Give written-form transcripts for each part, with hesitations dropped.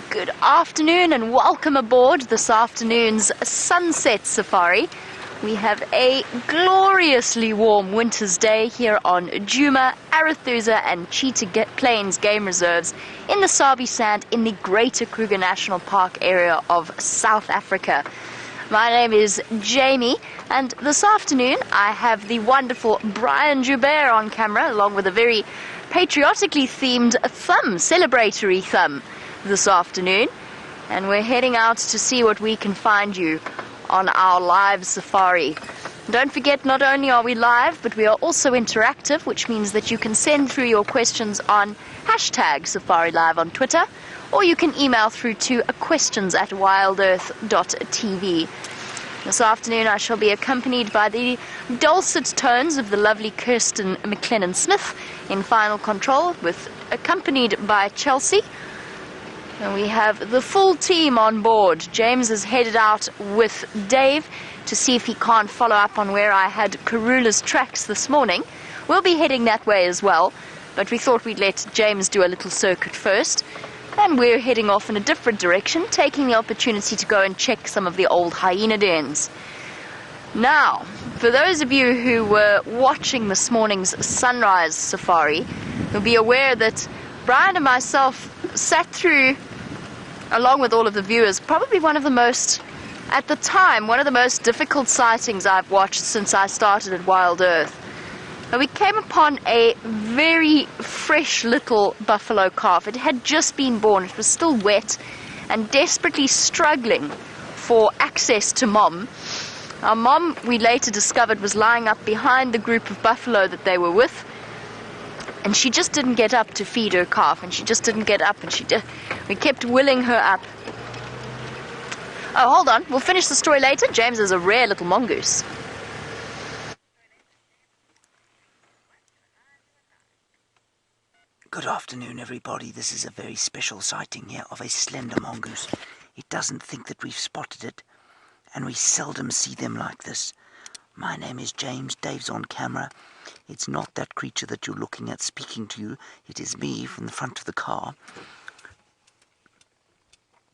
Good afternoon and welcome aboard this afternoon's sunset safari. We have a gloriously warm winter's day here on Djuma, Arathusa and Cheetah Plains Game Reserves in the Sabi Sand in the Greater Kruger National Park area of South Africa. My name is Jamie, and this afternoon I have the wonderful Brian Joubert on camera along with a very patriotically themed celebratory thumb this afternoon, and we're heading out to see what we can find you on our live safari. Don't forget, not only are we live, but we are also interactive, which means that you can send through your questions on #SafariLive on Twitter, or you can email through to questions@wildearth.tv. This afternoon I shall be accompanied by the dulcet tones of the lovely Kirsten McLennan-Smith in final control, accompanied by Chelsea. And we have the full team on board. James is headed out with Dave to see if he can't follow up on where I had Karula's tracks this morning. We'll be heading that way as well, but we thought we'd let James do a little circuit first. And we're heading off in a different direction, taking the opportunity to go and check some of the old hyena dens. Now, for those of you who were watching this morning's sunrise safari, you'll be aware that Brian and myself sat through, along with all of the viewers, probably one of the most difficult sightings I've watched since I started at WildEarth. We came upon a very fresh little buffalo calf. It had just been born. It was still wet and desperately struggling for access to mom. Our mom, we later discovered, was lying up behind the group of buffalo that they were with, and she just didn't get up to feed her calf, and she just didn't get up, and we kept willing her up. Oh, hold on, we'll finish the story later. James is a rare little mongoose. Good afternoon, everybody. This is a very special sighting here of a slender mongoose. It doesn't think that we've spotted it, and we seldom see them like this. My name is James. Dave's on camera. It's not that creature that you're looking at speaking to you. It is me from the front of the car.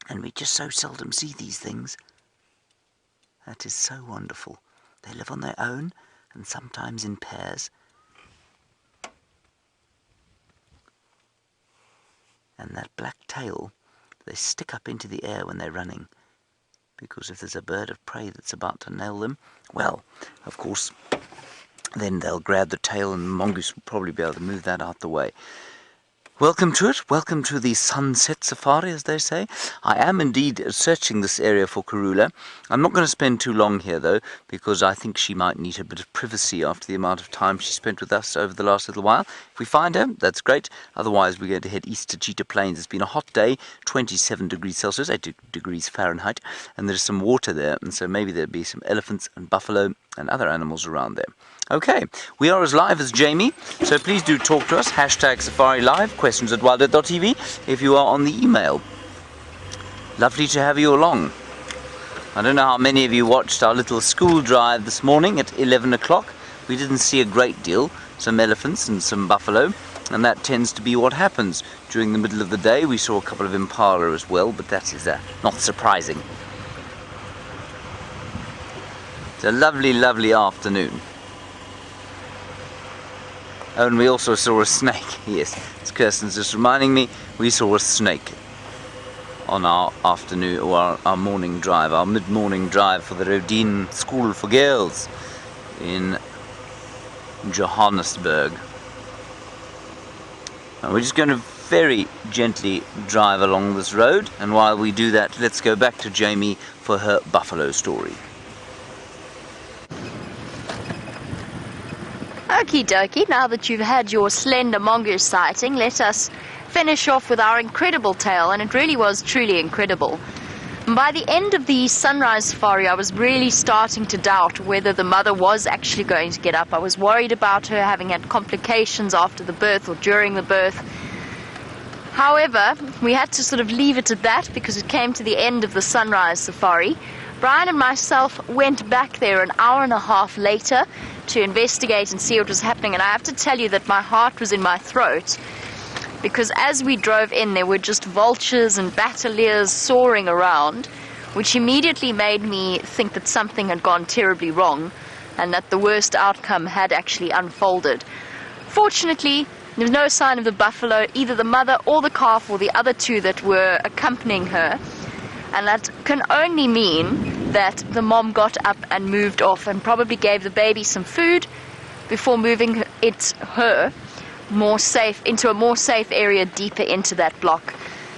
And we just so seldom see these things. That is so wonderful. They live on their own and sometimes in pairs. And that black tail, they stick up into the air when they're running, because if there's a bird of prey that's about to nail them, well, of course, then they'll grab the tail and the mongoose will probably be able to move that out the way. Welcome to it. Welcome to the sunset safari, as they say. I am indeed searching this area for Karula. I'm not going to spend too long here, though, because I think she might need a bit of privacy after the amount of time she spent with us over the last little while. If we find her, that's great. Otherwise, we're going to head east to Cheetah Plains. It's been a hot day, 27 degrees Celsius, 8 degrees Fahrenheit, and there's some water there, and so maybe there'll be some elephants and buffalo and other animals around there. Okay, we are as live as Jamie, so please do talk to us. #SafariLive, questions@wildearth.tv if you are on the email. Lovely to have you along. I don't know how many of you watched our little school drive this morning at 11 o'clock. We didn't see a great deal, some elephants and some buffalo, and that tends to be what happens during the middle of the day. We saw a couple of impala as well, but that is not surprising. It's a lovely, lovely afternoon. Oh, and we also saw a snake. Yes, as Kirsten's just reminding me, we saw a snake on our afternoon, or our morning drive, our mid-morning drive for the Rodin School for Girls in Johannesburg. And we're just going to very gently drive along this road, and while we do that, let's go back to Jamie for her buffalo story. Okie dokie, now that you've had your slender mongoose sighting, let us finish off with our incredible tale, and it really was truly incredible. By the end of the sunrise safari, I was really starting to doubt whether the mother was actually going to get up. I was worried about her having had complications after the birth or during the birth. However, we had to sort of leave it at that because it came to the end of the sunrise safari. Brian and myself went back there an hour and a half later to investigate and see what was happening, and I have to tell you that my heart was in my throat because as we drove in there were just vultures and battaliers soaring around, which immediately made me think that something had gone terribly wrong and that the worst outcome had actually unfolded. Fortunately, there was no sign of the buffalo, either the mother or the calf or the other two that were accompanying her, and that can only mean that the mom got up and moved off and probably gave the baby some food before moving her more safe into a more safe area deeper into that block.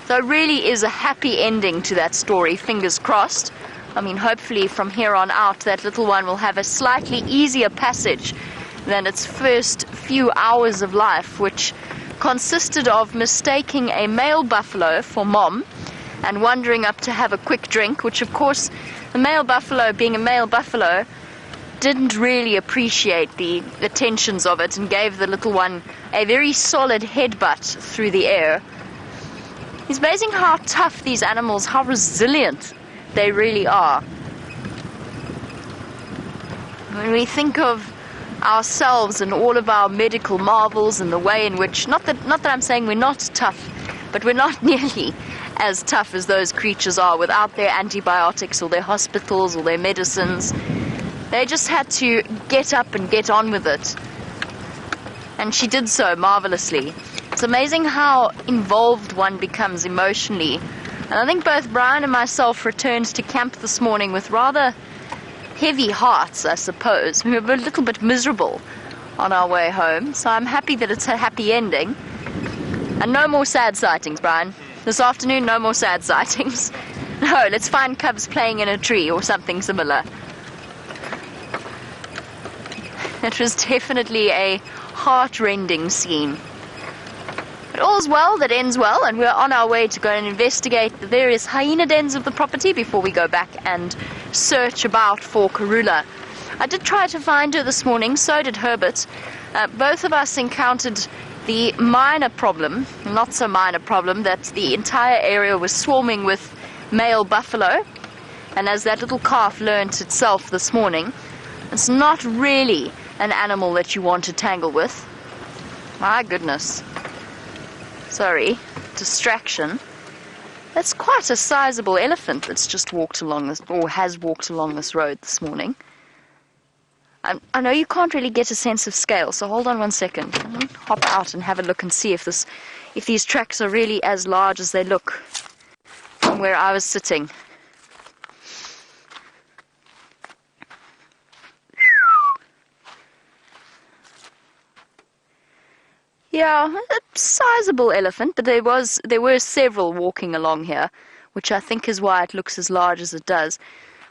So it really is a happy ending to that story, fingers crossed. I mean, hopefully from here on out that little one will have a slightly easier passage than its first few hours of life, which consisted of mistaking a male buffalo for mom and wandering up to have a quick drink, which of course the male buffalo, being a male buffalo, didn't really appreciate the attentions of it and gave the little one a very solid headbutt through the air. It's amazing how tough these animals, how resilient they really are. When we think of ourselves and all of our medical marvels and the way in which, not that I'm saying we're not tough, but we're not nearly as tough as those creatures are without their antibiotics or their hospitals or their medicines. They just had to get up and get on with it. And she did so marvelously. It's amazing how involved one becomes emotionally. And I think both Brian and myself returned to camp this morning with rather heavy hearts, I suppose. We were a little bit miserable on our way home, so I'm happy that it's a happy ending. And no more sad sightings, Brian. This afternoon, no more sad sightings. No, let's find cubs playing in a tree or something similar. It was definitely a heart-rending scene. But all's well that ends well, and we're on our way to go and investigate the various hyena dens of the property before we go back and search about for Karula. I did try to find her this morning, so did Herbert. Both of us encountered the minor problem, not so minor problem, that the entire area was swarming with male buffalo. And as that little calf learnt itself this morning, it's not really an animal that you want to tangle with. My goodness. Sorry, distraction. That's quite a sizable elephant that's just walked along this, or has walked along this road this morning. I know you can't really get a sense of scale, so hold on one second. I'll hop out and have a look and see if these tracks are really as large as they look from where I was sitting. Yeah, a sizable elephant, but there were several walking along here, which I think is why it looks as large as it does.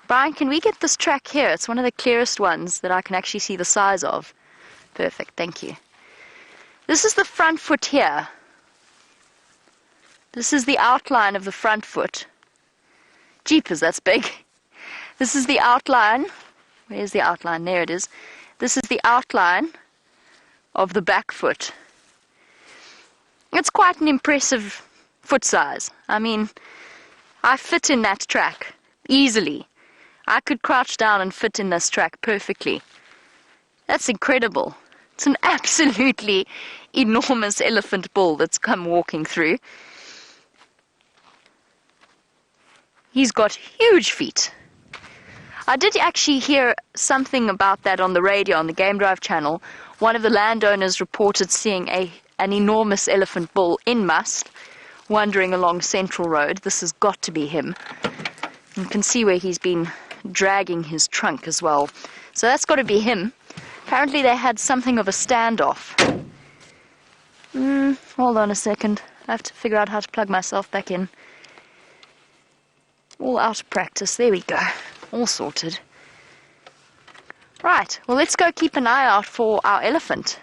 Brian, can we get this track here? It's one of the clearest ones that I can actually see the size of. Perfect, thank you. This is the front foot here. This is the outline of the front foot. Jeepers, that's big. This is the outline. Where's the outline? There it is. This is the outline of the back foot. It's quite an impressive foot size. I mean, I fit in that track easily. I could crouch down and fit in this track perfectly. That's incredible. It's an absolutely enormous elephant bull that's come walking through. He's got huge feet. I did actually hear something about that on the radio on the Game Drive channel. One of the landowners reported seeing an enormous elephant bull in Must wandering along Central Road. This has got to be him. You can see where he's been dragging his trunk as well. So that's got to be him. Apparently they had something of a standoff. Hold on a second. I have to figure out how to plug myself back in. All out of practice. There we go. All sorted. Right. Well, let's go keep an eye out for our elephant.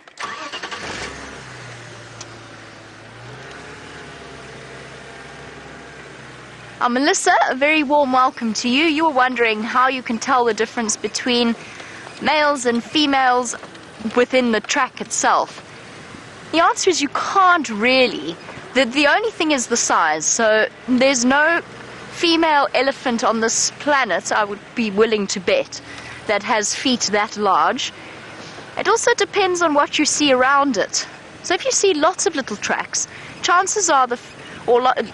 Melissa, a very warm welcome to you. You were wondering how you can tell the difference between males and females within the track itself. The answer is you can't really. The only thing is the size. So there's no female elephant on this planet, I would be willing to bet, that has feet that large. It also depends on what you see around it. So if you see lots of little tracks, chances are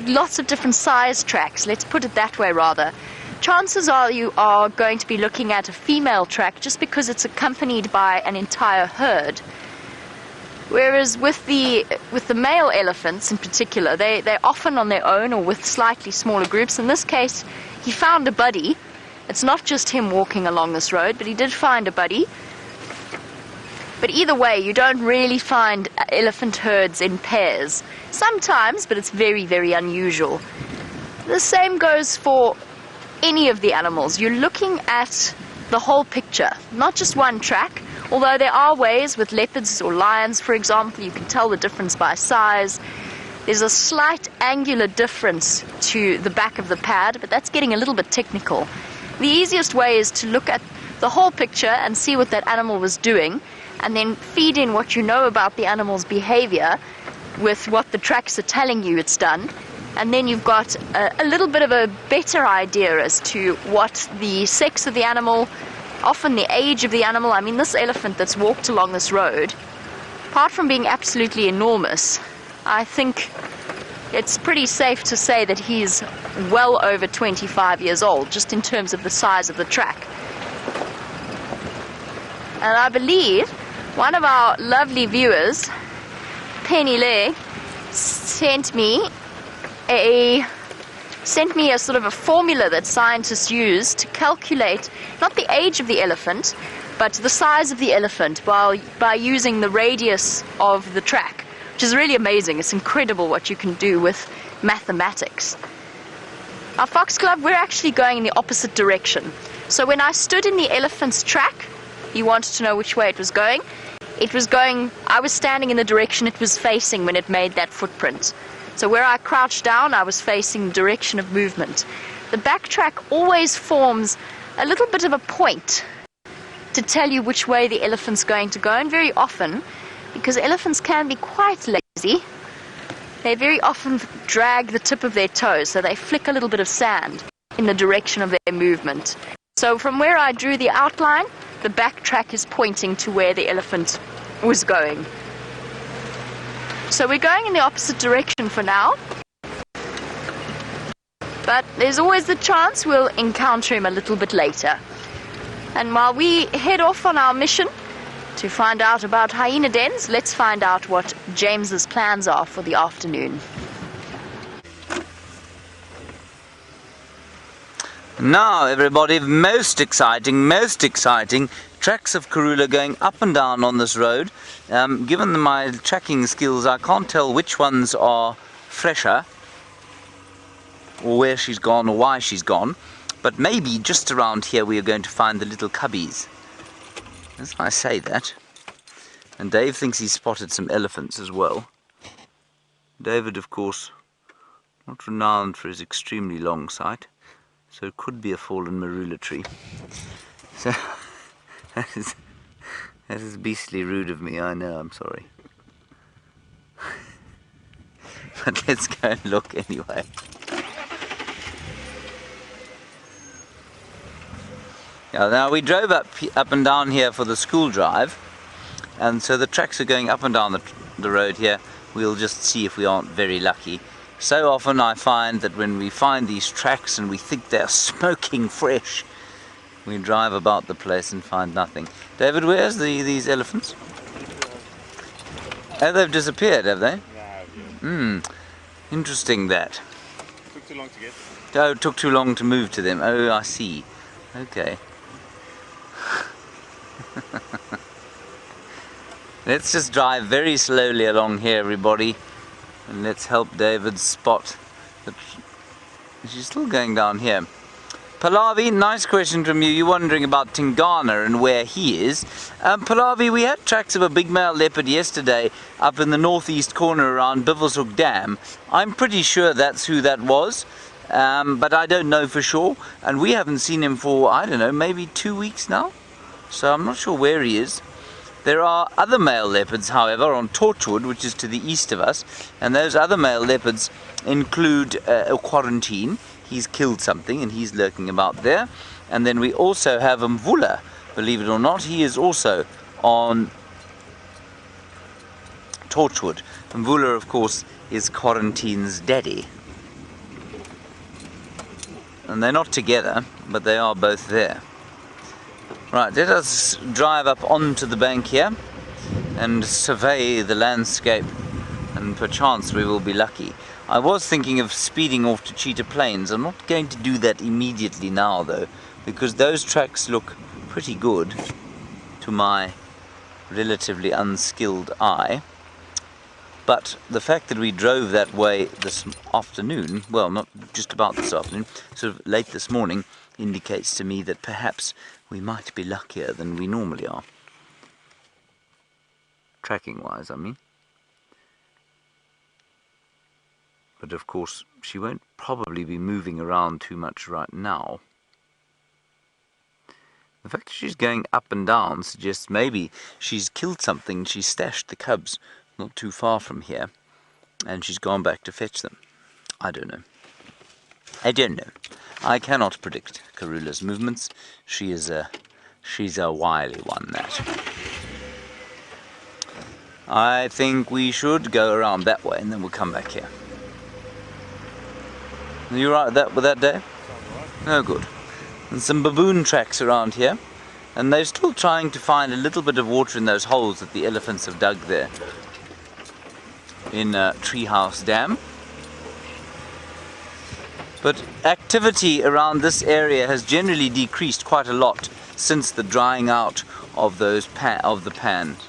lots of different size tracks, let's put it that way rather. Chances are you are going to be looking at a female track just because it's accompanied by an entire herd. Whereas with the male elephants in particular, they're often on their own or with slightly smaller groups. In this case, he found a buddy. It's not just him walking along this road, but he did find a buddy. But either way, you don't really find elephant herds in pairs. Sometimes, but it's very, very unusual. The same goes for any of the animals. You're looking at the whole picture, not just one track. Although there are ways with leopards or lions, for example, you can tell the difference by size. There's a slight angular difference to the back of the pad, but that's getting a little bit technical. The easiest way is to look at the whole picture and see what that animal was doing, and then feed in what you know about the animal's behavior with what the tracks are telling you it's done. And then you've got a little bit of a better idea as to what the sex of the animal, often the age of the animal. I mean, this elephant that's walked along this road, apart from being absolutely enormous, I think it's pretty safe to say that he's well over 25 years old, just in terms of the size of the track. And I believe one of our lovely viewers, Penny Lay, sent me a sort of a formula that scientists use to calculate not the age of the elephant, but the size of the elephant by using the radius of the track, which is really amazing. It's incredible what you can do with mathematics. Our Fox Club, we're actually going in the opposite direction. So when I stood in the elephant's track, he wanted to know which way it was going. I was standing in the direction it was facing when it made that footprint. So where I crouched down, I was facing the direction of movement. The backtrack always forms a little bit of a point to tell you which way the elephant's going to go, and very often, because elephants can be quite lazy, they very often drag the tip of their toes, so they flick a little bit of sand in the direction of their movement. So from where I drew the outline, the backtrack is pointing to where the elephant was going. So we're going in the opposite direction for now, but there's always the chance we'll encounter him a little bit later. And while we head off on our mission to find out about hyena dens, let's find out what James's plans are for the afternoon. Now everybody, most exciting, tracks of Karula going up and down on this road. Given my tracking skills, I can't tell which ones are fresher, or where she's gone, or why she's gone, but maybe just around here we are going to find the little cubbies. As I say that, and Dave thinks he's spotted some elephants as well. David, of course, not renowned for his extremely long sight, so it could be a fallen marula tree. So that is beastly rude of me, I know, I'm sorry. But let's go and look anyway. Yeah, now we drove up and down here for the school drive, and so the tracks are going up and down the road here. We'll just see if we aren't very lucky. So often I find that when we find these tracks and we think they're smoking fresh, we drive about the place and find nothing. David, where's these elephants? Oh, they've disappeared, have they? No. Interesting that. It took too long to get them. Oh, it took too long to move to them. Oh, I see. Okay. Let's just drive very slowly along here, everybody, and let's help David spot the... She's still going down here. Pallavi, nice question from you. You're wondering about Tingana and where he is. Pallavi, we had tracks of a big male leopard yesterday up in the northeast corner around Bivelshoek Dam. I'm pretty sure that's who that was, but I don't know for sure. And we haven't seen him for, I don't know, maybe 2 weeks now. So I'm not sure where he is. There are other male leopards, however, on Torchwood, which is to the east of us. And those other male leopards include a quarantine. He's killed something and he's lurking about there. And then we also have Mvula, believe it or not. He is also on Torchwood. Mvula, of course, is Quarantine's daddy. And they're not together, but they are both there. Right, let us drive up onto the bank here and survey the landscape, and perchance we will be lucky. I was thinking of speeding off to Cheetah Plains. I'm not going to do that immediately now though, because those tracks look pretty good to my relatively unskilled eye. But the fact that we drove that way this afternoon, well, not just about this afternoon, sort of late this morning, indicates to me that perhaps we might be luckier than we normally are. Tracking-wise, I mean. But of course, she won't probably be moving around too much right now. The fact that she's going up and down suggests maybe she's killed something, she's stashed the cubs not too far from here, and she's gone back to fetch them. I don't know. I don't know. I cannot predict Karula's movements. She's a wily one, that. I think we should go around that way and then we'll come back here. Are you right with that, Dave? Oh, good. And some baboon tracks around here, and they're still trying to find a little bit of water in those holes that the elephants have dug there in Treehouse Dam. But activity around this area has generally decreased quite a lot since the drying out of those the pans.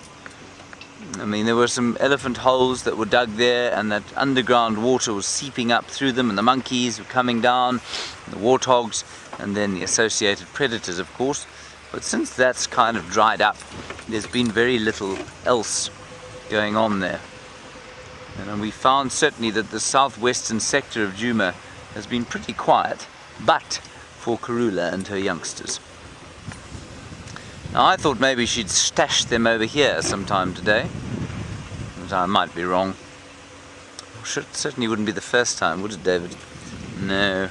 I mean, there were some elephant holes that were dug there, and that underground water was seeping up through them, and the monkeys were coming down, the warthogs, and then the associated predators, of course. But since that's kind of dried up, there's been very little else going on there. And we found certainly that the southwestern sector of Djuma has been pretty quiet, but for Karula and her youngsters. Now, I thought maybe she'd stash them over here sometime today, but I might be wrong. Certainly wouldn't be the first time, would it, David? No.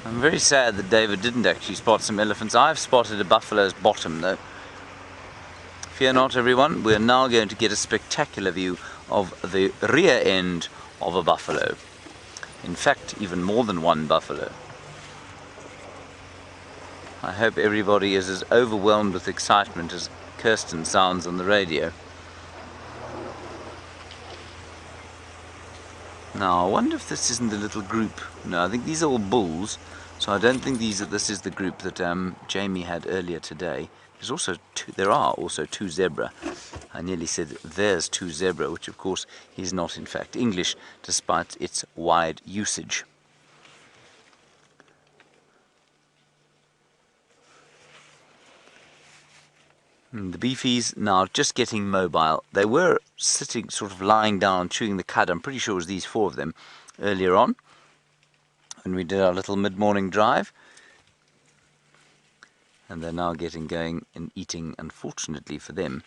I'm very sad that David didn't actually spot some elephants. I've spotted a buffalo's bottom, though. Fear not, everyone. We're now going to get a spectacular view of the rear end of a buffalo. In fact, even more than one buffalo. I hope everybody is as overwhelmed with excitement as Kirsten sounds on the radio. Now, I wonder if this isn't the little group. No, I think these are all bulls, so I don't think this is the group that Jamie had earlier today. There are also two zebra. I nearly said there's two zebra, which of course is not in fact English, despite its wide usage. The beefies now just getting mobile. They were sitting, sort of lying down, chewing the cud. I'm pretty sure it was these four of them earlier on when we did our little mid-morning drive. And they're now getting going and eating, unfortunately for them,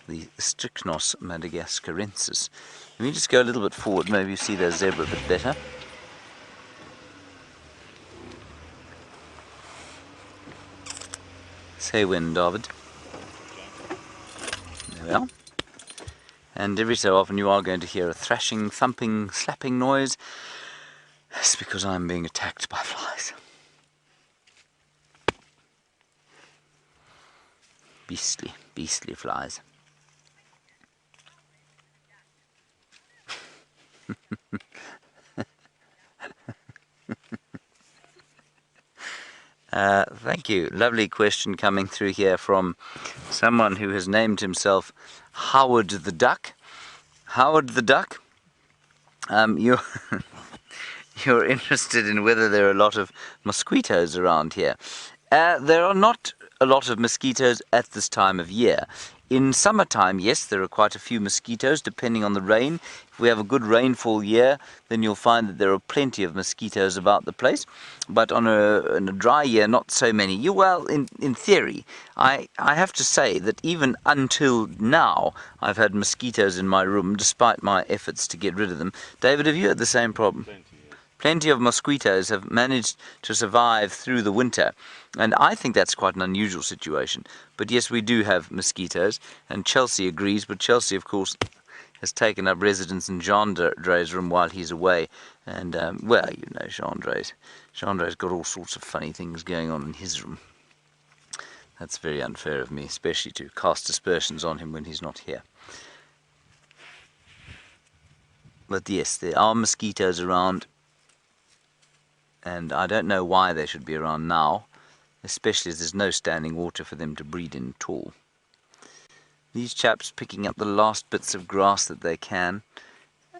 the Strychnos madagascarensis. Let me just go a little bit forward, maybe you see their zebra a bit better. Say when, David. There we are. And every so often you are going to hear a thrashing, thumping, slapping noise. That's because I'm being attacked by flies. Beastly flies. Thank you. Lovely question coming through here from someone who has named himself Howard the Duck. Howard the Duck, you're interested in whether there are a lot of mosquitoes around here. There are not a lot of mosquitoes at this time of year. In summertime, yes, there are quite a few mosquitoes, depending on the rain. If we have a good rainfall year, then you'll find that there are plenty of mosquitoes about the place. But in a dry year, not so many. Well, in theory, I have to say that even until now, I've had mosquitoes in my room, despite my efforts to get rid of them. David, have you had the same problem? Plenty of mosquitoes have managed to survive through the winter, and I think that's quite an unusual situation. But yes, we do have mosquitoes, and Chelsea agrees, but Chelsea, of course, has taken up residence in Jean's room while he's away. And, well, you know Jean's got all sorts of funny things going on in his room. That's very unfair of me, especially to cast aspersions on him when he's not here. But yes, there are mosquitoes around, and I don't know why they should be around now, especially as there's no standing water for them to breed in at all. These chaps picking up the last bits of grass that they can,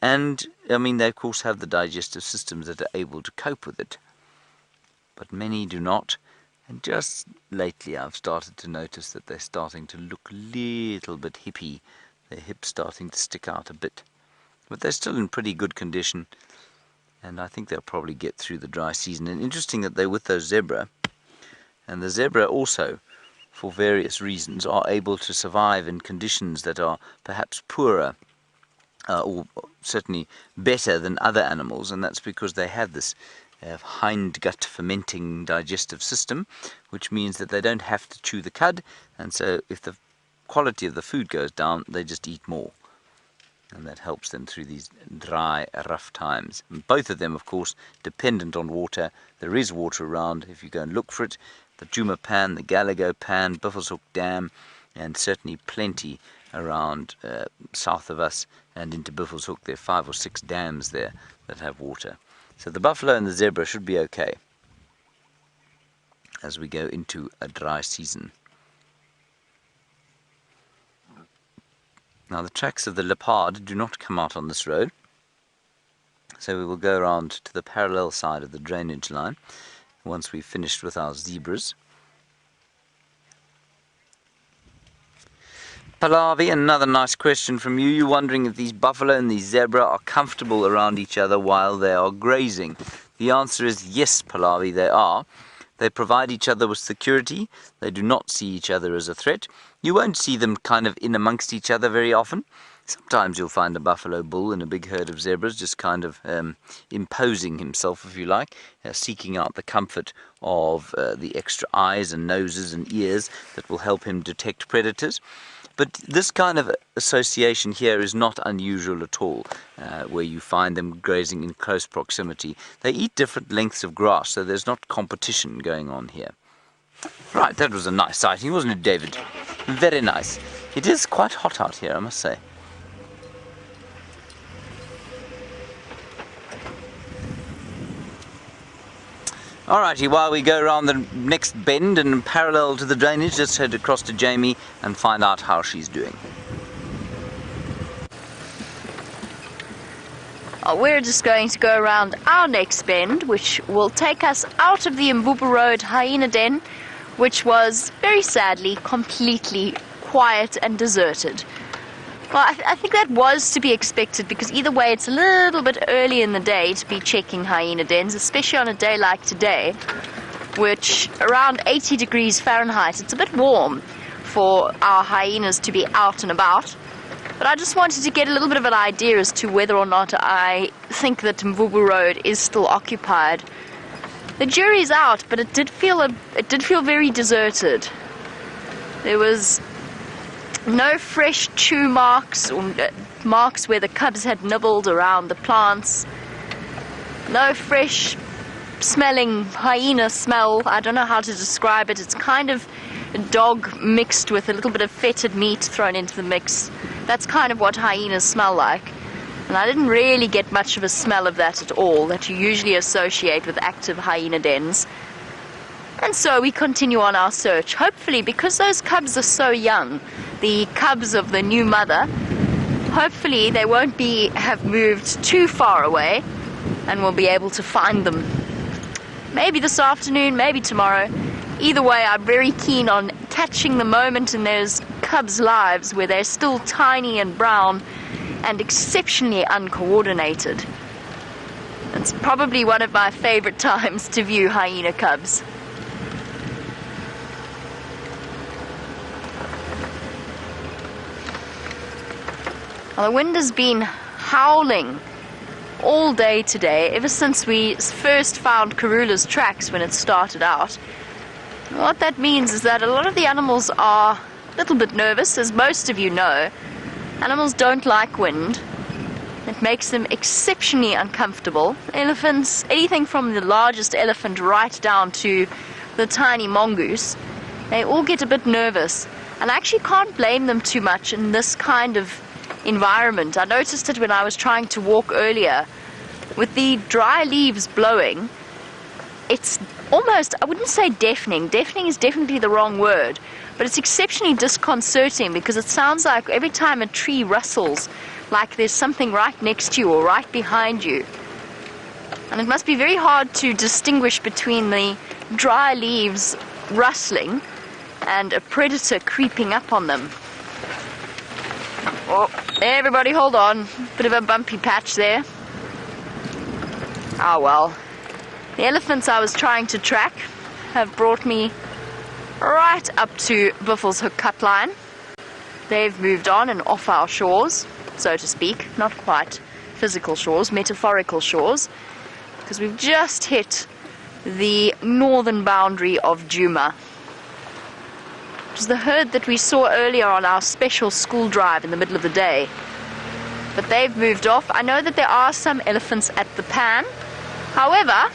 and I mean they of course have the digestive systems that are able to cope with it, but many do not. And just lately I've started to notice that they're starting to look a little bit hippy, their hips starting to stick out a bit, but they're still in pretty good condition, and I think they'll probably get through the dry season. And interesting that they're with those zebra, and the zebra also, for various reasons, are able to survive in conditions that are perhaps poorer or certainly better than other animals, and that's because they have this hindgut fermenting digestive system, which means that they don't have to chew the cud, and so if the quality of the food goes down, they just eat more, and that helps them through these dry, rough times. And both of them, of course, dependent on water. There is water around if you go and look for it. The Djuma Pan, the Galago Pan, Buffelshoek Dam, and certainly plenty around south of us and into Buffelshoek. There are 5 or 6 dams there that have water. So the buffalo and the zebra should be okay as we go into a dry season. Now the tracks of the leopard do not come out on this road, so we will go around to the parallel side of the drainage line once we've finished with our zebras. Pallavi, another nice question from you. You're wondering if these buffalo and these zebra are comfortable around each other while they are grazing. The answer is yes, Pallavi, they are. They provide each other with security. They do not see each other as a threat. You won't see them kind of in amongst each other very often. Sometimes you'll find a buffalo bull in a big herd of zebras just kind of imposing himself, if you like, seeking out the comfort of the extra eyes and noses and ears that will help him detect predators. But this kind of association here is not unusual at all, where you find them grazing in close proximity. They eat different lengths of grass, so there's not competition going on here. Right, that was a nice sighting, wasn't it, David? Very nice. It is quite hot out here, I must say. Alrighty, while we go around the next bend and parallel to the drainage, let's head across to Jamie and find out how she's doing. We're just going to go around our next bend, which will take us out of the Mvubu Road hyena den, which was very sadly completely quiet and deserted. Well, I think that was to be expected, because either way it's a little bit early in the day to be checking hyena dens, especially on a day like today, which around 80 degrees Fahrenheit, it's a bit warm for our hyenas to be out and about. But I just wanted to get a little bit of an idea as to whether or not I think that Mvubu Road is still occupied. The jury's out, but it did feel very deserted. There was no fresh chew marks or marks where the cubs had nibbled around the plants. No fresh smelling hyena smell. I don't know how to describe it. It's kind of dog mixed with a little bit of fetid meat thrown into the mix. That's kind of what hyenas smell like. And I didn't really get much of a smell of that at all that you usually associate with active hyena dens. And so we continue on our search. Hopefully, because those cubs are so young, the cubs of the new mother, hopefully they won't have moved too far away, and we'll be able to find them. Maybe this afternoon, maybe tomorrow. Either way, I'm very keen on catching the moment in those cubs' lives where they're still tiny and brown and exceptionally uncoordinated. It's probably one of my favorite times to view hyena cubs. Well, the wind has been howling all day today, ever since we first found Karula's tracks when it started out. What that means is that a lot of the animals are a little bit nervous, as most of you know. Animals don't like wind. It makes them exceptionally uncomfortable. Elephants, anything from the largest elephant right down to the tiny mongoose, they all get a bit nervous. And I actually can't blame them too much in this kind of environment. I noticed it when I was trying to walk earlier. With the dry leaves blowing, it's almost, I wouldn't say deafening. Deafening is definitely the wrong word. But it's exceptionally disconcerting because it sounds like every time a tree rustles, like there's something right next to you or right behind you. And it must be very hard to distinguish between the dry leaves rustling and a predator creeping up on them. Oh, everybody hold on. Bit of a bumpy patch there. Ah well. The elephants I was trying to track have brought me right up to Buffel's Hook cut line. They've moved on and off our shores, so to speak. Not quite physical shores, metaphorical shores, because we've just hit the northern boundary of Djuma. It was the herd that we saw earlier on our special school drive in the middle of the day. But they've moved off. I know that there are some elephants at the pan. However,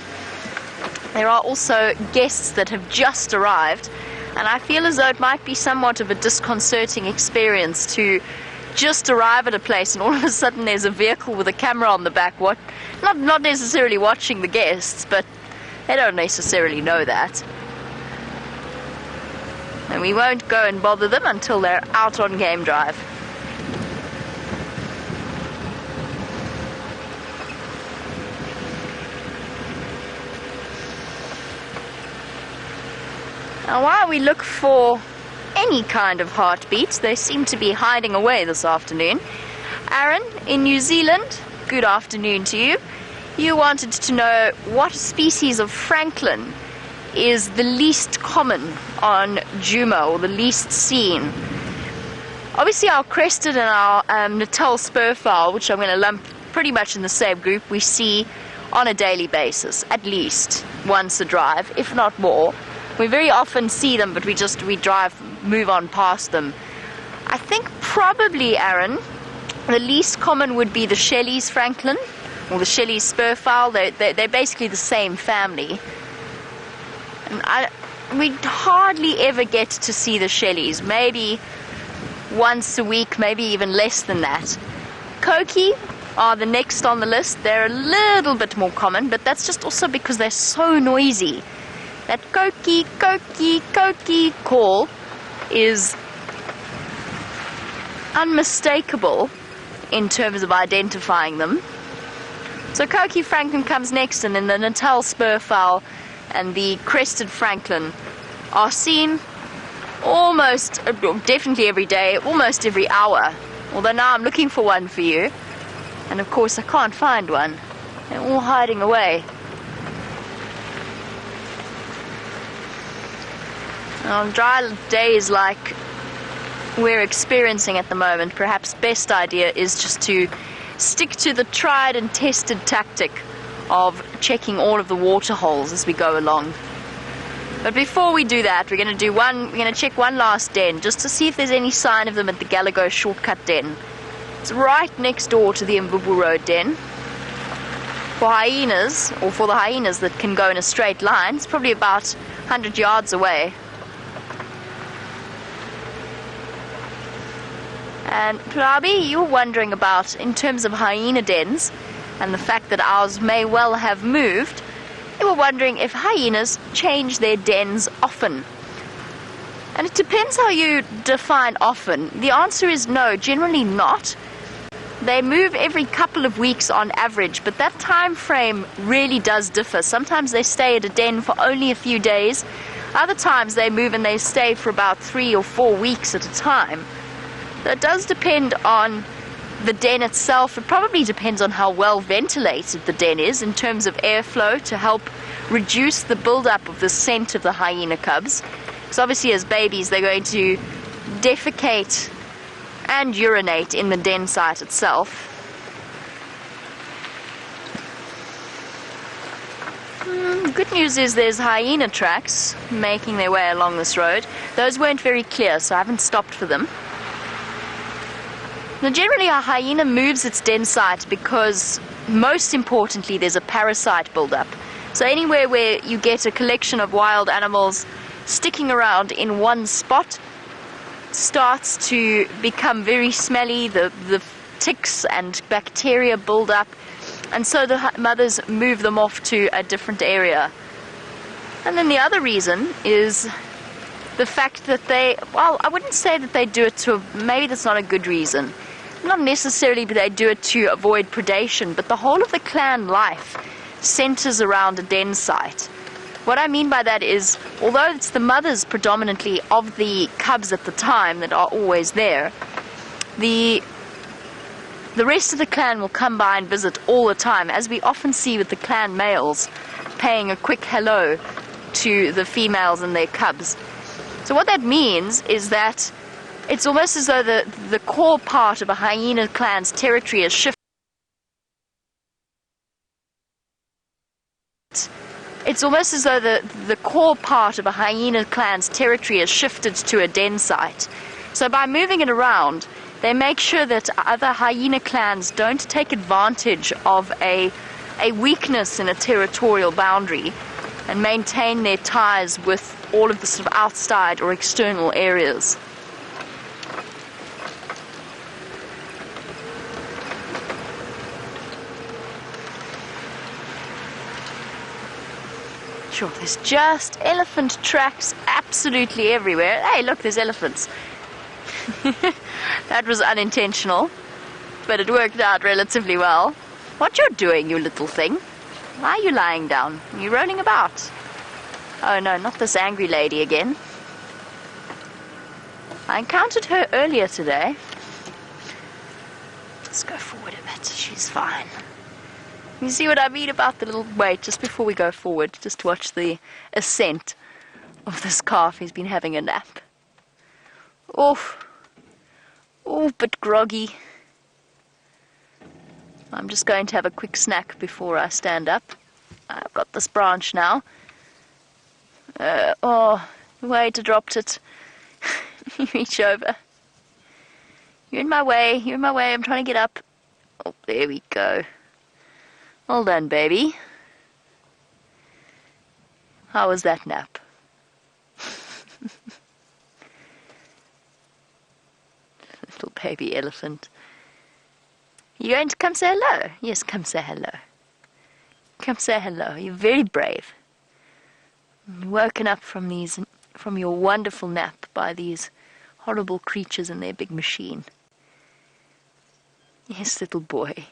there are also guests that have just arrived, and I feel as though it might be somewhat of a disconcerting experience to just arrive at a place and all of a sudden there's a vehicle with a camera on the back, not necessarily watching the guests, but they don't necessarily know that. And we won't go and bother them until they're out on game drive. Now while we look for any kind of heartbeats, they seem to be hiding away this afternoon. Aaron, in New Zealand, good afternoon to you. You wanted to know what species of francolin is the least common on Djuma, or the least seen. Obviously our crested and our Natal spurfowl, which I'm going to lump pretty much in the same group, we see on a daily basis, at least once a drive, if not more. We very often see them, but we move on past them. I think probably, Aaron, the least common would be the Shelley's francolin, or the Shelley's spurfowl. They're basically the same family. And we hardly ever get to see the Shelleys, maybe once a week, maybe even less than that. Koki are the next on the list. They're a little bit more common, but that's just also because they're so noisy. That koki, koki, koki call is unmistakable in terms of identifying them. So Koki francolin comes next, and then the Natal spurfowl and the crested francolin are seen almost, definitely every day, almost every hour. Although now I'm looking for one for you, and of course I can't find one. They're all hiding away. On dry days like we're experiencing at the moment, perhaps best idea is just to stick to the tried and tested tactic of checking all of the water holes as we go along. But before we do that, we're going to check one last den just to see if there's any sign of them at the Galago shortcut den. It's right next door to the Mvubu Road den. For hyenas, or for the hyenas that can go in a straight line, it's probably about 100 yards away. And Plabi, you're wondering about, in terms of hyena dens, and the fact that ours may well have moved, you were wondering if hyenas change their dens often. And it depends how you define often. The answer is no, generally not. They move every couple of weeks on average, but that time frame really does differ. Sometimes they stay at a den for only a few days. Other times they move and they stay for about 3 or 4 weeks at a time. So it does depend on the den itself. It probably depends on how well ventilated the den is in terms of airflow to help reduce the buildup of the scent of the hyena cubs. Because obviously as babies they're going to defecate and urinate in the den site itself. Good news is there's hyena tracks making their way along this road. Those weren't very clear, so I haven't stopped for them. Now generally a hyena moves its den site because, most importantly, there's a parasite buildup. So anywhere where you get a collection of wild animals sticking around in one spot starts to become very smelly, the ticks and bacteria build up, and so the mothers move them off to a different area. And then the other reason is the fact that well, I wouldn't say that they do it to, maybe that's not a good reason. Not necessarily they do it to avoid predation, but the whole of the clan life centers around a den site. What I mean by that is, although it's the mothers predominantly of the cubs at the time that are always there, the rest of the clan will come by and visit all the time, as we often see with the clan males paying a quick hello to the females and their cubs. So what that means is that it's almost as though the core part of a hyena clan's territory is shifted. It's almost as though the core part of a hyena clan's territory is shifted to a den site. So by moving it around, they make sure that other hyena clans don't take advantage of a weakness in a territorial boundary and maintain their ties with all of the sort of outside or external areas. Sure, there's just elephant tracks absolutely everywhere. Hey, look, there's elephants. That was unintentional, but it worked out relatively well. What you're doing, you little thing? Why are you lying down? Are you rolling about? Oh no, not this angry lady again. I encountered her earlier today. Let's go forward a bit. She's fine. You see what I mean about the little wait just before we go forward, just to watch the ascent of this calf. He's been having a nap. Oh, but groggy. I'm just going to have a quick snack before I stand up. I've got this branch now. Oh, wait, I dropped it. Reach over. You're in my way, I'm trying to get up. Oh, there we go. Well done, baby. How was that nap? Little baby elephant. You going to come say hello? Yes, come say hello. Come say hello. You're very brave. You're woken up from your wonderful nap by these horrible creatures in their big machine. Yes, little boy.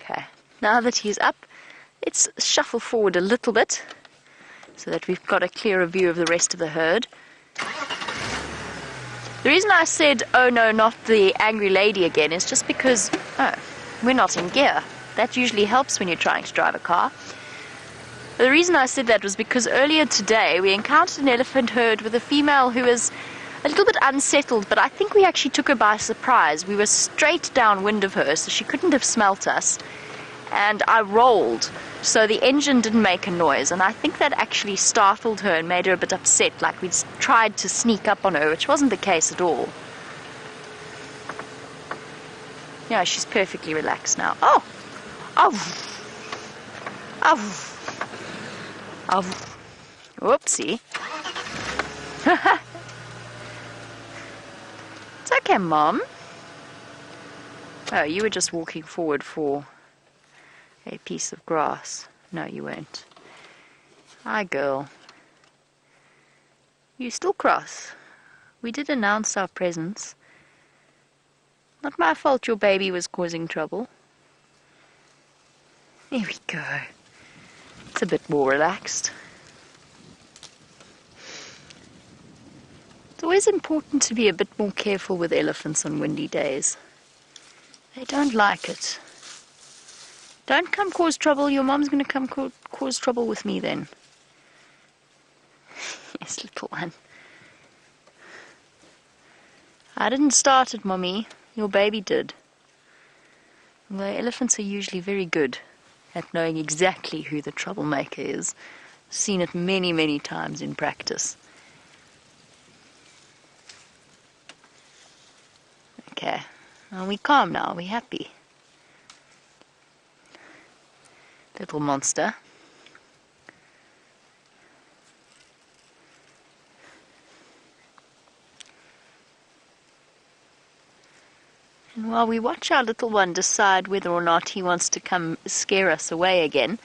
Okay, now that he's up, let's shuffle forward a little bit so that we've got a clearer view of the rest of the herd. The reason I said, oh no, not the angry lady again, is just because, we're not in gear. That usually helps when you're trying to drive a car. But the reason I said that was because earlier today we encountered an elephant herd with a female who was a little bit unsettled, but I think we actually took her by surprise. We were straight downwind of her, so she couldn't have smelt us. And I rolled, so the engine didn't make a noise, and I think that actually startled her and made her a bit upset, like we'd tried to sneak up on her, which wasn't the case at all. Yeah, she's perfectly relaxed now. Oh! Oh! Oh! Oh! Whoopsie. It's okay, Mom. Oh, you were just walking forward for a piece of grass. No, you weren't. Hi, girl. You still cross. We did announce our presence. Not my fault your baby was causing trouble. There we go. It's a bit more relaxed. It's always important to be a bit more careful with elephants on windy days. They don't like it. Don't come cause trouble. Your mom's going to come cause trouble with me then. Yes, little one. I didn't start it, Mommy. Your baby did. Although elephants are usually very good at knowing exactly who the troublemaker is. I've seen it many, many times in practice. Okay. Well, we calm now. We happy. Little monster. And while we watch our little one decide whether or not he wants to come scare us away again,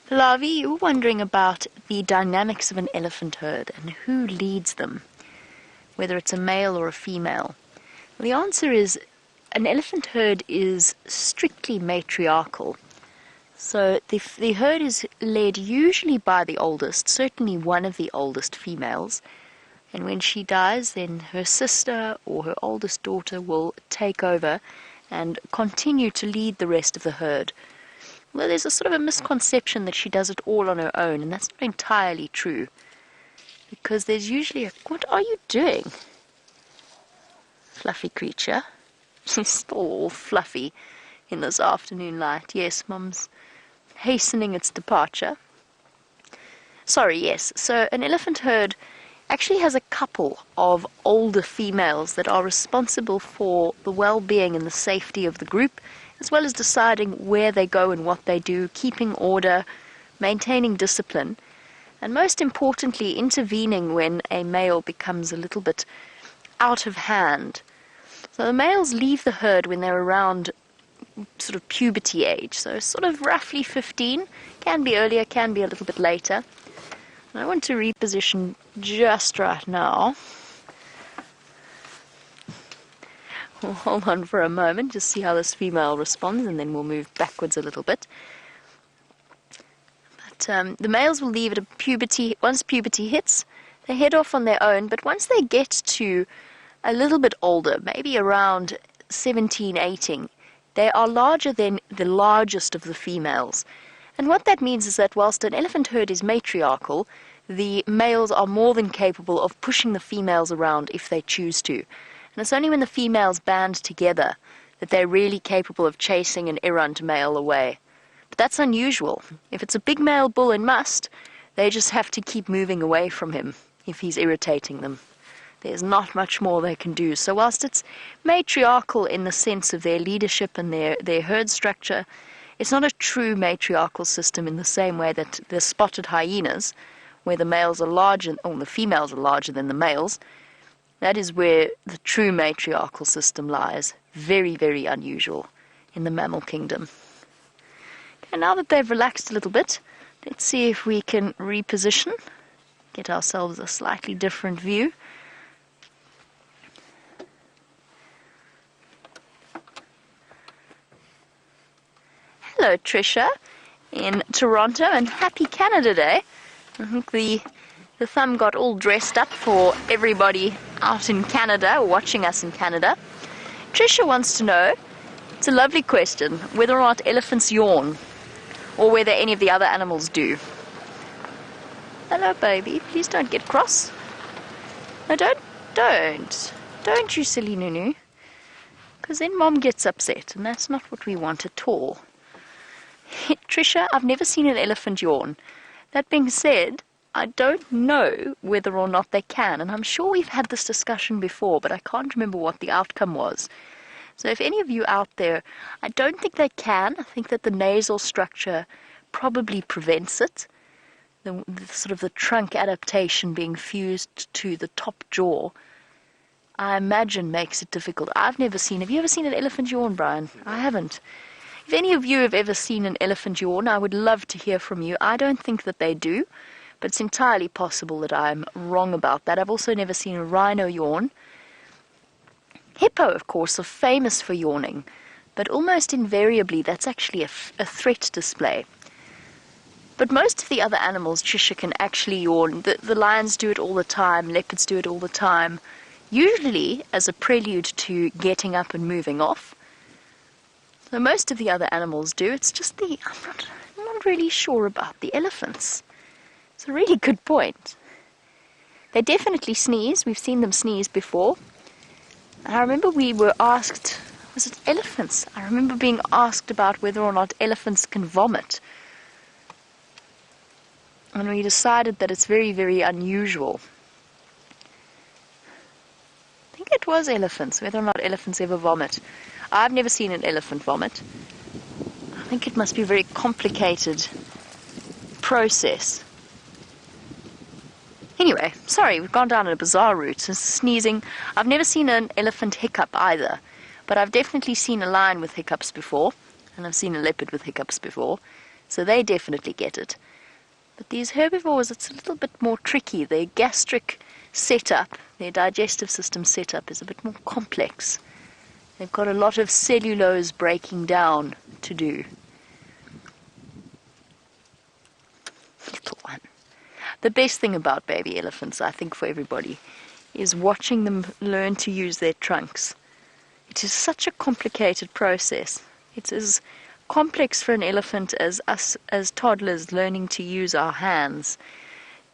Lavi, you're wondering about the dynamics of an elephant herd and who leads them, whether it's a male or a female. Well, the answer is an elephant herd is strictly matriarchal. So the herd is led usually by the oldest, certainly one of the oldest females. And when she dies, then her sister or her oldest daughter will take over and continue to lead the rest of the herd. Well, there's a sort of a misconception that she does it all on her own, and that's not entirely true. Because there's usually a... What are you doing? Fluffy creature. She's still all fluffy in this afternoon light. Yes, Mum's hastening its departure. Sorry, yes. So an elephant herd actually has a couple of older females that are responsible for the well-being and the safety of the group, as well as deciding where they go and what they do, keeping order, maintaining discipline, and most importantly, intervening when a male becomes a little bit out of hand. So the males leave the herd when they're around sort of puberty age, so sort of roughly 15, can be earlier, can be a little bit later. I want to reposition just right now. We'll hold on for a moment, just see how this female responds, and then we'll move backwards a little bit. But the males will leave at puberty. Once puberty hits, they head off on their own, but once they get to a little bit older, maybe around 17, 18, they are larger than the largest of the females. And what that means is that whilst an elephant herd is matriarchal, the males are more than capable of pushing the females around if they choose to. And it's only when the females band together that they're really capable of chasing an errant male away. But that's unusual. If it's a big male bull and must, they just have to keep moving away from him if he's irritating them. There's not much more they can do. So whilst it's matriarchal in the sense of their leadership and their herd structure, it's not a true matriarchal system in the same way that the spotted hyenas, where the males are larger, or the females are larger than the males. That is where the true matriarchal system lies. Very, very unusual in the mammal kingdom. Okay, now that they've relaxed a little bit, let's see if we can reposition, get ourselves a slightly different view. Hello, Tricia, in Toronto, and happy Canada Day. I think the thumb got all dressed up for everybody out in Canada, or watching us in Canada. Tricia wants to know, it's a lovely question, whether or not elephants yawn, or whether any of the other animals do. Hello, baby. Please don't get cross. No, don't you silly Nunu. Because then Mom gets upset, and that's not what we want at all. Tricia, I've never seen an elephant yawn. That being said, I don't know whether or not they can, and I'm sure we've had this discussion before, but I can't remember what the outcome was. So if any of you out there, I don't think they can. I think that the nasal structure probably prevents it. The sort of the trunk adaptation being fused to the top jaw, I imagine makes it difficult. I've never seen. Have you ever seen an elephant yawn, Brian? I haven't. If any of you have ever seen an elephant yawn, I would love to hear from you. I don't think that they do, but it's entirely possible that I'm wrong about that. I've also never seen a rhino yawn. Hippo, of course, are famous for yawning, but almost invariably that's actually a threat display. But most of the other animals, Tricia, can actually yawn. The lions do it all the time, leopards do it all the time, usually as a prelude to getting up and moving off. So most of the other animals do. It's just I'm not really sure about the elephants. It's a really good point. They definitely sneeze. We've seen them sneeze before. And I remember we were asked, was it elephants? I remember being asked about whether or not elephants can vomit. And we decided that it's very, very unusual. I think it was elephants, whether or not elephants ever vomit. I've never seen an elephant vomit. I think it must be a very complicated process. Anyway, sorry, we've gone down a bizarre route. So sneezing. I've never seen an elephant hiccup either, but I've definitely seen a lion with hiccups before, and I've seen a leopard with hiccups before, so they definitely get it. But these herbivores, it's a little bit more tricky. Their gastric setup, their digestive system setup is a bit more complex. They've got a lot of cellulose breaking down to do. Little one. The best thing about baby elephants, I think, for everybody, is watching them learn to use their trunks. It is such a complicated process. It's as complex for an elephant as us as toddlers learning to use our hands,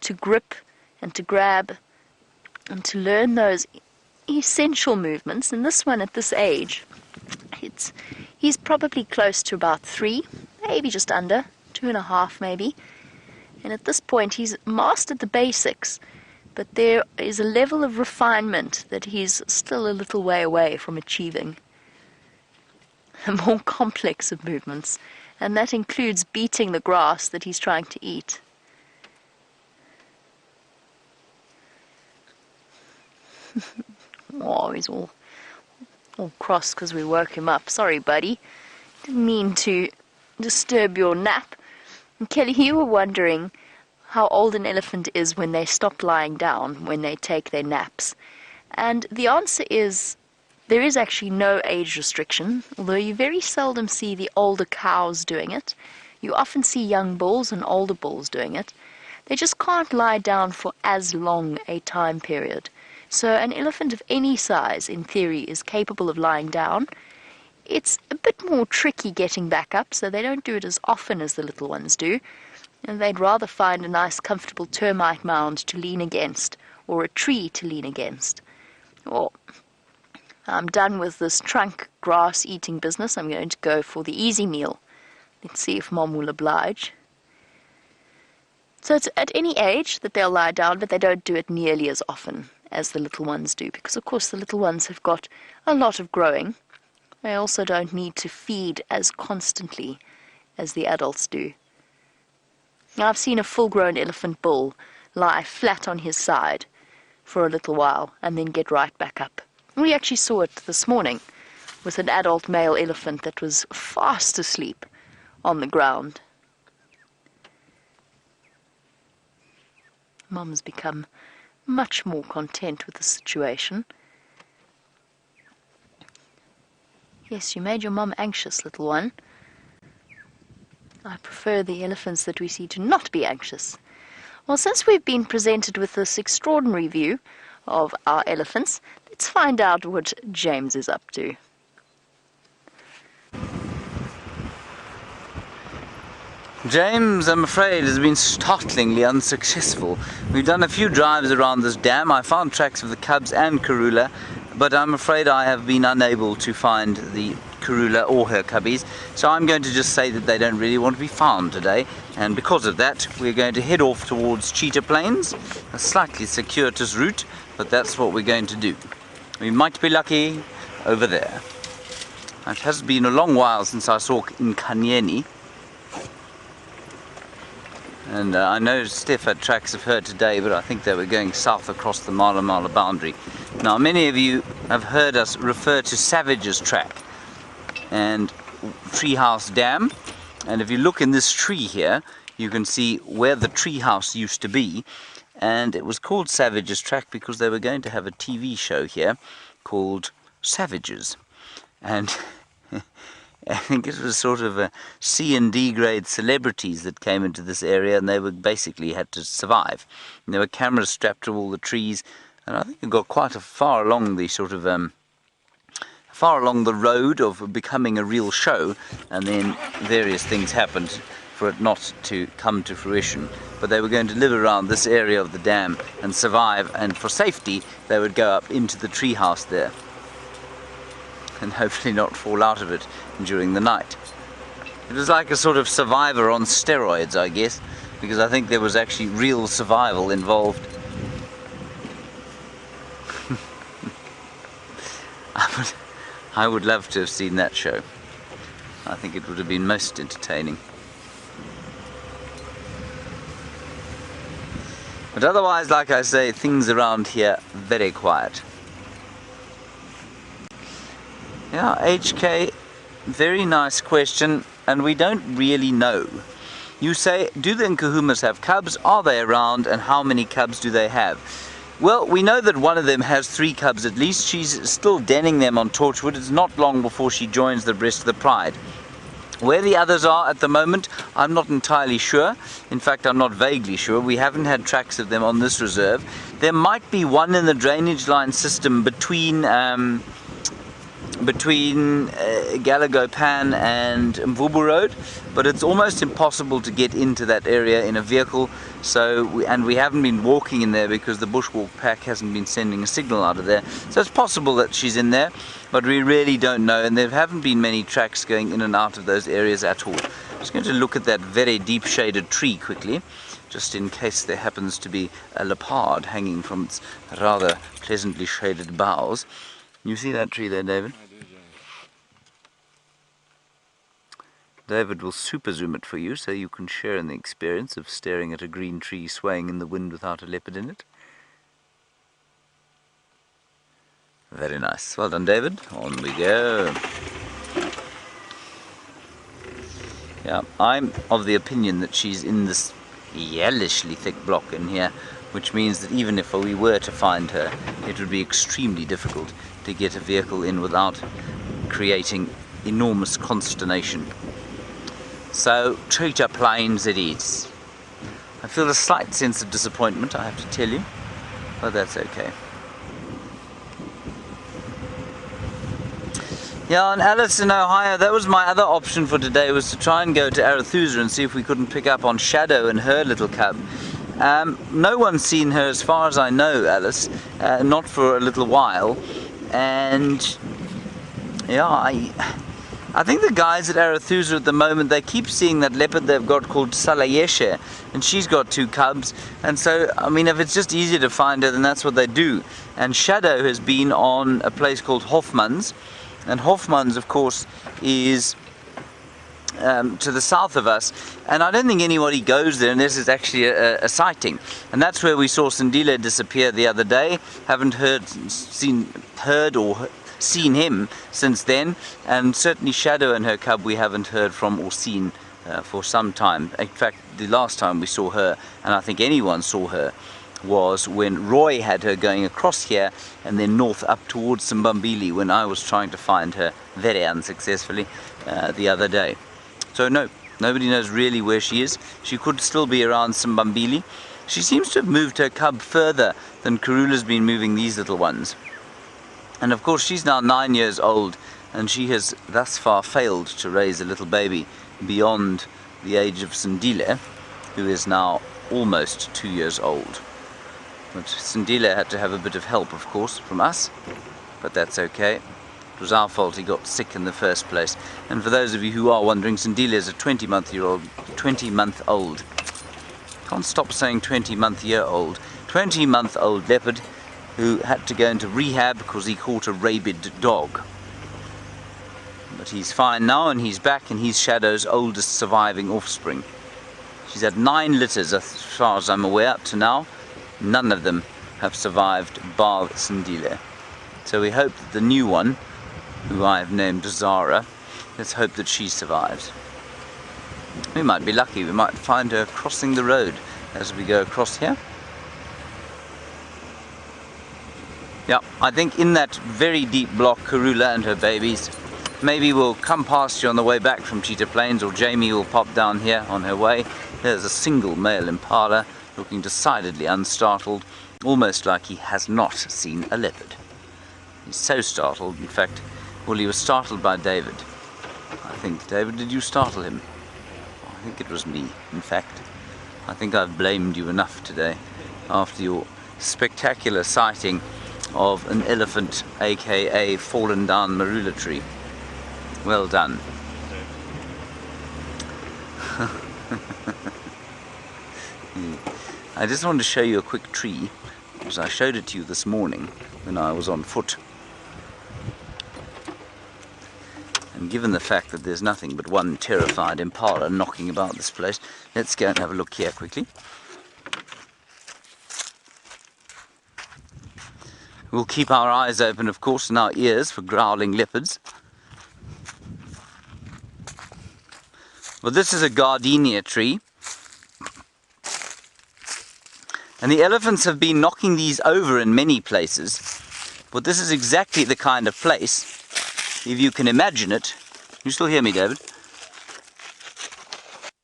to grip and to grab and to learn those essential movements. And this one at this age, he's probably close to about 3, maybe just under, 2.5 maybe. And at this point he's mastered the basics, but there is a level of refinement that he's still a little way away from achieving. More complex of movements, and that includes beating the grass that he's trying to eat. Oh, he's all cross because we woke him up. Sorry, buddy. Didn't mean to disturb your nap. And Kelly, you were wondering how old an elephant is when they stop lying down, when they take their naps. And the answer is there is actually no age restriction, although you very seldom see the older cows doing it. You often see young bulls and older bulls doing it. They just can't lie down for as long a time period. So an elephant of any size, in theory, is capable of lying down. It's a bit more tricky getting back up, so they don't do it as often as the little ones do. And they'd rather find a nice, comfortable termite mound to lean against, or a tree to lean against. Or I'm done with this trunk grass eating business. I'm going to go for the easy meal. Let's see if Mom will oblige. So it's at any age that they'll lie down, but they don't do it nearly as often as the little ones do, because of course the little ones have got a lot of growing. They also don't need to feed as constantly as the adults do. Now, I've seen a full-grown elephant bull lie flat on his side for a little while and then get right back up. We actually saw it this morning with an adult male elephant that was fast asleep on the ground. Mum's become much more content with the situation. Yes, you made your mum anxious, little one. I prefer the elephants that we see to not be anxious. Well, since we've been presented with this extraordinary view of our elephants, let's find out what James is up to. James, I'm afraid, has been startlingly unsuccessful. We've done a few drives around this dam. I found tracks of the cubs and Karula, but I'm afraid I have been unable to find the Karula or her cubbies, so I'm going to just say that they don't really want to be found today, and because of that we're going to head off towards Cheetah Plains, a slightly circuitous route, but that's what we're going to do. We might be lucky over there. It has been a long while since I saw Nkanyeni, and I know Steph had tracks of her today, but I think they were going south across the Mala Mala boundary. Now, many of you have heard us refer to Savage's Track and Treehouse Dam, and if you look in this tree here, you can see where the treehouse used to be, and it was called Savage's Track because they were going to have a TV show here called Savages, and I think it was sort of a C and D grade celebrities that came into this area, and they would basically had to survive. And there were cameras strapped to all the trees, and I think it got quite far along the sort of far along the road of becoming a real show, and then various things happened for it not to come to fruition. But they were going to live around this area of the dam and survive, and for safety they would go up into the treehouse there and hopefully not fall out of it during the night. It was like a sort of Survivor on steroids, I guess, because I think there was actually real survival involved. I would love to have seen that show. I think it would have been most entertaining. But otherwise, like I say, things around here very quiet. Yeah, HK, very nice question, and we don't really know. You say, do the Nkuhumas have cubs? Are they around, and how many cubs do they have? Well, we know that one of them has 3 cubs at least. She's still denning them on Torchwood. It's not long before she joins the rest of the pride. Where the others are at the moment, I'm not entirely sure. In fact, I'm not vaguely sure. We haven't had tracks of them on this reserve. There might be one in the drainage line system between Galagopan and Mvubu Road, but it's almost impossible to get into that area in a vehicle. So, we haven't been walking in there because the bushwalk pack hasn't been sending a signal out of there. So it's possible that she's in there, but we really don't know, and there haven't been many tracks going in and out of those areas at all. I'm just going to look at that very deep shaded tree quickly, just in case there happens to be a leopard hanging from its rather pleasantly shaded boughs. You see that tree there, David? I do, yeah. David will super zoom it for you so you can share in the experience of staring at a green tree swaying in the wind without a leopard in it. Very nice. Well done, David. On we go. Yeah, I'm of the opinion that she's in this yellishly thick block in here, which means that even if we were to find her, it would be extremely difficult to get a vehicle in without creating enormous consternation. So, Treacher Plains it is. I feel a slight sense of disappointment, I have to tell you, but that's okay. Yeah, and Alice in Ohio, that was my other option for today, was to try and go to Arethusa and see if we couldn't pick up on Shadow and her little cub. No one's seen her as far as I know, Alice, not for a little while, and yeah, I think the guys at Arethusa at the moment, they keep seeing that leopard they've got called Salayeshe, and she's got 2 cubs, and so, I mean, if it's just easier to find her, then that's what they do. And Shadow has been on a place called Hofmann's, and Hofmann's, of course, is to the south of us, and I don't think anybody goes there unless it's actually a sighting. And that's where we saw Sindile disappear the other day. Haven't heard or seen him since then, and certainly Shadow and her cub we haven't heard from or seen for some time. In fact, the last time we saw her, and I think anyone saw her, was when Roy had her going across here and then north up towards Simbambili when I was trying to find her very unsuccessfully the other day. So no, nobody knows really where she is. She could still be around Simbambili. She seems to have moved her cub further than Karula's been moving these little ones. And of course she's now 9 years old, and she has thus far failed to raise a little baby beyond the age of Sindile, who is now almost 2 years old. But Sindile had to have a bit of help, of course, from us, but that's okay. It was our fault he got sick in the first place. And for those of you who are wondering, Sindile is a 20-month-old. Can't stop saying 20-month-year-old. 20-month-old leopard who had to go into rehab because he caught a rabid dog. But he's fine now, and he's back, and he's Shadow's oldest surviving offspring. She's had 9 litters as far as I'm aware up to now. None of them have survived bar Sindile. So we hope that the new one, who I have named Zara, let's hope that she survives. We might be lucky, we might find her crossing the road as we go across here. Yeah, I think in that very deep block, Karula and her babies. Maybe we'll come past you on the way back from Cheetah Plains, or Jamie will pop down here on her way. There's a single male impala, looking decidedly unstartled, almost like he has not seen a leopard. He's so startled, in fact, well, he was startled by David. I think, David, did you startle him? I think it was me, in fact. I think I've blamed you enough today, after your spectacular sighting of an elephant, aka fallen down marula tree. Well done. I just wanted to show you a quick tree, because I showed it to you this morning when I was on foot. And given the fact that there's nothing but one terrified impala knocking about this place, let's go and have a look here quickly. We'll keep our eyes open, of course, and our ears for growling leopards. Well, this is a gardenia tree. And the elephants have been knocking these over in many places. But this is exactly the kind of place, if you can imagine it. You still hear me, David?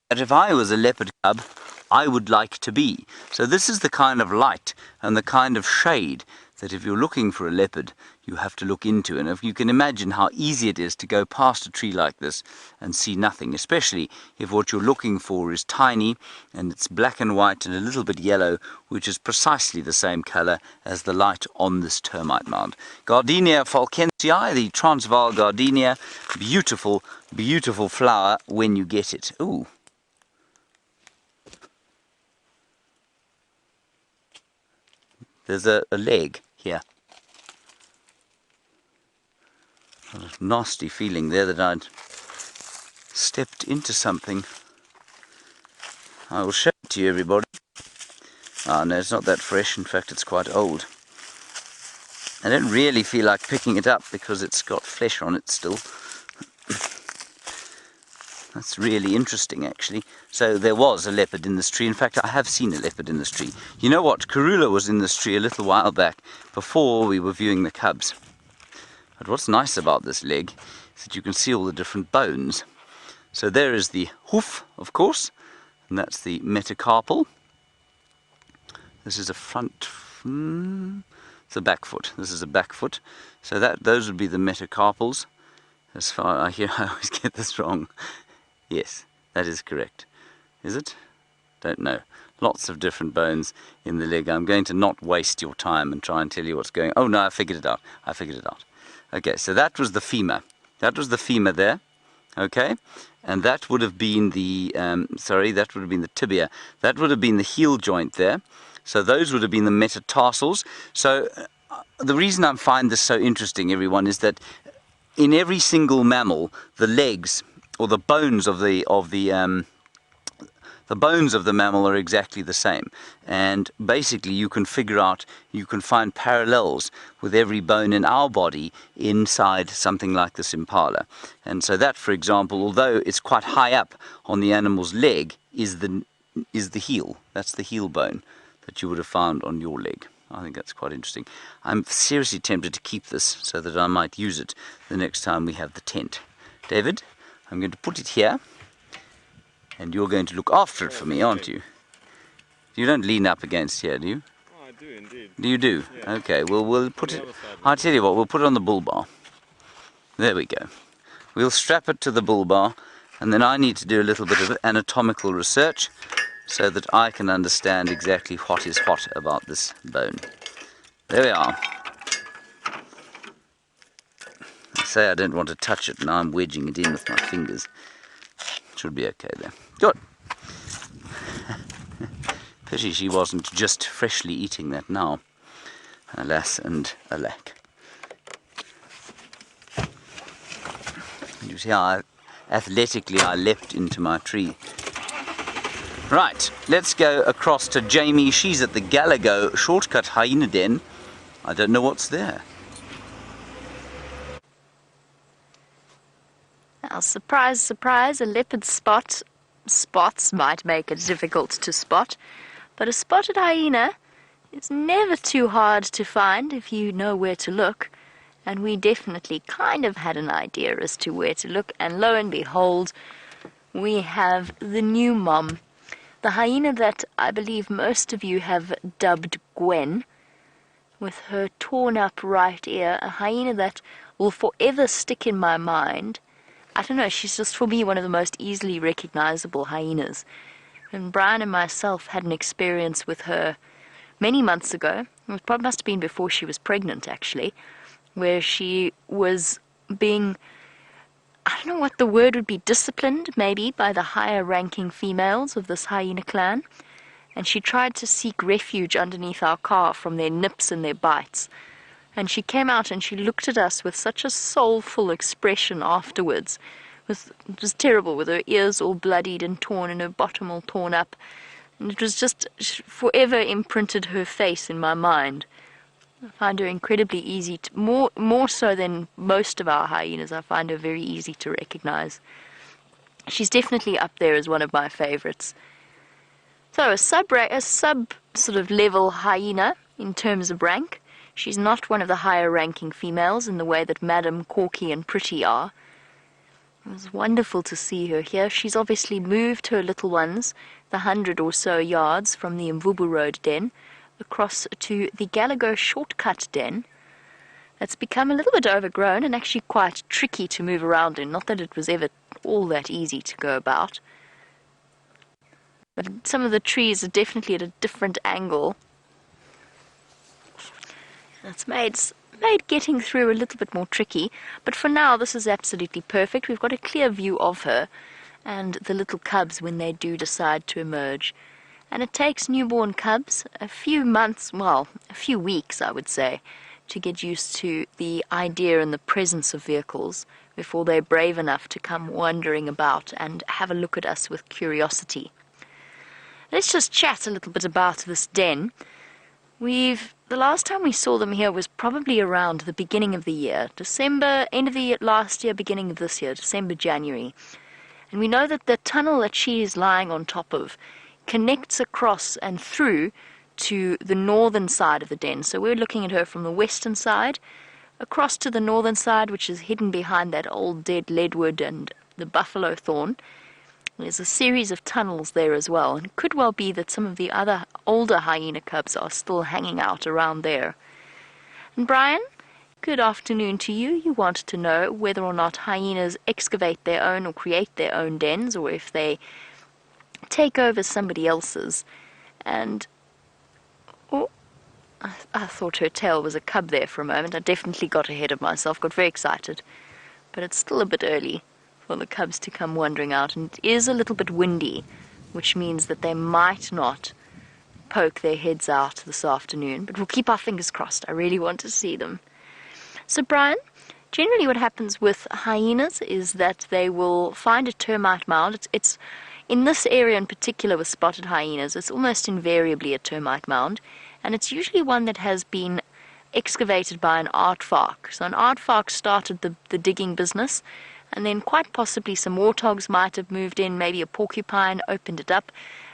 That if I was a leopard cub, I would like to be. So this is the kind of light and the kind of shade that if you're looking for a leopard, you have to look into. And if you can imagine how easy it is to go past a tree like this and see nothing, especially if what you're looking for is tiny and it's black and white and a little bit yellow, which is precisely the same color as the light on this termite mound. Gardenia falkensii, the Transvaal gardenia, beautiful, beautiful flower when you get it. Ooh. There's a leg here. A nasty feeling there that I'd stepped into something. I will show it to you, everybody. Ah, no, it's not that fresh. In fact, it's quite old. I don't really feel like picking it up because it's got flesh on it still. That's really interesting, actually. So there was a leopard in this tree. In fact, I have seen a leopard in this tree. You know what? Karula was in this tree a little while back before we were viewing the cubs. But what's nice about this leg is that you can see all the different bones. So there is the hoof, of course, and that's the metacarpal. This is a front, it's a back foot. This is a back foot. So those would be the metacarpals. As far I hear, I always get this wrong. Yes, that is correct. Is it? Don't know. Lots of different bones in the leg. I'm going to not waste your time and try and tell you what's going on. Oh no, I figured it out. I figured it out. Okay, so that was the femur. That was the femur there. Okay, and that would have been the, that would have been the tibia. That would have been the heel joint there. So those would have been the metatarsals. So the reason I find this so interesting, everyone, is that in every single mammal, the legs or the bones of the bones of the mammal are exactly the same, and basically you can figure out, you can find parallels with every bone in our body inside something like this impala. And so that, for example, although it's quite high up on the animal's leg, is the heel. That's the heel bone that you would have found on your leg. I think that's quite interesting. I'm seriously tempted to keep this so that I might use it the next time we have the tent. David, I'm going to put it here, and you're going to look after it for me, aren't you? You don't lean up against here, do you? Oh, I do indeed. Do you do? Yeah. Okay, well, we'll put it... I'll tell you what, we'll put it on the bull bar. There we go. We'll strap it to the bull bar, and then I need to do a little bit of anatomical research so that I can understand exactly what is what about this bone. There we are. I say I don't want to touch it, now I'm wedging it in with my fingers. Should be okay there. Good. Pity she wasn't just freshly eating that now. Alas and alack. You see how athletically I leapt into my tree. Right, let's go across to Jamie. She's at the Galago Shortcut Hyena Den. I don't know what's there. Now, surprise, surprise, a leopard spots might make it difficult to spot, but a spotted hyena is never too hard to find if you know where to look. And we definitely kind of had an idea as to where to look, and lo and behold, we have the new mom. The hyena that I believe most of you have dubbed Gwen, with her torn up right ear, a hyena that will forever stick in my mind. I don't know, she's just for me one of the most easily recognizable hyenas. And Brian and myself had an experience with her many months ago. It probably must have been before she was pregnant, actually, where she was being, I don't know what the word would be, disciplined maybe by the higher ranking females of this hyena clan, and she tried to seek refuge underneath our car from their nips and their bites. And she came out and she looked at us with such a soulful expression afterwards. It was terrible, with her ears all bloodied and torn and her bottom all torn up. And it was just forever imprinted her face in my mind. I find her incredibly easy, more so than most of our hyenas. I find her very easy to recognize. She's definitely up there as one of my favorites. So a sub sort of level hyena in terms of rank. She's not one of the higher ranking females in the way that Madam, Corky and Pretty are. It was wonderful to see her here. She's obviously moved her little ones the 100 or so yards from the Mvubu Road den across to the Gallagher shortcut den. That's become a little bit overgrown and actually quite tricky to move around in. Not that it was ever all that easy to go about. But some of the trees are definitely at a different angle. That's made getting through a little bit more tricky, but for now this is absolutely perfect. We've got a clear view of her and the little cubs when they do decide to emerge. And it takes newborn cubs a few months, well, a few weeks I would say, to get used to the idea and the presence of vehicles before they're brave enough to come wandering about and have a look at us with curiosity. Let's just chat a little bit about this den. The last time we saw them here was probably around the beginning of the year, December, end of the year, last year, beginning of this year, December, January. And we know that the tunnel that she is lying on top of connects across and through to the northern side of the den. So we're looking at her from the western side, across to the northern side, which is hidden behind that old dead leadwood and the buffalo thorn. There's a series of tunnels there as well, and it could well be that some of the other older hyena cubs are still hanging out around there. And Brian, good afternoon to you. You want to know whether or not hyenas excavate their own or create their own dens, or if they take over somebody else's. And I thought her tail was a cub there for a moment. I definitely got ahead of myself, got very excited. But it's still a bit early for the cubs to come wandering out, and it is a little bit windy, which means that they might not poke their heads out this afternoon, but we'll keep our fingers crossed. I really want to see them. So Brian, generally what happens with hyenas is that they will find a termite mound. It's in this area in particular with spotted hyenas, it's almost invariably a termite mound, and it's usually one that has been excavated by an aardvark. So an aardvark started the digging business, and then quite possibly some warthogs might have moved in, maybe a porcupine opened it up,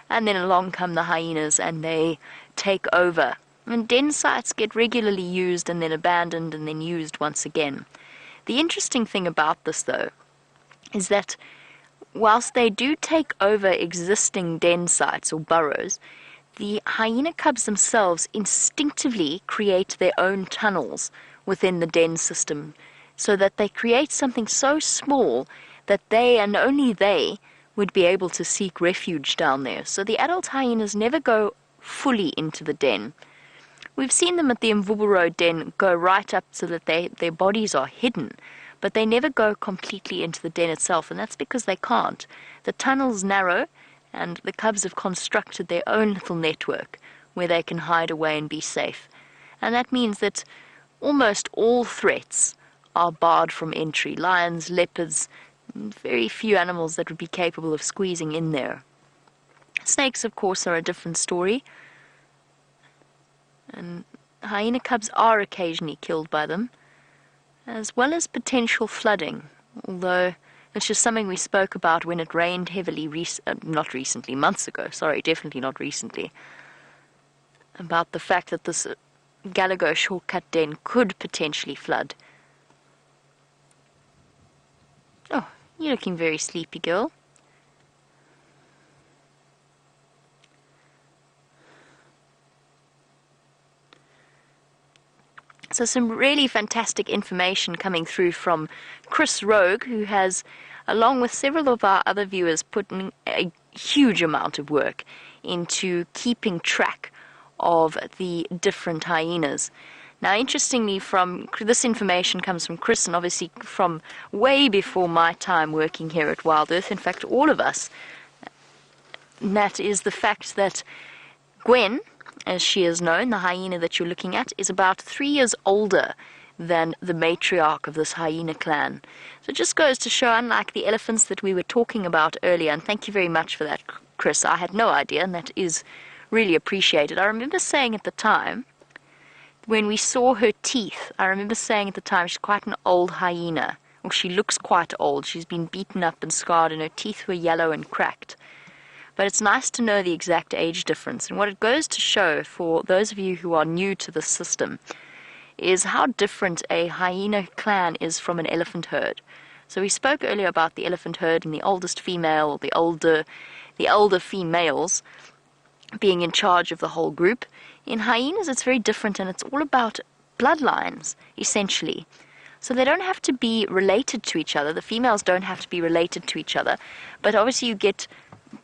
and then along come the hyenas and they take over. And den sites get regularly used and then abandoned and then used once again. The interesting thing about this, though, is that whilst they do take over existing den sites or burrows, the hyena cubs themselves instinctively create their own tunnels within the den system, so that they create something so small that they, and only they, would be able to seek refuge down there. So the adult hyenas never go fully into the den. We've seen them at the Mvubu Road den go right up so that their bodies are hidden, but they never go completely into the den itself, and that's because they can't. The tunnel's narrow, and the cubs have constructed their own little network where they can hide away and be safe. And that means that almost all threats are barred from entry. Lions, leopards, very few animals that would be capable of squeezing in there. Snakes, of course, are a different story. And hyena cubs are occasionally killed by them, as well as potential flooding, although it's just something we spoke about when it rained heavily, not recently, months ago, sorry, definitely not recently, about the fact that this Gallagher shortcut den could potentially flood. Oh, you're looking very sleepy, girl. So some really fantastic information coming through from Chris Rogue, who has, along with several of our other viewers, put in a huge amount of work into keeping track of the different hyenas. Now, interestingly, this information comes from Chris, and obviously from way before my time working here at WildEarth. In fact, all of us. And that is the fact that Gwen as she is known, the hyena that you're looking at, is about 3 years older than the matriarch of this hyena clan. So it just goes to show, unlike the elephants that we were talking about earlier, and thank you very much for that, Chris. I had no idea, and that is really appreciated. I remember saying at the time, when we saw her teeth, I remember saying at the time she's quite an old hyena. Well, she looks quite old. She's been beaten up and scarred, and her teeth were yellow and cracked. But it's nice to know the exact age difference. And what it goes to show, for those of you who are new to the system, is how different a hyena clan is from an elephant herd. So we spoke earlier about the elephant herd and the oldest female, the older females being in charge of the whole group. In hyenas, it's very different, and it's all about bloodlines, essentially. So they don't have to be related to each other. The females don't have to be related to each other. But obviously you get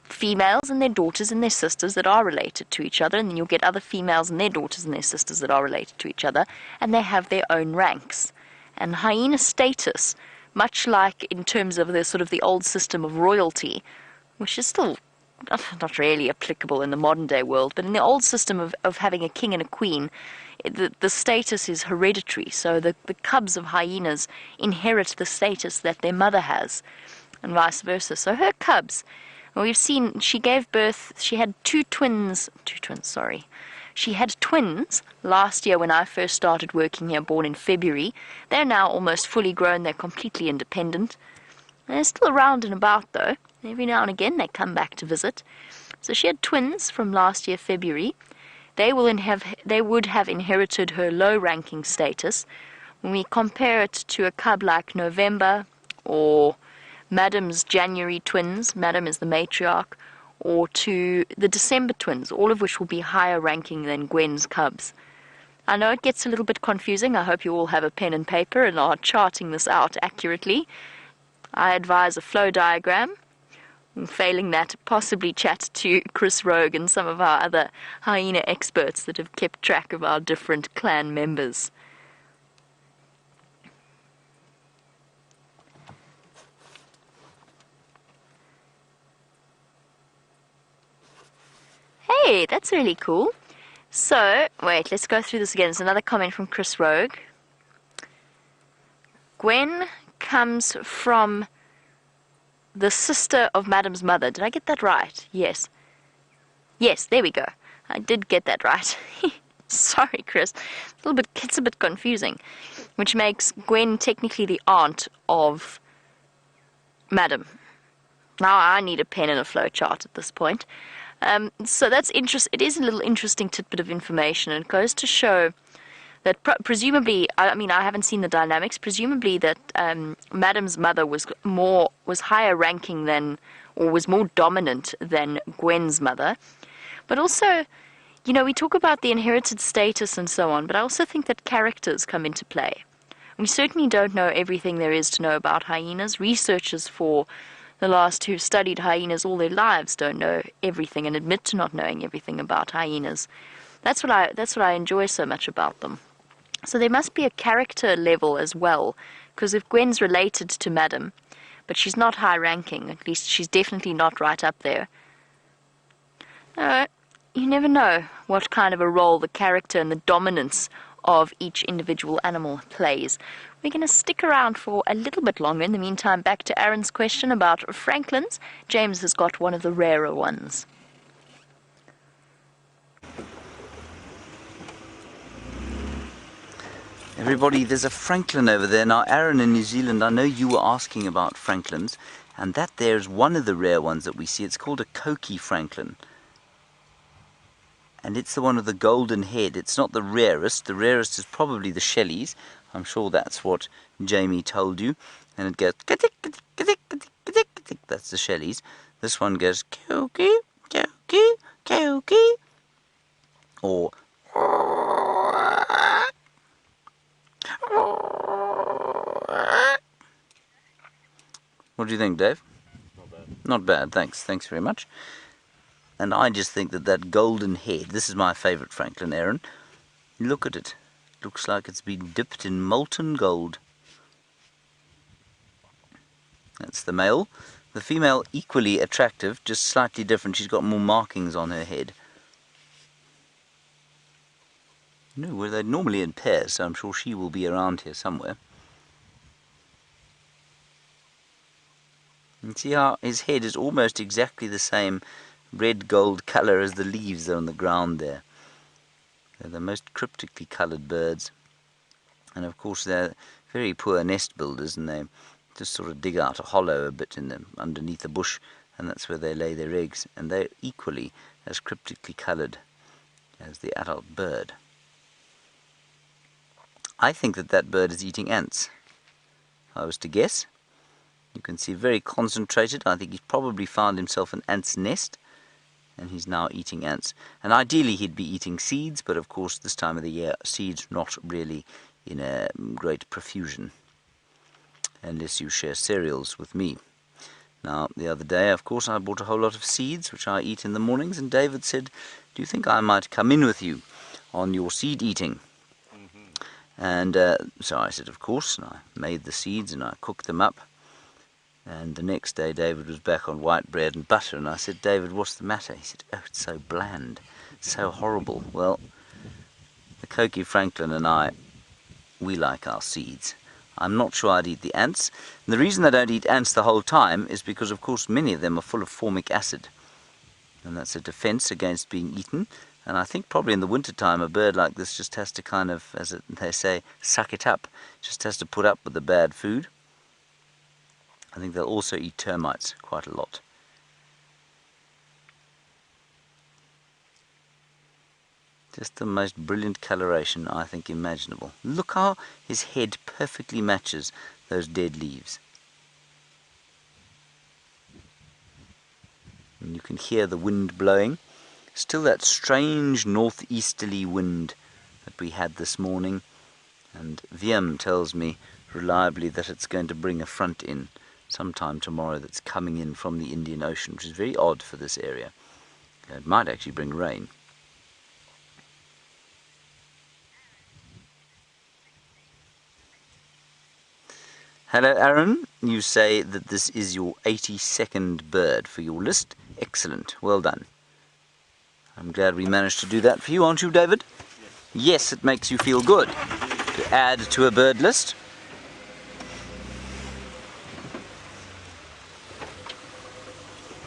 females and their daughters and their sisters that are related to each other, and then you'll get other females and their daughters and their sisters that are related to each other, and they have their own ranks. And hyena status, much like in terms of the sort of the old system of royalty, which is still not really applicable in the modern day world, but in the old system of having a king and a queen, the status is hereditary. So the cubs of hyenas inherit the status that their mother has, and vice versa. So her cubs, we've seen, she gave birth, she had two twins, She had twins last year when I first started working here, born in February. They're now almost fully grown, they're completely independent. They're still around and about though. Every now and again they come back to visit. So she had twins from last year, February. They would have inherited her low-ranking status. When we compare it to a cub like November or Madam's January twins, Madam is the matriarch, or to the December twins, all of which will be higher ranking than Gwen's cubs. I know it gets a little bit confusing. I hope you all have a pen and paper and are charting this out accurately. I advise a flow diagram. Failing that, possibly chat to Chris Rogue and some of our other hyena experts that have kept track of our different clan members. Hey, that's really cool. So, wait, let's go through this again. There's another comment from Chris Rogue. Gwen comes from the sister of Madam's mother. Did I get that right? Yes. Yes, there we go. I did get that right. Sorry, Chris. It's a bit confusing. Which makes Gwen technically the aunt of Madam. Now I need a pen and a flow chart at this point. So that's interesting. It is a little interesting tidbit of information, and it goes to show that presumably, I mean, I haven't seen the dynamics, presumably that Madam's mother was higher ranking than, or was more dominant than Gwen's mother. But also, you know, we talk about the inherited status and so on, but I also think that characters come into play. We certainly don't know everything there is to know about hyenas. Researchers who've studied hyenas all their lives don't know everything and admit to not knowing everything about hyenas. That's what I enjoy so much about them. So there must be a character level as well, because if Gwen's related to Madam, but she's not high ranking, at least she's definitely not right up there. You never know what kind of a role the character and the dominance of each individual animal plays. We're going to stick around for a little bit longer. In the meantime, back to Aaron's question about Franklin's. James has got one of the rarer ones. Everybody, there's a Franklin over there. Now, Aaron in New Zealand, I know you were asking about Franklins, and that there's one of the rare ones that we see. It's called a Koki Franklin. And it's the one with the golden head. It's not the rarest. The rarest is probably the Shelleys. I'm sure that's what Jamie told you. And it goes, ka-tick, ka-tick, ka-tick, ka-tick, ka-tick, ka-tick. That's the Shelleys. This one goes, Koki, Koki, Koki. Or, what do you think, Dave? Not bad. Not bad, thanks. Thanks very much. And I just think that golden head, this is my favourite Franklin, Aaron. Look at it. Looks like it's been dipped in molten gold. That's the male. The female, equally attractive, just slightly different. She's got more markings on her head. No, well, they're normally in pairs, so I'm sure she will be around here somewhere. And see how his head is almost exactly the same red-gold colour as the leaves that are on the ground there. They're the most cryptically coloured birds. And of course they're very poor nest builders, and they just sort of dig out a hollow a bit in them underneath a bush, and that's where they lay their eggs. And they're equally as cryptically coloured as the adult bird. I think that that bird is eating ants, if I was to guess. You can see very concentrated. I think he's probably found himself an ant's nest, and he's now eating ants. And ideally he'd be eating seeds, but of course this time of the year seeds not really in a great profusion, unless you share cereals with me. Now, the other day, of course, I bought a whole lot of seeds, which I eat in the mornings, and David said, do you think I might come in with you on your seed eating? And so I said, of course, and I made the seeds and I cooked them up. And the next day David was back on white bread and butter, and I said, David, what's the matter? He said, oh, it's so bland, so horrible. Well, the Koki Franklin and I, we like our seeds. I'm not sure I'd eat the ants. And the reason I don't eat ants the whole time is because, of course, many of them are full of formic acid. And that's a defense against being eaten. And I think probably in the wintertime a bird like this just has to kind of, as they say, suck it up. Just has to put up with the bad food. I think they'll also eat termites quite a lot. Just the most brilliant coloration, I think, imaginable. Look how his head perfectly matches those dead leaves. And you can hear the wind blowing. Still that strange northeasterly wind that we had this morning. And Wiem tells me reliably that it's going to bring a front in sometime tomorrow that's coming in from the Indian Ocean, which is very odd for this area. It might actually bring rain. Hello Aaron, you say that this is your 82nd bird for your list. Excellent, well done. I'm glad we managed to do that for you, aren't you, David? Yes, it makes you feel good to add to a bird list.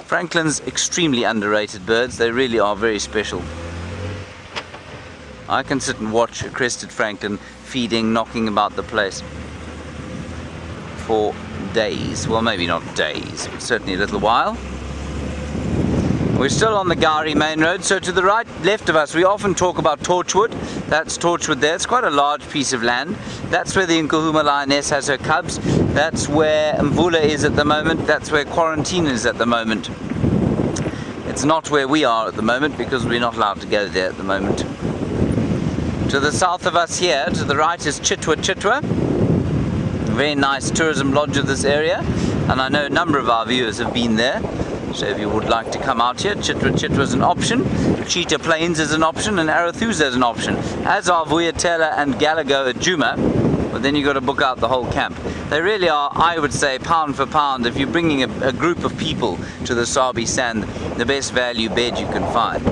Franklin's extremely underrated birds. They really are very special. I can sit and watch a crested franklin feeding, knocking about the place for days. Well, maybe not days, but certainly a little while. We're still on the Gowrie main road, so to the right, left of us, we often talk about Torchwood. That's Torchwood there. It's quite a large piece of land. That's where the Nkuhuma lioness has her cubs. That's where Mvula is at the moment. That's where Quarantine is at the moment. It's not where we are at the moment because we're not allowed to go there at the moment. To the south of us here, to the right, is Chitwa Chitwa. A very nice tourism lodge of this area, and I know a number of our viewers have been there. So if you would like to come out here, Chitwa Chitwa is an option, Cheetah Plains is an option, and Arathusa is an option, as are Vuyatela and Galago at Djuma, but then you've got to book out the whole camp. They really are, I would say, pound for pound, if you're bringing a group of people to the Sabi Sand, the best value bed you can find.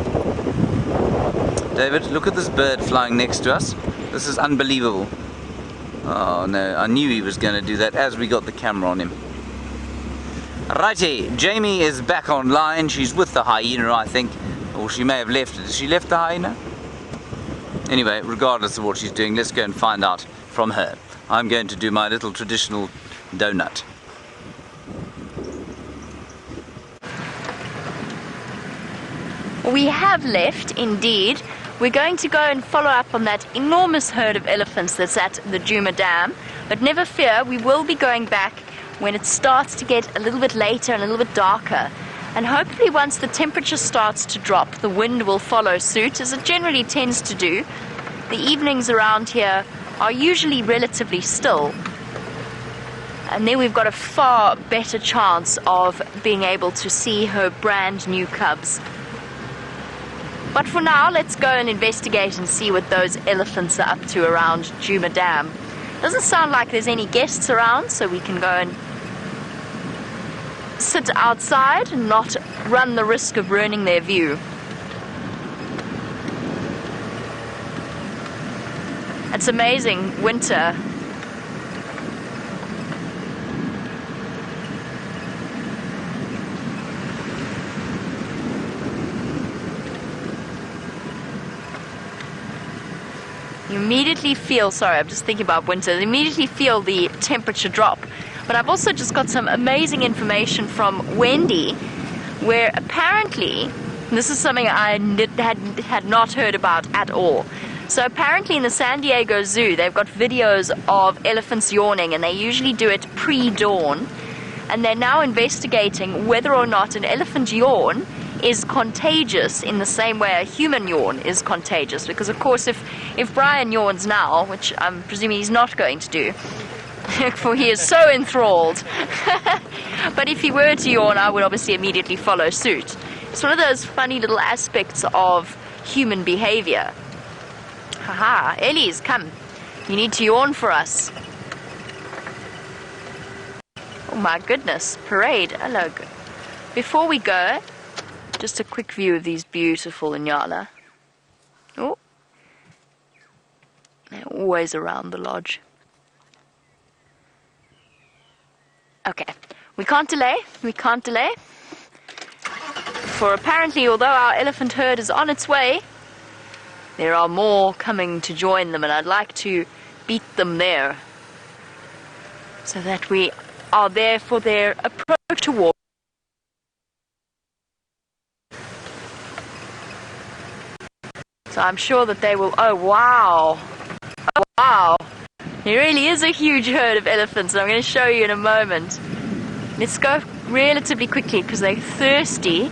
David, look at this bird flying next to us. This is unbelievable. Oh no, I knew he was going to do that as we got the camera on him. Righty, Jamie is back online. She's with the hyena, I think. Or she may have left it. Has she left the hyena? Anyway, regardless of what she's doing, let's go and find out from her. I'm going to do my little traditional donut. We have left, indeed. We're going to go and follow up on that enormous herd of elephants that's at the Djuma Dam. But never fear, we will be going back when it starts to get a little bit later and a little bit darker. And hopefully once the temperature starts to drop, the wind will follow suit, as it generally tends to do. The evenings around here are usually relatively still. And then we've got a far better chance of being able to see her brand new cubs. But for now, let's go and investigate and see what those elephants are up to around Djuma Dam. Doesn't sound like there's any guests around, so we can go and sit outside and not run the risk of ruining their view. It's amazing, winter. You immediately feel, sorry, I'm just thinking about winter, you immediately feel the temperature drop. But I've also just got some amazing information from Wendy, where apparently, and this is something I had not heard about at all. So apparently in the San Diego Zoo, they've got videos of elephants yawning, and they usually do it pre-dawn. And they're now investigating whether or not an elephant yawn is contagious in the same way a human yawn is contagious. Because of course if Brian yawns now, which I'm presuming he's not going to do, for he is so enthralled, but if he were to yawn, I would obviously immediately follow suit. It's one of those funny little aspects of human behavior. Haha, Ellies, come. You need to yawn for us. Oh my goodness, parade. Hello. Before we go, just a quick view of these beautiful Inyala. Oh, they're always around the lodge. Okay, we can't delay. For apparently, although our elephant herd is on its way, there are more coming to join them, and I'd like to beat them there so that we are there for their approach to war. So I'm sure that they will. Oh wow, oh wow, there really is a huge herd of elephants, and I'm going to show you in a moment. Let's go relatively quickly because they're thirsty,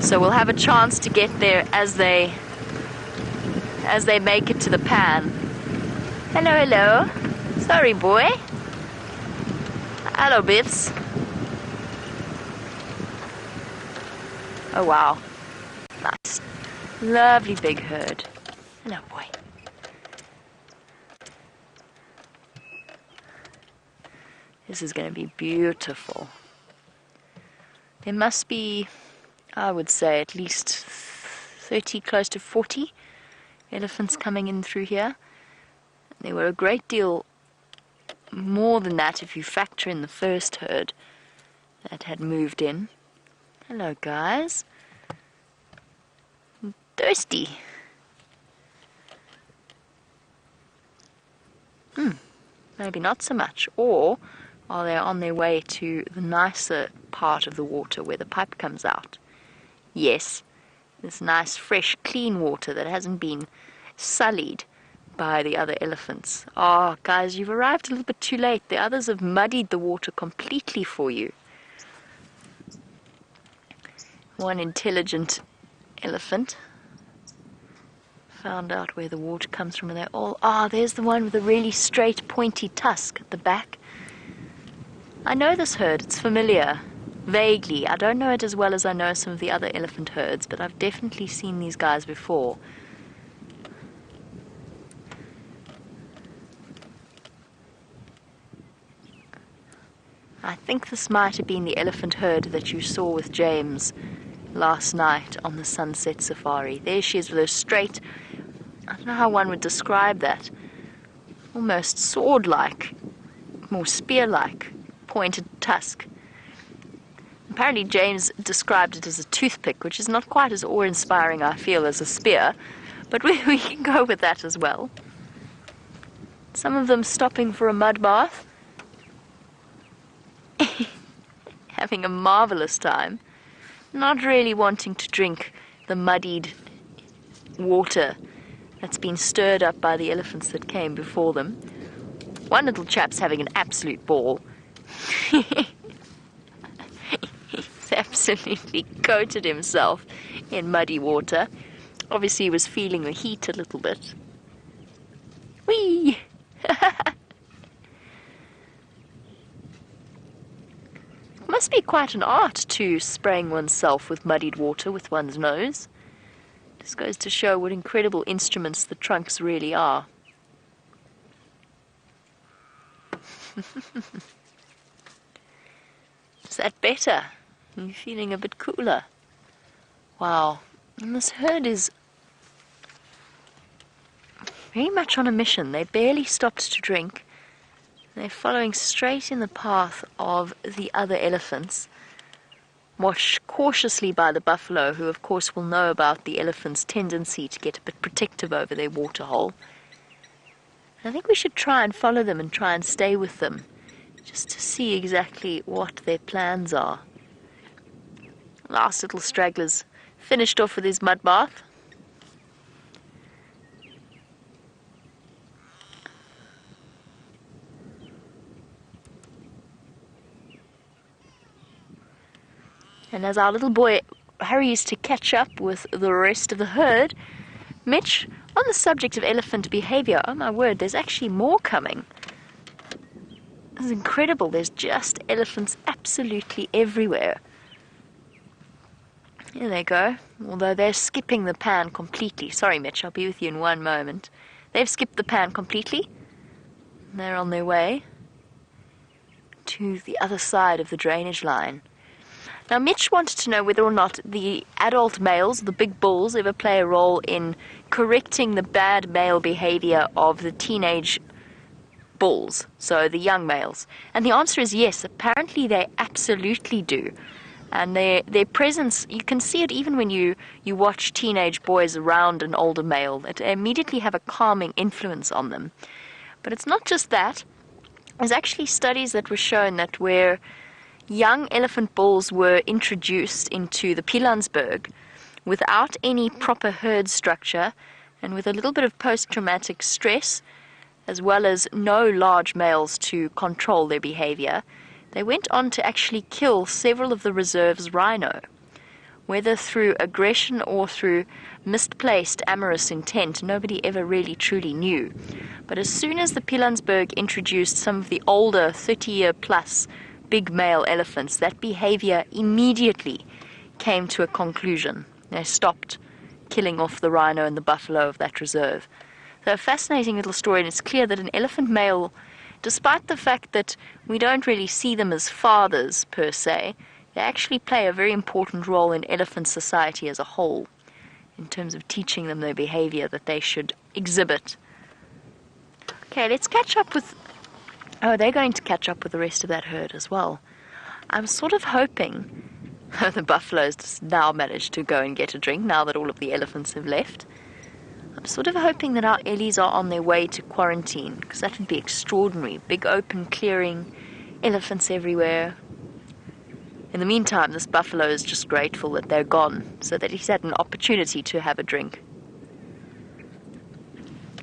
so we'll have a chance to get there as they make it to the pan. Hello. Sorry, boy. Hello, Bits. Oh, wow. Nice. Lovely big herd. Hello, boy. This is going to be beautiful. There must be, I would say, at least 30, close to 40 elephants coming in through here. There were a great deal more than that if you factor in the first herd that had moved in. Hello, guys. Thirsty. Maybe not so much. Or are they on their way to the nicer part of the water where the pipe comes out? Yes, this nice, fresh, clean water that hasn't been sullied by the other elephants. Oh, guys, you've arrived a little bit too late. The others have muddied the water completely for you. One intelligent elephant found out where the water comes from, and they're all... Ah, there's the one with a really straight, pointy tusk at the back. I know this herd. It's familiar. Vaguely. I don't know it as well as I know some of the other elephant herds, but I've definitely seen these guys before. I think this might have been the elephant herd that you saw with James last night on the sunset safari. There she is with her straight, I don't know how one would describe that, almost sword-like, more spear-like, pointed tusk. Apparently James described it as a toothpick, which is not quite as awe-inspiring, I feel, as a spear, but we can go with that as well. Some of them stopping for a mud bath. Having a marvelous time, not really wanting to drink the muddied water that's been stirred up by the elephants that came before them. One little chap's having an absolute ball. He's absolutely coated himself in muddy water. Obviously he was feeling the heat a little bit. Whee! Must be quite an art to spraying oneself with muddied water with one's nose. Just goes to show what incredible instruments the trunks really are. Is that better? Are you feeling a bit cooler? Wow. And this herd is very much on a mission. They barely stopped to drink. They're following straight in the path of the other elephants, watched cautiously by the buffalo, who of course will know about the elephant's tendency to get a bit protective over their waterhole. I think we should try and follow them and try and stay with them, just to see exactly what their plans are. Last little straggler's finished off with his mud bath. And as our little boy hurries to catch up with the rest of the herd, Mitch, on the subject of elephant behavior, oh my word, there's actually more coming. This is incredible. There's just elephants absolutely everywhere. Here they go. Although they're skipping the pan completely. Sorry, Mitch, I'll be with you in one moment. They've skipped the pan completely. They're on their way to the other side of the drainage line. Now, Mitch wanted to know whether or not the adult males, the big bulls, ever play a role in correcting the bad male behavior of the teenage bulls, so the young males. And the answer is yes. Apparently they absolutely do. And their presence, you can see it even when you watch teenage boys around an older male. They immediately have a calming influence on them. But it's not just that. There's actually studies that were shown that where young elephant bulls were introduced into the Pilanesberg without any proper herd structure and with a little bit of post-traumatic stress, as well as no large males to control their behavior, they went on to actually kill several of the reserve's rhino. Whether through aggression or through misplaced amorous intent, nobody ever really truly knew. But as soon as the Pilanesberg introduced some of the older 30-year-plus big male elephants, that behavior immediately came to a conclusion. They stopped killing off the rhino and the buffalo of that reserve. So a fascinating little story, and it's clear that an elephant male, despite the fact that we don't really see them as fathers per se, they actually play a very important role in elephant society as a whole, in terms of teaching them their behavior that they should exhibit. Okay, let's catch up with... Oh, they're going to catch up with the rest of that herd as well. I'm sort of hoping... the buffaloes now managed to go and get a drink now that all of the elephants have left. I'm sort of hoping that our Ellies are on their way to quarantine, because that would be extraordinary. Big open clearing, elephants everywhere. In the meantime, this buffalo is just grateful that they're gone, so that he's had an opportunity to have a drink.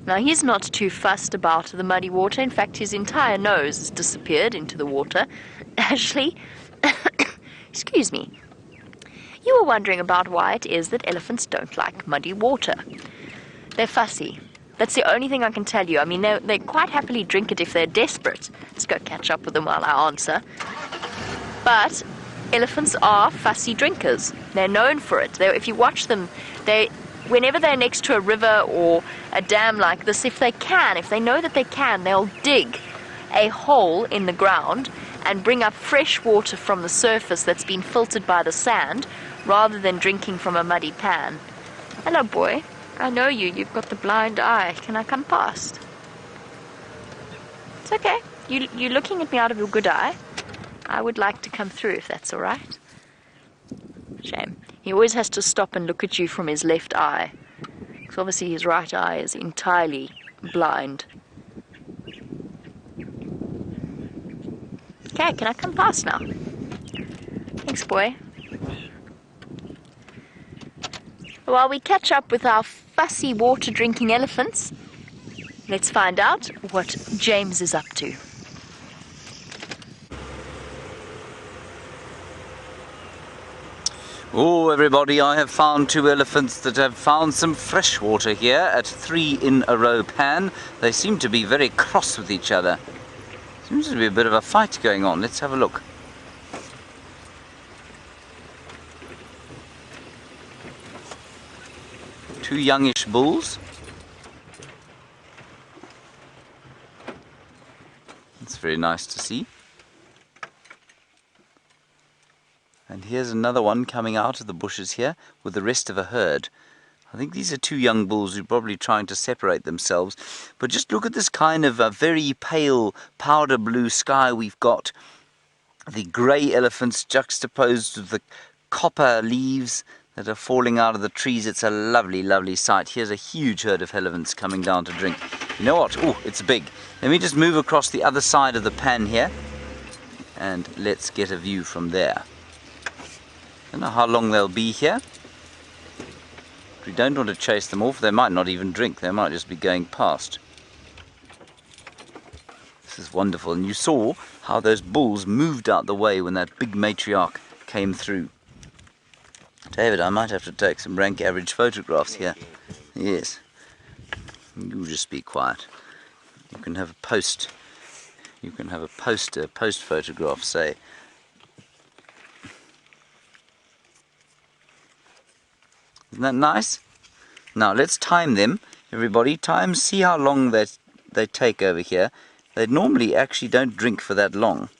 Now, he's not too fussed about the muddy water. In fact, his entire nose has disappeared into the water. Ashley, excuse me. You were wondering about why it is that elephants don't like muddy water. They're fussy. That's the only thing I can tell you. I mean, they quite happily drink it if they're desperate. Let's go catch up with them while I answer. But elephants are fussy drinkers. They're known for it. If you watch them, whenever they're next to a river or a dam like this, if they know that they can, they'll dig a hole in the ground and bring up fresh water from the surface that's been filtered by the sand, rather than drinking from a muddy pan. Hello, boy. I know you. You've got the blind eye. Can I come past? It's okay. You're looking at me out of your good eye. I would like to come through if that's all right. Shame. He always has to stop and look at you from his left eye, because obviously his right eye is entirely blind. Okay, can I come past now? Thanks, boy. While we catch up with our fussy water-drinking elephants, let's find out what James is up to. Oh, everybody, I have found two elephants that have found some fresh water here at 3 in a row pan. They seem to be very cross with each other. Seems to be a bit of a fight going on. Let's have a look. Two youngish bulls. It's very nice to see. And here's another one coming out of the bushes here with the rest of a herd. I think these are two young bulls who are probably trying to separate themselves. But just look at this kind of a very pale powder blue sky we've got. The grey elephants juxtaposed with the copper leaves that are falling out of the trees. It's a lovely, lovely sight. Here's a huge herd of elephants coming down to drink. You know what? Oh, it's big. Let me just move across the other side of the pan here, and let's get a view from there. I don't know how long they'll be here. We don't want to chase them off. They might not even drink. They might just be going past. This is wonderful. And you saw how those bulls moved out the way when that big matriarch came through. David, I might have to take some rank average photographs here. Yes. You just be quiet. You can have a post. You can have a post photograph, say. Isn't that nice? Now let's time them, everybody. See how long they take over here. They normally actually don't drink for that long,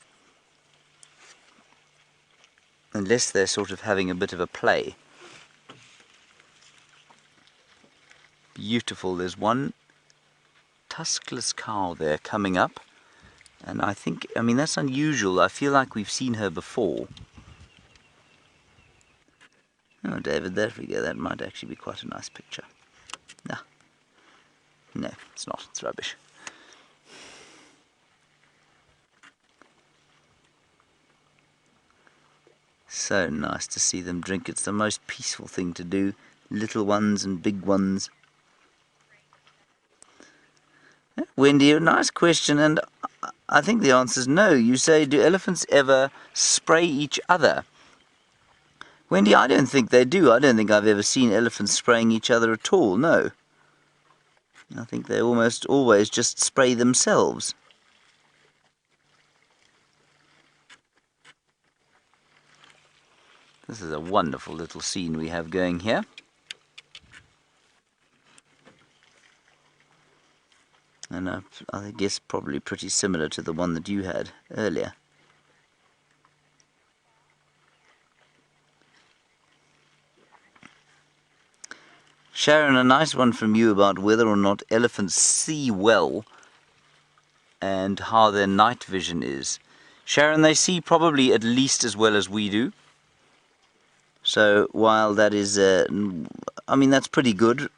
unless they're sort of having a bit of a play. Beautiful. There's one tuskless cow there coming up, and I mean that's unusual. I feel like we've seen her before. Oh, David, there we go. That might actually be quite a nice picture. No, it's not. It's rubbish. So nice to see them drink. It's the most peaceful thing to do. Little ones and big ones. Wendy, a nice question, and I think the answer is no. You say, do elephants ever spray each other? Wendy, I don't think they do. I don't think I've ever seen elephants spraying each other at all, no. I think they almost always just spray themselves. This is a wonderful little scene we have going here. And I guess probably pretty similar to the one that you had earlier. Sharon, a nice one from you about whether or not elephants see well and how their night vision is. Sharon, they see probably at least as well as we do. So while that is, I mean, that's pretty good.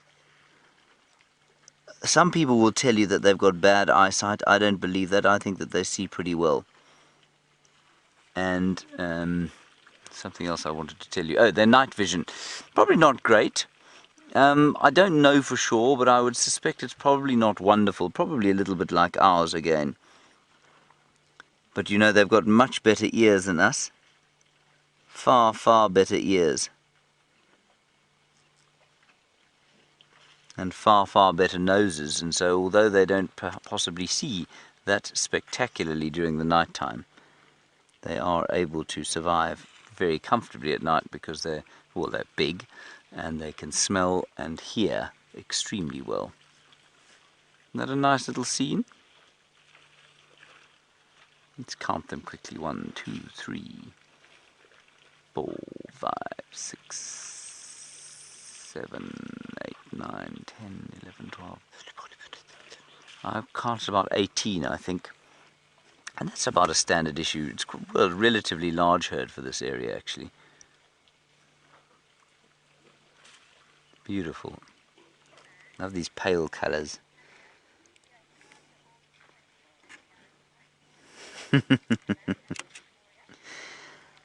Some people will tell you that they've got bad eyesight. I don't believe that. I think that they see pretty well. And something else I wanted to tell you. Oh, their night vision. Probably not great. I don't know for sure, but I would suspect it's probably not wonderful. Probably a little bit like ours again. But you know, they've got much better ears than us. Far, far better ears. And far, far better noses. And so, although they don't possibly see that spectacularly during the night time, they are able to survive very comfortably at night because they're big and they can smell and hear extremely well. Isn't that a nice little scene? Let's count them quickly. 1, 2, 3, 4, 5, 6, 7, 8, 9, 10, 11, 12. I've counted about 18, I think. And that's about a standard issue. It's a relatively large herd for this area, actually. Beautiful. Love these pale colours.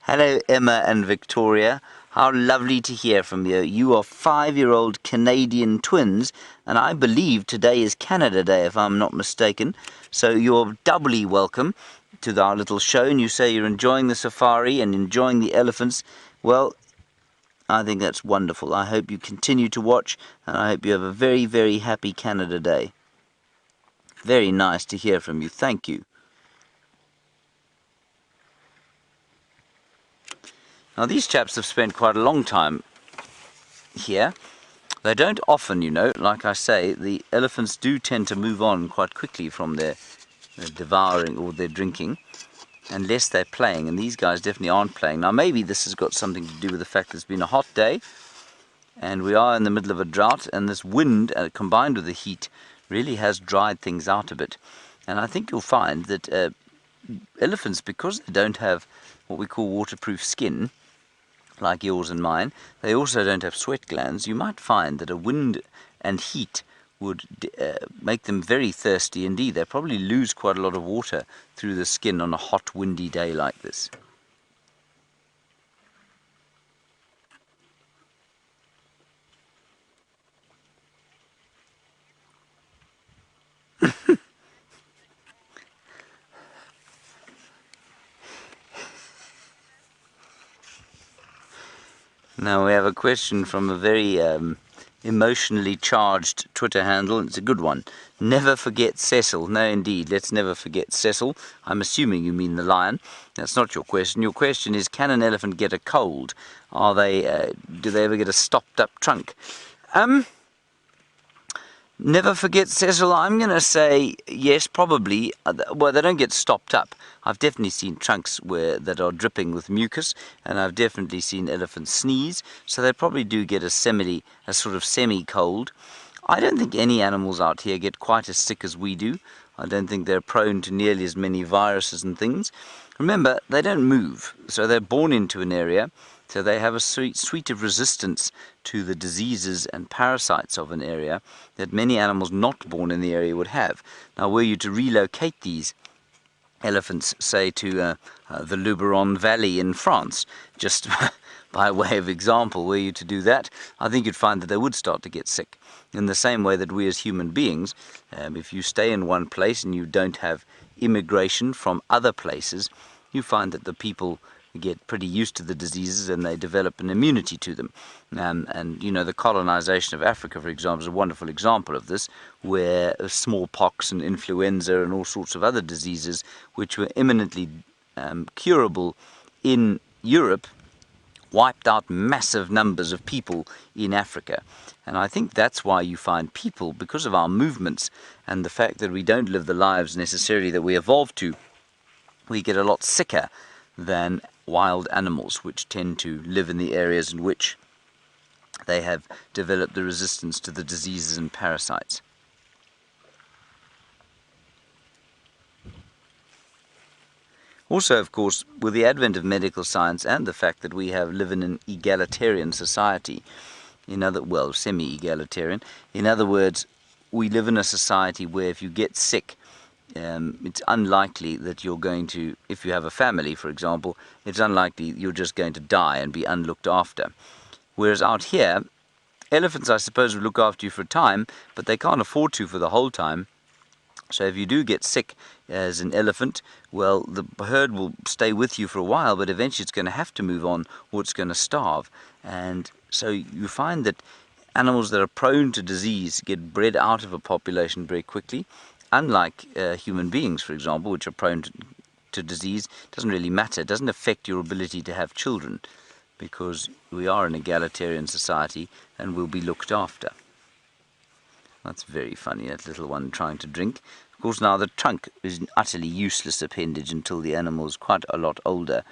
Hello, Emma and Victoria. How lovely to hear from you. You are 5-year-old Canadian twins, and I believe today is Canada Day, if I'm not mistaken. So you're doubly welcome to our little show, and you say you're enjoying the safari and enjoying the elephants. Well, I think that's wonderful. I hope you continue to watch, and I hope you have a very, very happy Canada Day. Very nice to hear from you. Thank you. Now, these chaps have spent quite a long time here. They don't often, you know, like I say, the elephants do tend to move on quite quickly from their devouring or their drinking, unless they're playing, and these guys definitely aren't playing. Now, maybe this has got something to do with the fact that it's been a hot day, And we are in the middle of a drought, and this wind, combined with the heat, really has dried things out a bit. And I think you'll find that elephants, because they don't have what we call waterproof skin, like yours and mine, they also don't have sweat glands. You might find that a wind and heat would make them very thirsty indeed. They probably lose quite a lot of water through the skin on a hot, windy day like this. Now we have a question from a very emotionally charged Twitter handle. It's a good one. Never forget Cecil. No, indeed. Let's never forget Cecil. I'm assuming you mean the lion. That's not your question. Your question is, can an elephant get a cold? Do they ever get a stopped up trunk? Never forget Cecil. I'm going to say yes, probably. Well, they don't get stopped up. I've definitely seen trunks that are dripping with mucus, and I've definitely seen elephants sneeze, so they probably do get a sort of semi-cold. I don't think any animals out here get quite as sick as we do. I don't think they're prone to nearly as many viruses and things. Remember, they don't move, so they're born into an area, so they have a suite of resistance to the diseases and parasites of an area that many animals not born in the area would have. Now, were you to relocate these elephants, say, to the Luberon Valley in France, just by way of example, were you to do that, I think you'd find that they would start to get sick. In the same way that we as human beings, if you stay in one place and you don't have immigration from other places, you find that the people get pretty used to the diseases and they develop an immunity to them. And you know, the colonization of Africa, for example, is a wonderful example of this, where smallpox and influenza and all sorts of other diseases, which were eminently curable in Europe, wiped out massive numbers of people in Africa. And I think that's why you find people, because of our movements and the fact that we don't live the lives necessarily that we evolved to, we get a lot sicker than wild animals, which tend to live in the areas in which they have developed the resistance to the diseases and parasites. Also, of course, with the advent of medical science and the fact that we live in an egalitarian society, semi-egalitarian, in other words, we live in a society where if you get sick, it's unlikely that you're going to, if you have a family, for example, it's unlikely you're just going to die and be unlooked after. Whereas out here, elephants, I suppose, will look after you for a time, but they can't afford to for the whole time. So if you do get sick as an elephant, well, the herd will stay with you for a while, but eventually it's going to have to move on or it's going to starve. And so you find that animals that are prone to disease get bred out of a population very quickly. Unlike human beings, for example, which are prone to disease, it doesn't really matter. It doesn't affect your ability to have children because we are an egalitarian society and will be looked after. That's very funny, that little one trying to drink. Of course, now the trunk is an utterly useless appendage until the animal is quite a lot older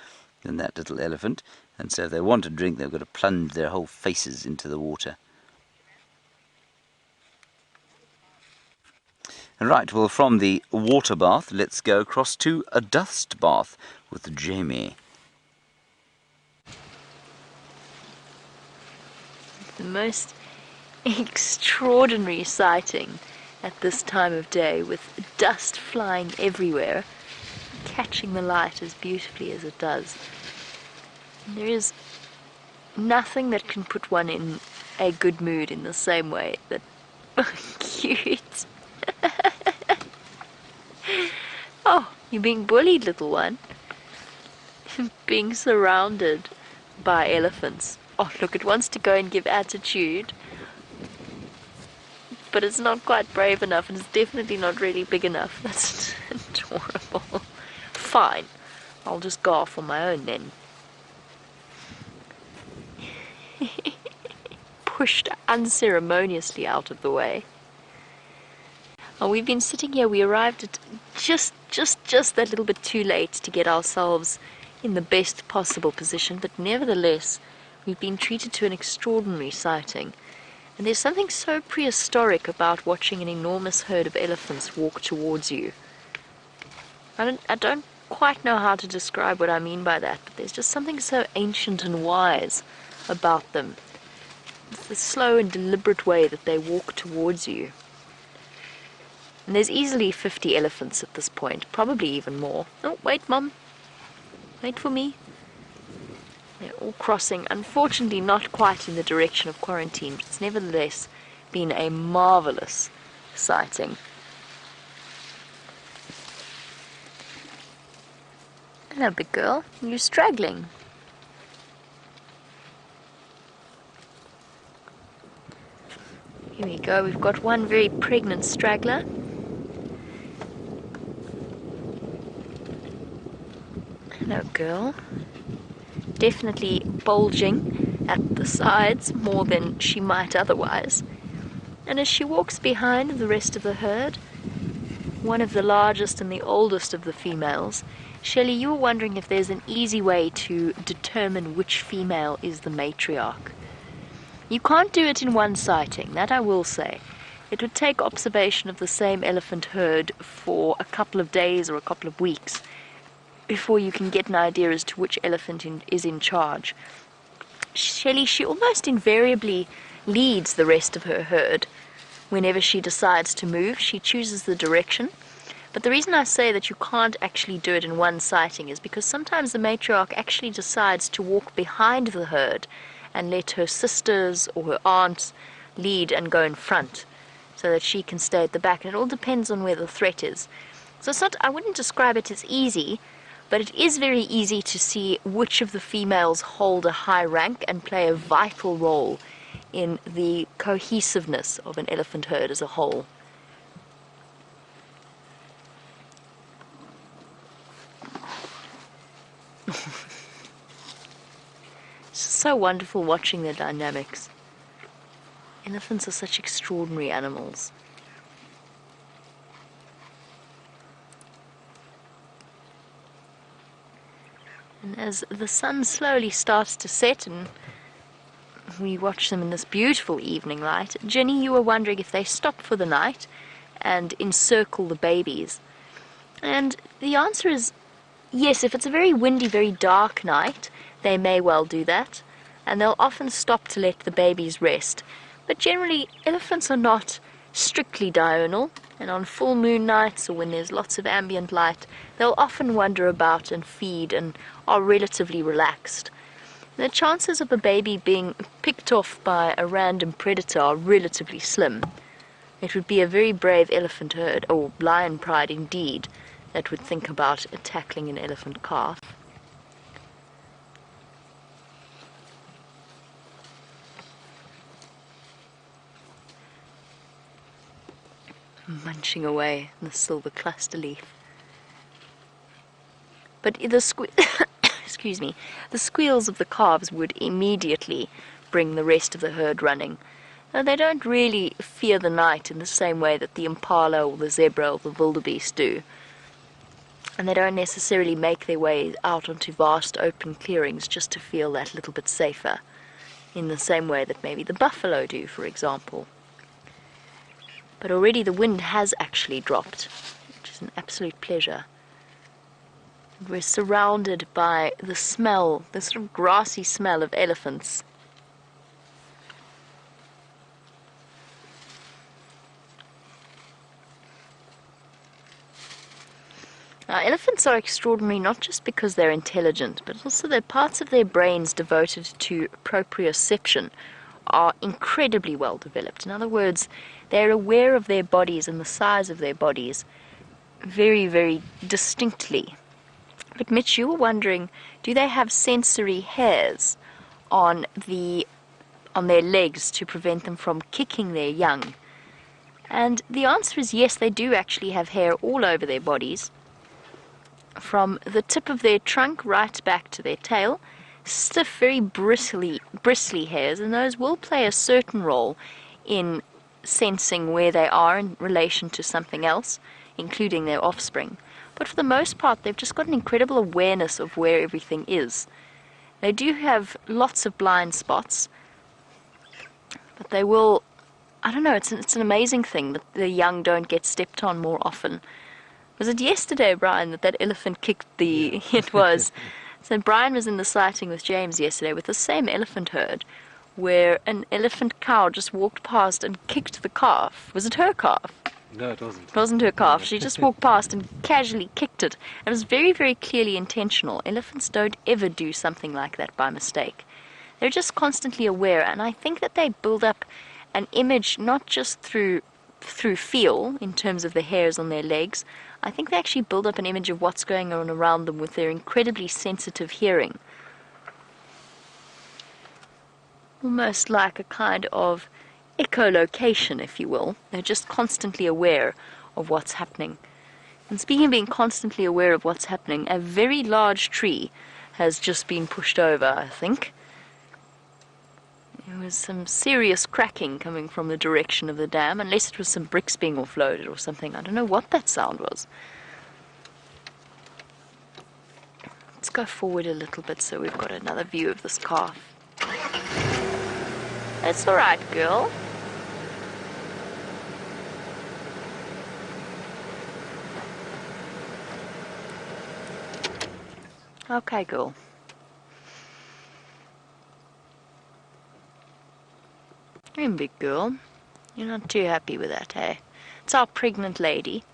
than that little elephant. And so if they want to drink, they've got to plunge their whole faces into the water. Right, well, from the water bath, let's go across to a dust bath with Jamie. The most extraordinary sighting at this time of day, with dust flying everywhere, catching the light as beautifully as it does. And there is nothing that can put one in a good mood in the same way that cute. Oh, you're being bullied, little one. Being surrounded by elephants. Oh, look, it wants to go and give attitude, but it's not quite brave enough, and it's definitely not really big enough. That's adorable. Fine, I'll just go off on my own then. Pushed unceremoniously out of the way. Oh, we've been sitting here. We arrived at just that little bit too late to get ourselves in the best possible position, but nevertheless, We've been treated to an extraordinary sighting. And there's something so prehistoric about watching an enormous herd of elephants walk towards you. I don't quite know how to describe what I mean by that, but there's just something so ancient and wise about them. It's the slow and deliberate way that they walk towards you. And there's easily 50 elephants at this point, probably even more. Oh, wait, Mum. Wait for me. They're all crossing, unfortunately not quite in the direction of quarantine, but it's nevertheless been a marvelous sighting. Hello, big girl. You're straggling. Here we go. We've got one very pregnant straggler. Hello, girl. Definitely bulging at the sides more than she might otherwise. And as she walks behind the rest of the herd, one of the largest and the oldest of the females, Shelley, you were wondering if there's an easy way to determine which female is the matriarch. You can't do it in one sighting, that I will say. It would take observation of the same elephant herd for a couple of days or a couple of weeks before you can get an idea as to which elephant is in charge. Shelley, she almost invariably leads the rest of her herd. Whenever she decides to move, she chooses the direction. But the reason I say that you can't actually do it in one sighting is because sometimes the matriarch actually decides to walk behind the herd and let her sisters or her aunts lead and go in front so that she can stay at the back. And it all depends on where the threat is. So it's not, I wouldn't describe it as easy, but it is very easy to see which of the females hold a high rank and play a vital role in the cohesiveness of an elephant herd as a whole. It's so wonderful watching their dynamics. Elephants are such extraordinary animals. And as the sun slowly starts to set and we watch them in this beautiful evening light, Jenny, you were wondering if they stop for the night and encircle the babies. And the answer is yes, if it's a very windy, very dark night, they may well do that. And they'll often stop to let the babies rest. But generally, elephants are not strictly diurnal. And on full moon nights or when there's lots of ambient light, they'll often wander about and feed and are relatively relaxed. The chances of a baby being picked off by a random predator are relatively slim. It would be a very brave elephant herd, or lion pride indeed, that would think about tackling an elephant calf. Munching away in the silver cluster leaf. But the excuse me, the squeals of the calves would immediately bring the rest of the herd running. Now, they don't really fear the night in the same way that the impala or the zebra or the wildebeest do. And they don't necessarily make their way out onto vast open clearings just to feel that little bit safer, in the same way that maybe the buffalo do, for example. But already the wind has actually dropped, which is an absolute pleasure. We're surrounded by the smell, the sort of grassy smell of elephants. Now, elephants are extraordinary not just because they're intelligent, but also that parts of their brains devoted to proprioception are incredibly well developed. In other words, they're aware of their bodies and the size of their bodies very, very distinctly. But Mitch, you were wondering, do they have sensory hairs on their legs to prevent them from kicking their young? And the answer is yes, they do actually have hair all over their bodies, from the tip of their trunk right back to their tail. Stiff, very bristly hairs, and those will play a certain role in sensing where they are in relation to something else, including their offspring. But for the most part, they've just got an incredible awareness of where everything is. They do have lots of blind spots, but they will, I don't know, it's an amazing thing that the young don't get stepped on more often. Was it yesterday, Brian, that elephant kicked the... Yeah. It was. So Brian was in the sighting with James yesterday with the same elephant herd, where an elephant cow just walked past and kicked the calf. Was it her calf? No, it wasn't. It wasn't her calf. No. She just walked past and casually kicked it. It was very, very clearly intentional. Elephants don't ever do something like that by mistake. They're just constantly aware, and I think that they build up an image not just through feel in terms of the hairs on their legs. I think they actually build up an image of what's going on around them with their incredibly sensitive hearing. Almost like a kind of echolocation, if you will. They're just constantly aware of what's happening. And speaking of being constantly aware of what's happening, a very large tree has just been pushed over, I think. There was some serious cracking coming from the direction of the dam, unless it was some bricks being offloaded or something. I don't know what that sound was. Let's go forward a little bit so we've got another view of this calf. It's all right, girl. Okay, girl. And big girl. You're not too happy with that, eh? It's our pregnant lady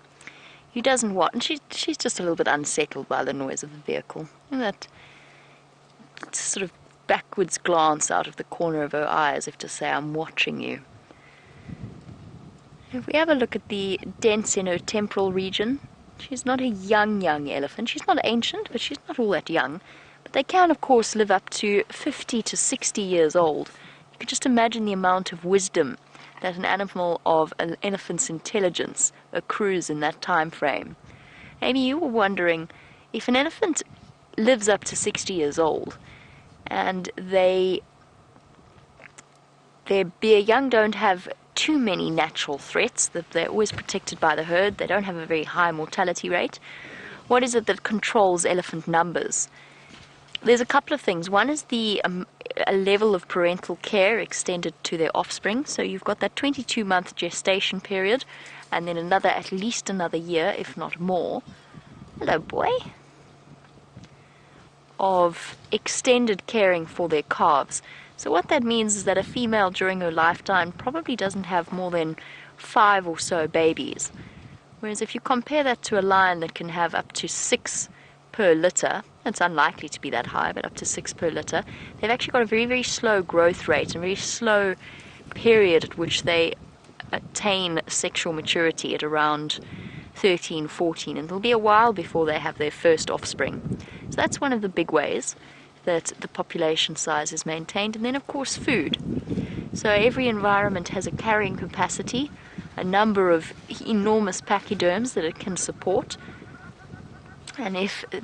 who doesn't want, and she's just a little bit unsettled by the noise of the vehicle. And that sort of backwards glance out of the corner of her eye as if to say, I'm watching you. If we have a look at the dents in her temporal region, she's not a young elephant. She's not ancient, but she's not all that young. But they can, of course, live up to 50 to 60 years old. You could just imagine the amount of wisdom that an animal of an elephant's intelligence accrues in that time frame. Amy, you were wondering, if an elephant lives up to 60 years old and their young don't have too many natural threats, that they're always protected by the herd, they don't have a very high mortality rate, what is it that controls elephant numbers? There's a couple of things. One is a level of parental care extended to their offspring. So you've got that 22-month gestation period, and then at least another year, if not more. Hello, boy. Of extended caring for their calves. So what that means is that a female during her lifetime probably doesn't have more than 5 or so babies. Whereas if you compare that to a lion that can have up to 6 per litter, it's unlikely to be that high, but up to 6 per litter, they've actually got a very, very slow growth rate, a very slow period at which they attain sexual maturity at around 13, 14, and it'll be a while before they have their first offspring. So that's one of the big ways that the population size is maintained. And then, of course, food. So every environment has a carrying capacity, a number of enormous pachyderms that it can support. And if it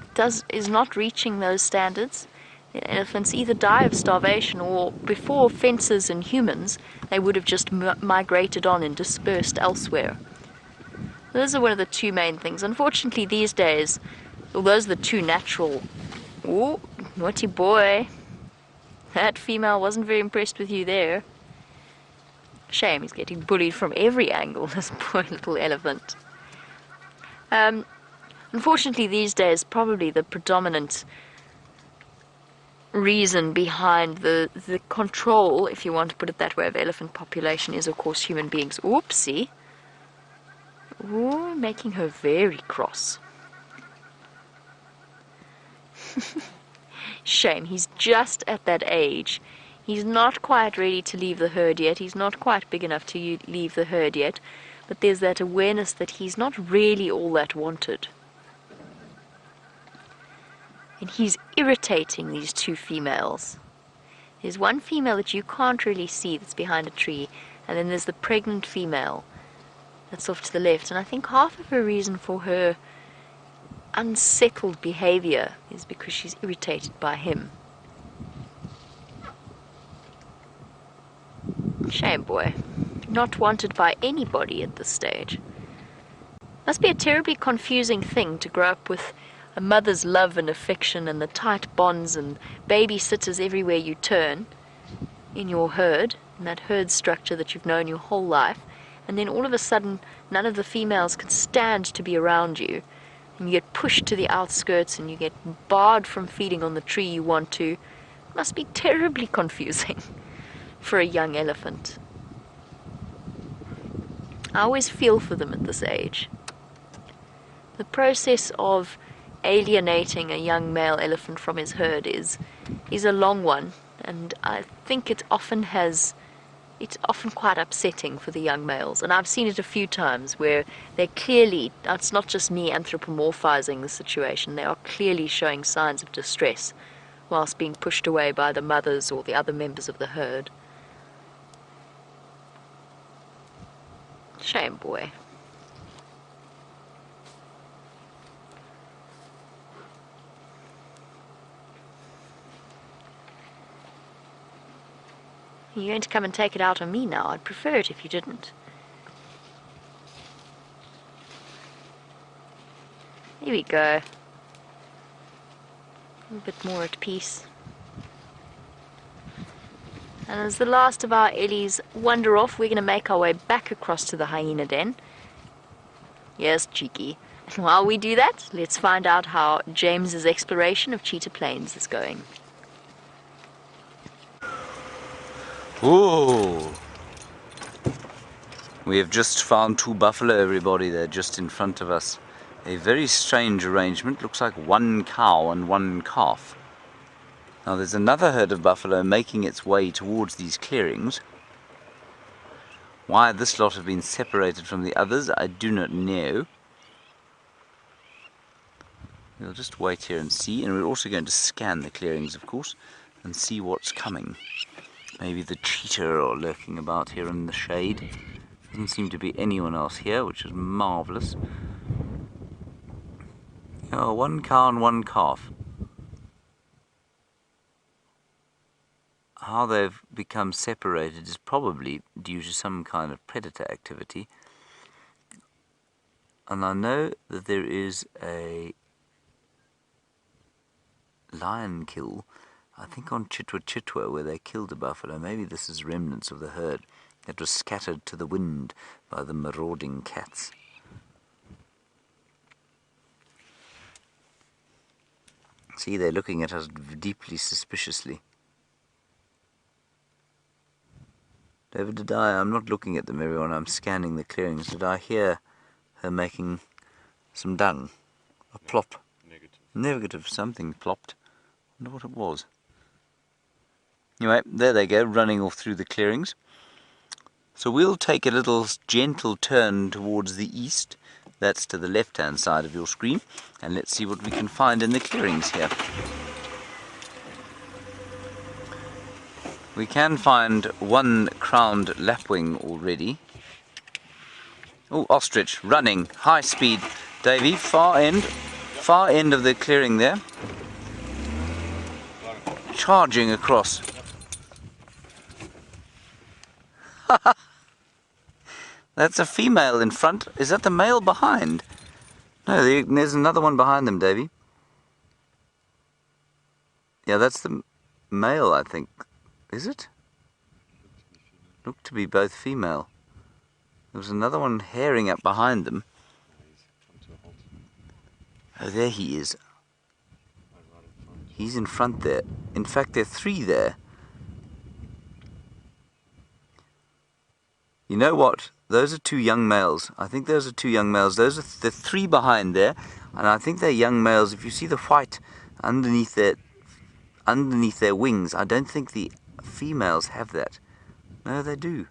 is not reaching those standards, the elephants either die of starvation, or before fences and humans, they would have just migrated on and dispersed elsewhere. Those are one of the two main things. Unfortunately, these days, well, those are the two natural... Ooh, naughty boy. That female wasn't very impressed with you there. Shame, he's getting bullied from every angle, this poor little elephant. Unfortunately, these days, probably the predominant reason behind the control, if you want to put it that way, of elephant population is, of course, human beings. Oopsie. Ooh, making her very cross. Shame, he's just at that age. He's not quite ready to leave the herd yet. He's not quite big enough to leave the herd yet. But there's that awareness that he's not really all that wanted. And he's irritating these two females. There's one female that you can't really see that's behind a tree, and then there's the pregnant female that's off to the left. And I think half of her reason for her unsettled behavior is because she's irritated by him. Shame, boy. Not wanted by anybody at this stage. Must be a terribly confusing thing to grow up with a mother's love and affection and the tight bonds and babysitters everywhere you turn in your herd, in that herd structure that you've known your whole life, and then all of a sudden none of the females can stand to be around you, and you get pushed to the outskirts and you get barred from feeding on the tree you want to. It must be terribly confusing for a young elephant. I always feel for them at this age. The process of alienating a young male elephant from his herd is a long one, and I think it's often quite upsetting for the young males. And I've seen it a few times where they're clearly, it's not just me anthropomorphizing the situation, they are clearly showing signs of distress whilst being pushed away by the mothers or the other members of the herd. Shame, boy. You're going to come and take it out on me now. I'd prefer it if you didn't. Here we go. A bit more at peace. And as the last of our Ellies wander off, we're going to make our way back across to the hyena den. Yes, cheeky. And while we do that, let's find out how James's exploration of Cheetah Plains is going. Whoa! We have just found 2 buffalo, everybody. They're just in front of us. A very strange arrangement. Looks like 1 cow and 1 calf. Now there's another herd of buffalo making its way towards these clearings. Why this lot have been separated from the others, I do not know. We'll just wait here and see, and we're also going to scan the clearings, of course, and see what's coming. Maybe the cheetah are lurking about here in the shade. Doesn't seem to be anyone else here, which is marvellous. Oh, 1 cow and 1 calf. How they've become separated is probably due to some kind of predator activity. And I know that there is a lion kill, I think on Chitwa, where they killed a buffalo. Maybe this is remnants of the herd that was scattered to the wind by the marauding cats. See, they're looking at us deeply suspiciously. David, I'm not looking at them, everyone, I'm scanning the clearings. Did I hear her making some dung? A plop? Negative, something plopped. I wonder what it was. Anyway, there they go, running off through the clearings. So we'll take a little gentle turn towards the east. That's to the left-hand side of your screen. And let's see what we can find in the clearings here. We can find 1 crowned lapwing already. Oh, ostrich, running, high speed. Davy, far end of the clearing there. Charging across. That's a female in front. Is that the male behind? No, there's another one behind them, Davy. Yeah, that's the male, I think. Is it? Looked to be both female. There was another one herring up behind them. Oh, there he is. He's in front there. In fact, there are 3 there. You know what? Those are 2 young males. I think those are 2 young males. Those are the 3 behind there, and I think they're young males. If you see the white underneath their wings, I don't think the females have that. No, they do.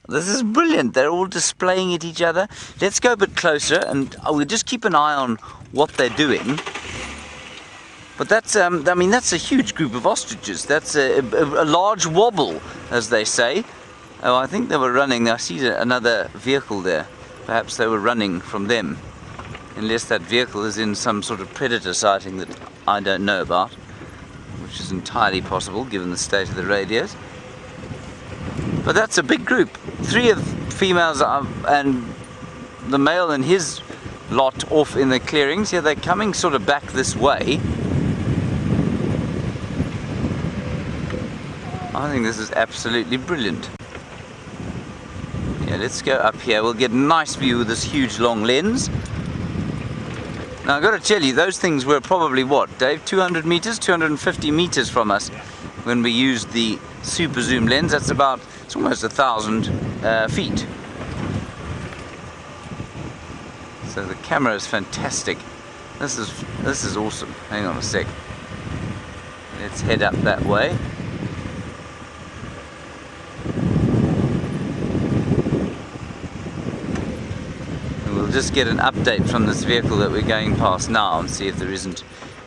This is brilliant. They're all displaying at each other. Let's go a bit closer, and we'll just keep an eye on what they're doing. But that's, I mean, that's a huge group of ostriches. That's a large wobble, as they say. Oh, I think they were running. I see another vehicle there. Perhaps they were running from them. Unless that vehicle is in some sort of predator sighting that I don't know about. Which is entirely possible, given the state of the radios. But that's a big group. 3 of females and the male and his lot off in the clearings. Here they're coming sort of back this way. I think this is absolutely brilliant. Yeah, let's go up here. We'll get a nice view with this huge long lens. Now I've got to tell you, those things were probably what, Dave? 200 meters, 250 meters from us when we used the super zoom lens. That's about, it's almost 1,000 feet. So the camera is fantastic. This is awesome. Hang on a sec. Let's head up that way. We'll just get an update from this vehicle that we're going past now and see if there isn't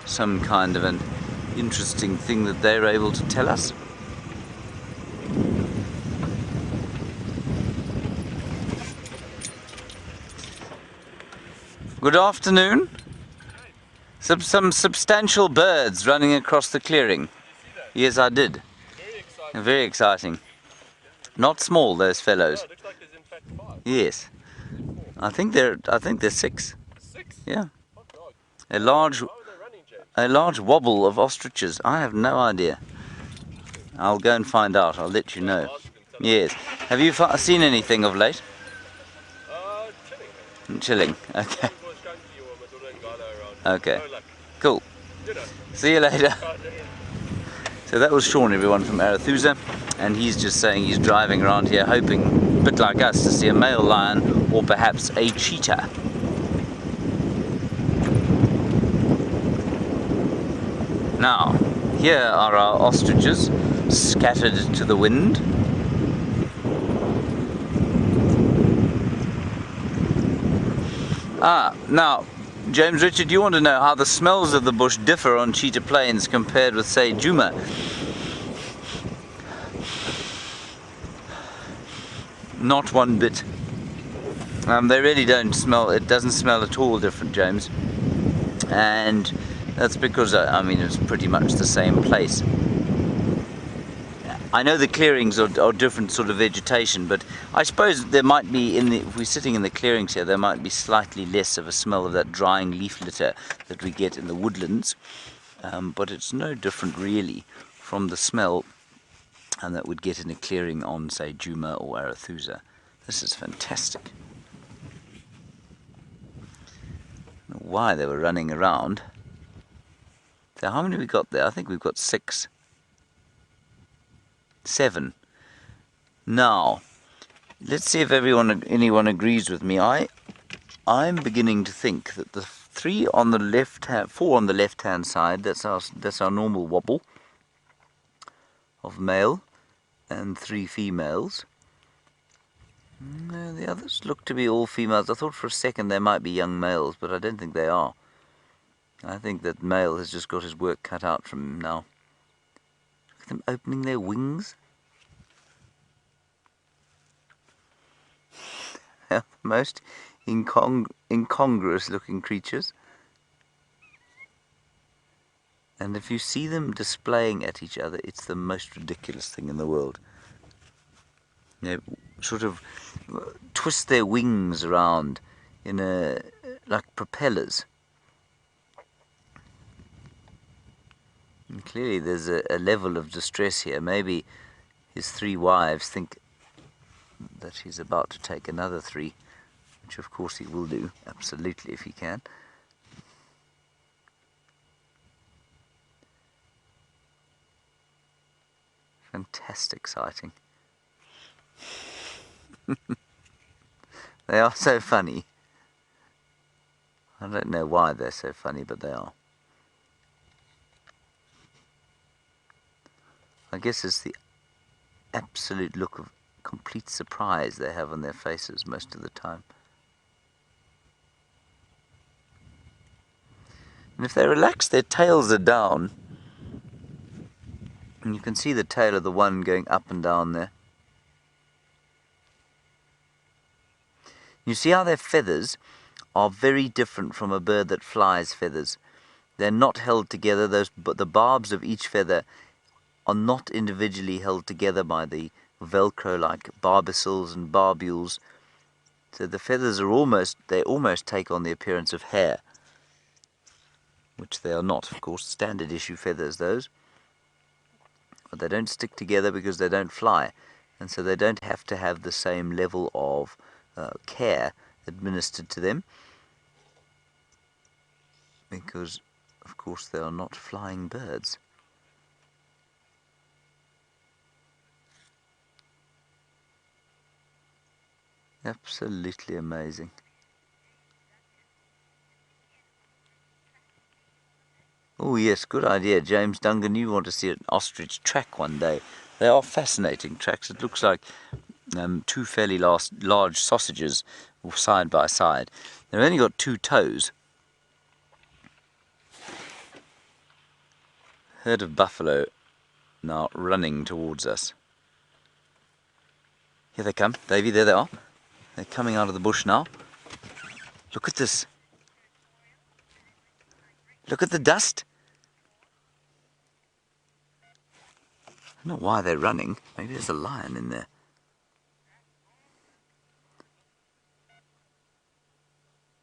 some kind of an interesting thing that they're able to tell us. Good afternoon. Some substantial birds running across the clearing. Yes, I did. Very exciting. Very exciting. Not small, those fellows. Oh, it looks like there's in fact 5. Yes. I think they're 6. 6? Yeah. Oh God. A large How are they running, James? A large wobble of ostriches. I have no idea. I'll go and find out. I'll let you know. Ask and tell them. Yes. Have you seen anything of late? Chilling. Chilling. Okay. I was going to you or Matilda and Gala around. Okay. No luck. Cool. You know. See you later. Oh, So that was Sean, everyone, from Arethusa, and he's just saying he's driving around here hoping, a bit like us, to see a male lion or perhaps a cheetah. Now, here are our ostriches scattered to the wind. Now, James Richard, you want to know how the smells of the bush differ on cheetah plains compared with, say, Djuma? Not one bit. They really don't smell, it doesn't smell at all different, James. And that's because, I mean, it's pretty much the same place. I know the clearings are different sort of vegetation, but I suppose there might be, if we're sitting in the clearings here, there might be slightly less of a smell of that drying leaf litter that we get in the woodlands. But it's no different really from the smell that we'd get in a clearing on, say, Djuma or Arethusa. This is fantastic. I don't know why they were running around. So how many have we got there? I think we've got 6. 7. Now, let's see if anyone agrees with me. I'm beginning to think that the 4 on the left hand side, that's our normal wobble of male, and 3 females. No, the others look to be all females. I thought for a second they might be young males, but I don't think they are. I think that male has just got his work cut out from him now. Look at them opening their wings. They're the most incongruous looking creatures. And if you see them displaying at each other, it's the most ridiculous thing in the world. They sort of twist their wings around in like propellers. And clearly there's a level of distress here. Maybe his 3 wives think that he's about to take another 3, which of course he will do, absolutely, if he can. Fantastic sighting. They are so funny. I don't know why they're so funny, but they are. I guess it's the absolute look of complete surprise they have on their faces most of the time. And if they relax, their tails are down. And you can see the tail of the one going up and down there. You see how their feathers are very different from a bird that flies feathers. They're not held together. The barbs of each feather are not individually held together by the Velcro like barbicels and barbules. So the feathers are they almost take on the appearance of hair, which they are not, of course, standard issue feathers those. But they don't stick together because they don't fly, and so they don't have to have the same level of care administered to them, because, of course, they are not flying birds. Absolutely amazing. Oh yes, good idea, James Dungan. You want to see an ostrich track one day. They are fascinating tracks. It looks like two fairly large sausages side by side. They've only got 2 toes. Herd of buffalo now running towards us. Here they come, Davy, there they are. They're coming out of the bush now. Look at this. Look at the dust. I don't know why they're running. Maybe there's a lion in there.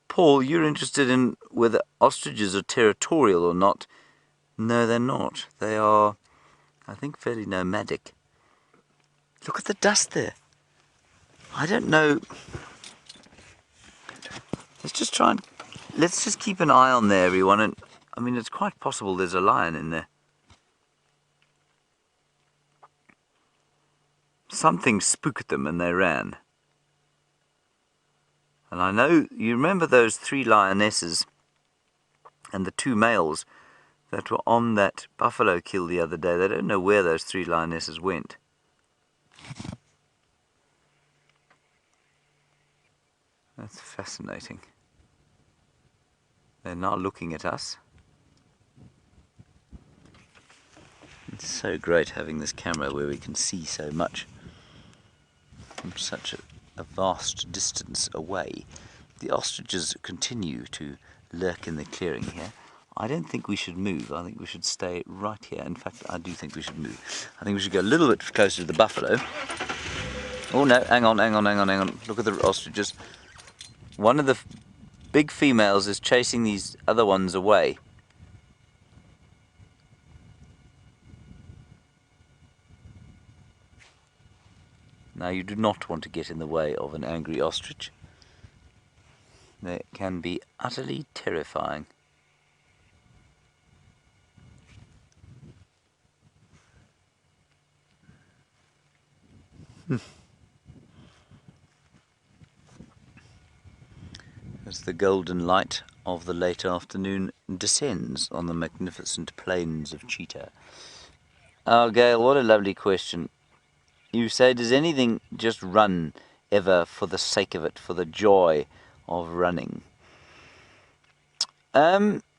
Paul, you're interested in whether ostriches are territorial or not. No, they're not. They are, I think, fairly nomadic. Look at the dust there. I don't know. Let's just keep an eye on there, everyone. And I mean, it's quite possible there's a lion in there. Something spooked them and they ran. And I know, you remember those 3 lionesses and the 2 males that were on that buffalo kill the other day. They don't know where those 3 lionesses went. That's fascinating. They're now looking at us. It's so great having this camera where we can see so much from such a vast distance away. The ostriches continue to lurk in the clearing here. I don't think we should move. I think we should stay right here. In fact, I do think we should move. I think we should go a little bit closer to the buffalo. Oh no, hang on. Look at the ostriches. One of the big females is chasing these other ones away. Now, you do not want to get in the way of an angry ostrich. They can be utterly terrifying. As the golden light of the late afternoon descends on the magnificent plains of Cheetah. Oh, Gail, what a lovely question. You say, does anything just run ever for the sake of it, for the joy of running?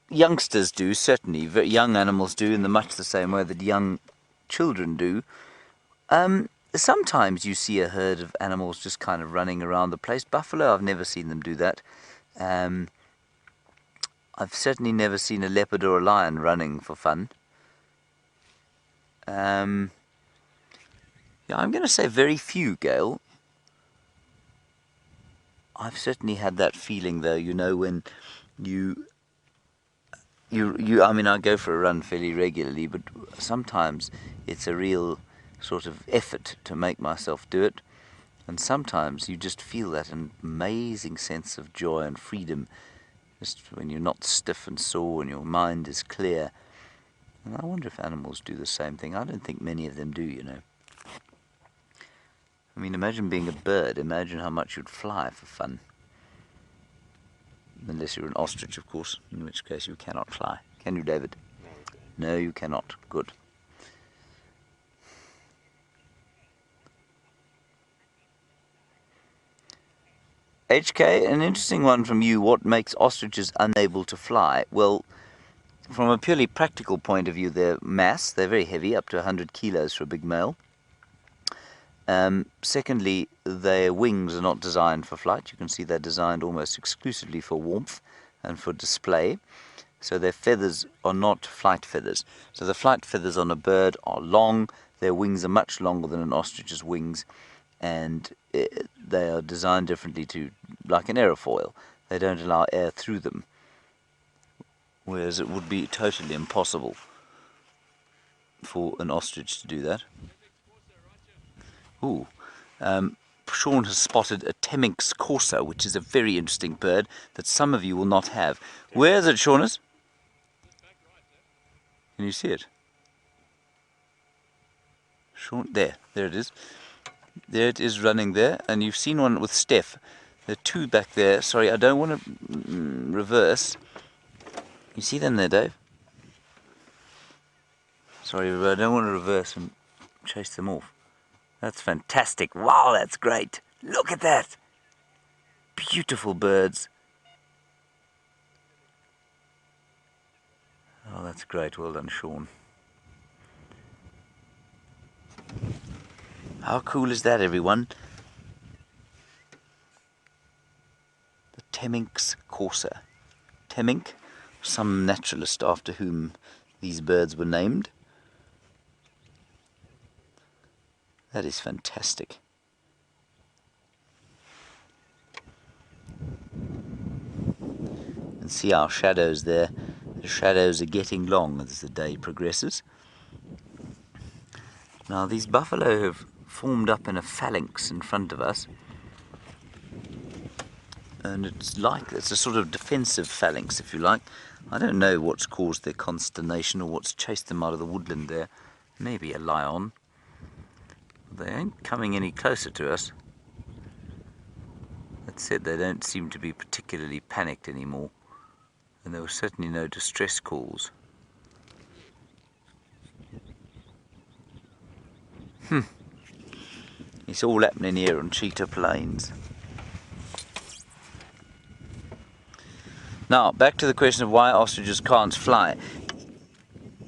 Youngsters do, certainly. Young animals do in much the same way that young children do. Sometimes you see a herd of animals just kind of running around the place. Buffalo, I've never seen them do that. I've certainly never seen a leopard or a lion running for fun. Yeah, I'm going to say very few, Gail. I've certainly had that feeling, though, you know, when I mean, I go for a run fairly regularly, but sometimes it's a real sort of effort to make myself do it. And sometimes you just feel that amazing sense of joy and freedom, just when you're not stiff and sore and your mind is clear. And I wonder if animals do the same thing. I don't think many of them do, you know. I mean, imagine being a bird. Imagine how much you'd fly for fun. Unless you're an ostrich, of course, in which case you cannot fly. Can you, David? No, you cannot. Good. HK, an interesting one from you. What makes ostriches unable to fly? Well, from a purely practical point of view, their mass, they're very heavy, up to 100 kilos for a big male. Secondly, their wings are not designed for flight. You can see they're designed almost exclusively for warmth and for display. So their feathers are not flight feathers. So the flight feathers on a bird are long. Their wings are much longer than an ostrich's wings. and they are designed differently to, like an aerofoil. They don't allow air through them, whereas it would be totally impossible for an ostrich to do that. Ooh, Sean has spotted a Temminck's corsa, which is a very interesting bird that some of you will not have. Where is it, Seamus? Can you see it? Sean, there it is. There it is running there, and you've seen one with Steph. There are two back there. Sorry, I don't want to reverse. You see them there, Dave? Sorry, but I don't want to reverse and chase them off. That's fantastic. Wow, that's great. Look at that. Beautiful birds. Oh, that's great. Well done, Sean. How cool is that, everyone? The Temminck's corsa. Temminck, some naturalist after whom these birds were named. That is fantastic. And see our shadows there. The shadows are getting long as the day progresses. Now these buffalo have formed up in a phalanx in front of us, and it's a sort of defensive phalanx, if you like. I don't know what's caused their consternation or what's chased them out of the woodland there. Maybe a lion. They ain't coming any closer to us. That said, they don't seem to be particularly panicked anymore, and there were certainly no distress calls. It's all happening here on Cheetah Plains. Now, back to the question of why ostriches can't fly.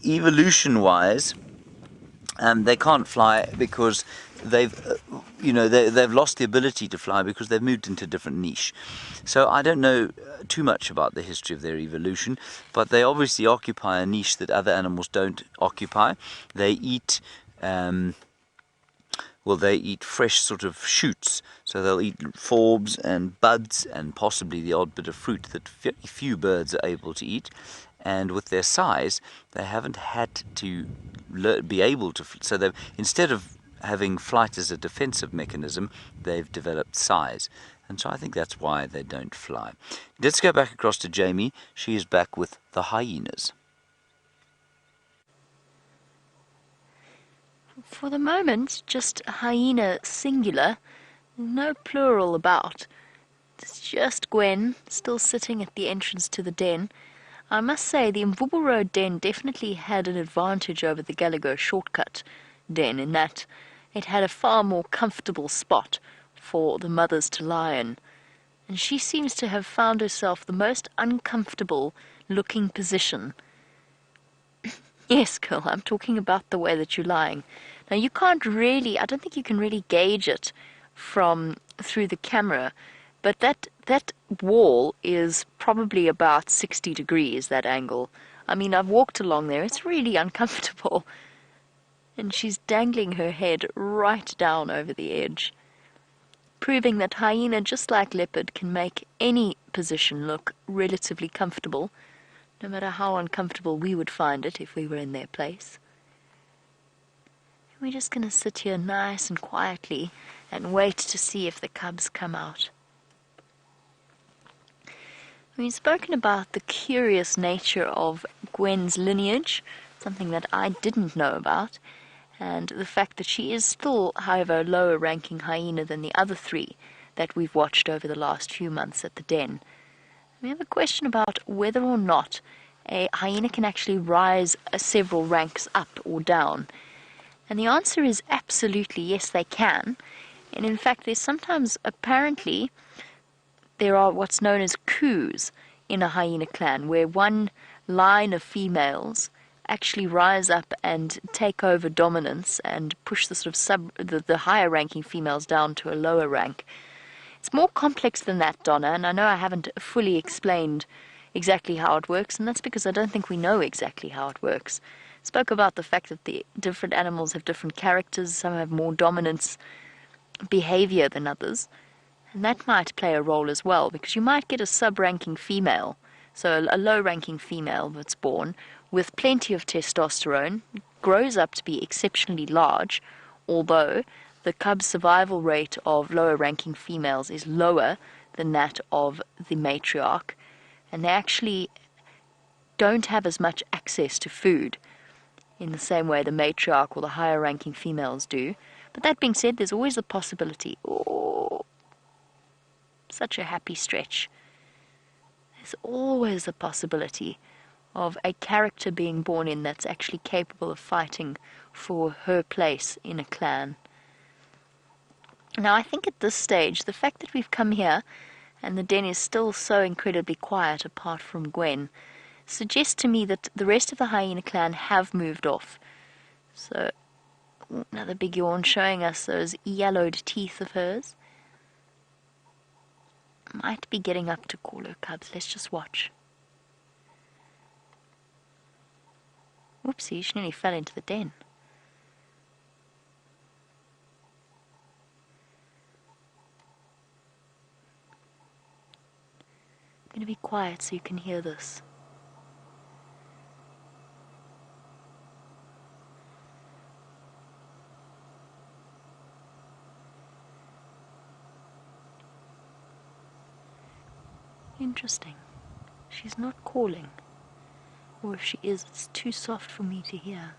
Evolution-wise, they can't fly because they've lost the ability to fly because they've moved into a different niche. So I don't know too much about the history of their evolution, but they obviously occupy a niche that other animals don't occupy. They eat they eat fresh sort of shoots, so they'll eat forbs and buds and possibly the odd bit of fruit that very few birds are able to eat. And with their size, they haven't had to be able to. So they've, instead of having flight as a defensive mechanism, they've developed size. And so I think that's why they don't fly. Let's go back across to Jamie. She is back with the hyenas. For the moment, just hyena singular, no plural about. It's just Gwen, still sitting at the entrance to the den. I must say the Mvubu Road den definitely had an advantage over the Gallagher shortcut den in that it had a far more comfortable spot for the mothers to lie in. And she seems to have found herself the most uncomfortable looking position. Yes, girl, I'm talking about the way that you're lying. Now, you can't really, I don't think you can really gauge it from through the camera, but that wall is probably about 60 degrees, that angle. I mean, I've walked along there. It's really uncomfortable. And she's dangling her head right down over the edge, proving that hyena, just like leopard, can make any position look relatively comfortable, no matter how uncomfortable we would find it if we were in their place. We're just going to sit here nice and quietly and wait to see if the cubs come out. We've spoken about the curious nature of Gwen's lineage, something that I didn't know about, and the fact that she is still, however, a lower ranking hyena than the other three that we've watched over the last few months at the den. We have a question about whether or not a hyena can actually rise several ranks up or down. And the answer is absolutely yes, they can. And in fact, there's sometimes, apparently, there are what's known as coups in a hyena clan, where one line of females actually rise up and take over dominance and push the sort of the higher ranking females down to a lower rank. It's more complex than that, Donna, and I know I haven't fully explained exactly how it works, and that's because I don't think we know exactly how it works. Spoke about the fact that the different animals have different characters. Some have more dominance behavior than others. And that might play a role as well, because you might get a sub-ranking female, so a low-ranking female that's born with plenty of testosterone, grows up to be exceptionally large, although the cub survival rate of lower-ranking females is lower than that of the matriarch, and they actually don't have as much access to food in the same way the matriarch or the higher-ranking females do. But that being said, there's always the possibility. Oh, such a happy stretch. There's always the possibility of a character being born in that's actually capable of fighting for her place in a clan. Now, I think at this stage, the fact that we've come here and the den is still so incredibly quiet apart from Gwen suggests to me that the rest of the hyena clan have moved off. So, another big yawn showing us those yellowed teeth of hers. Might be getting up to call her cubs. Let's just watch. Whoopsie, she nearly fell into the den. I'm going to be quiet so you can hear this. Interesting. She's not calling. Or if she is, it's too soft for me to hear.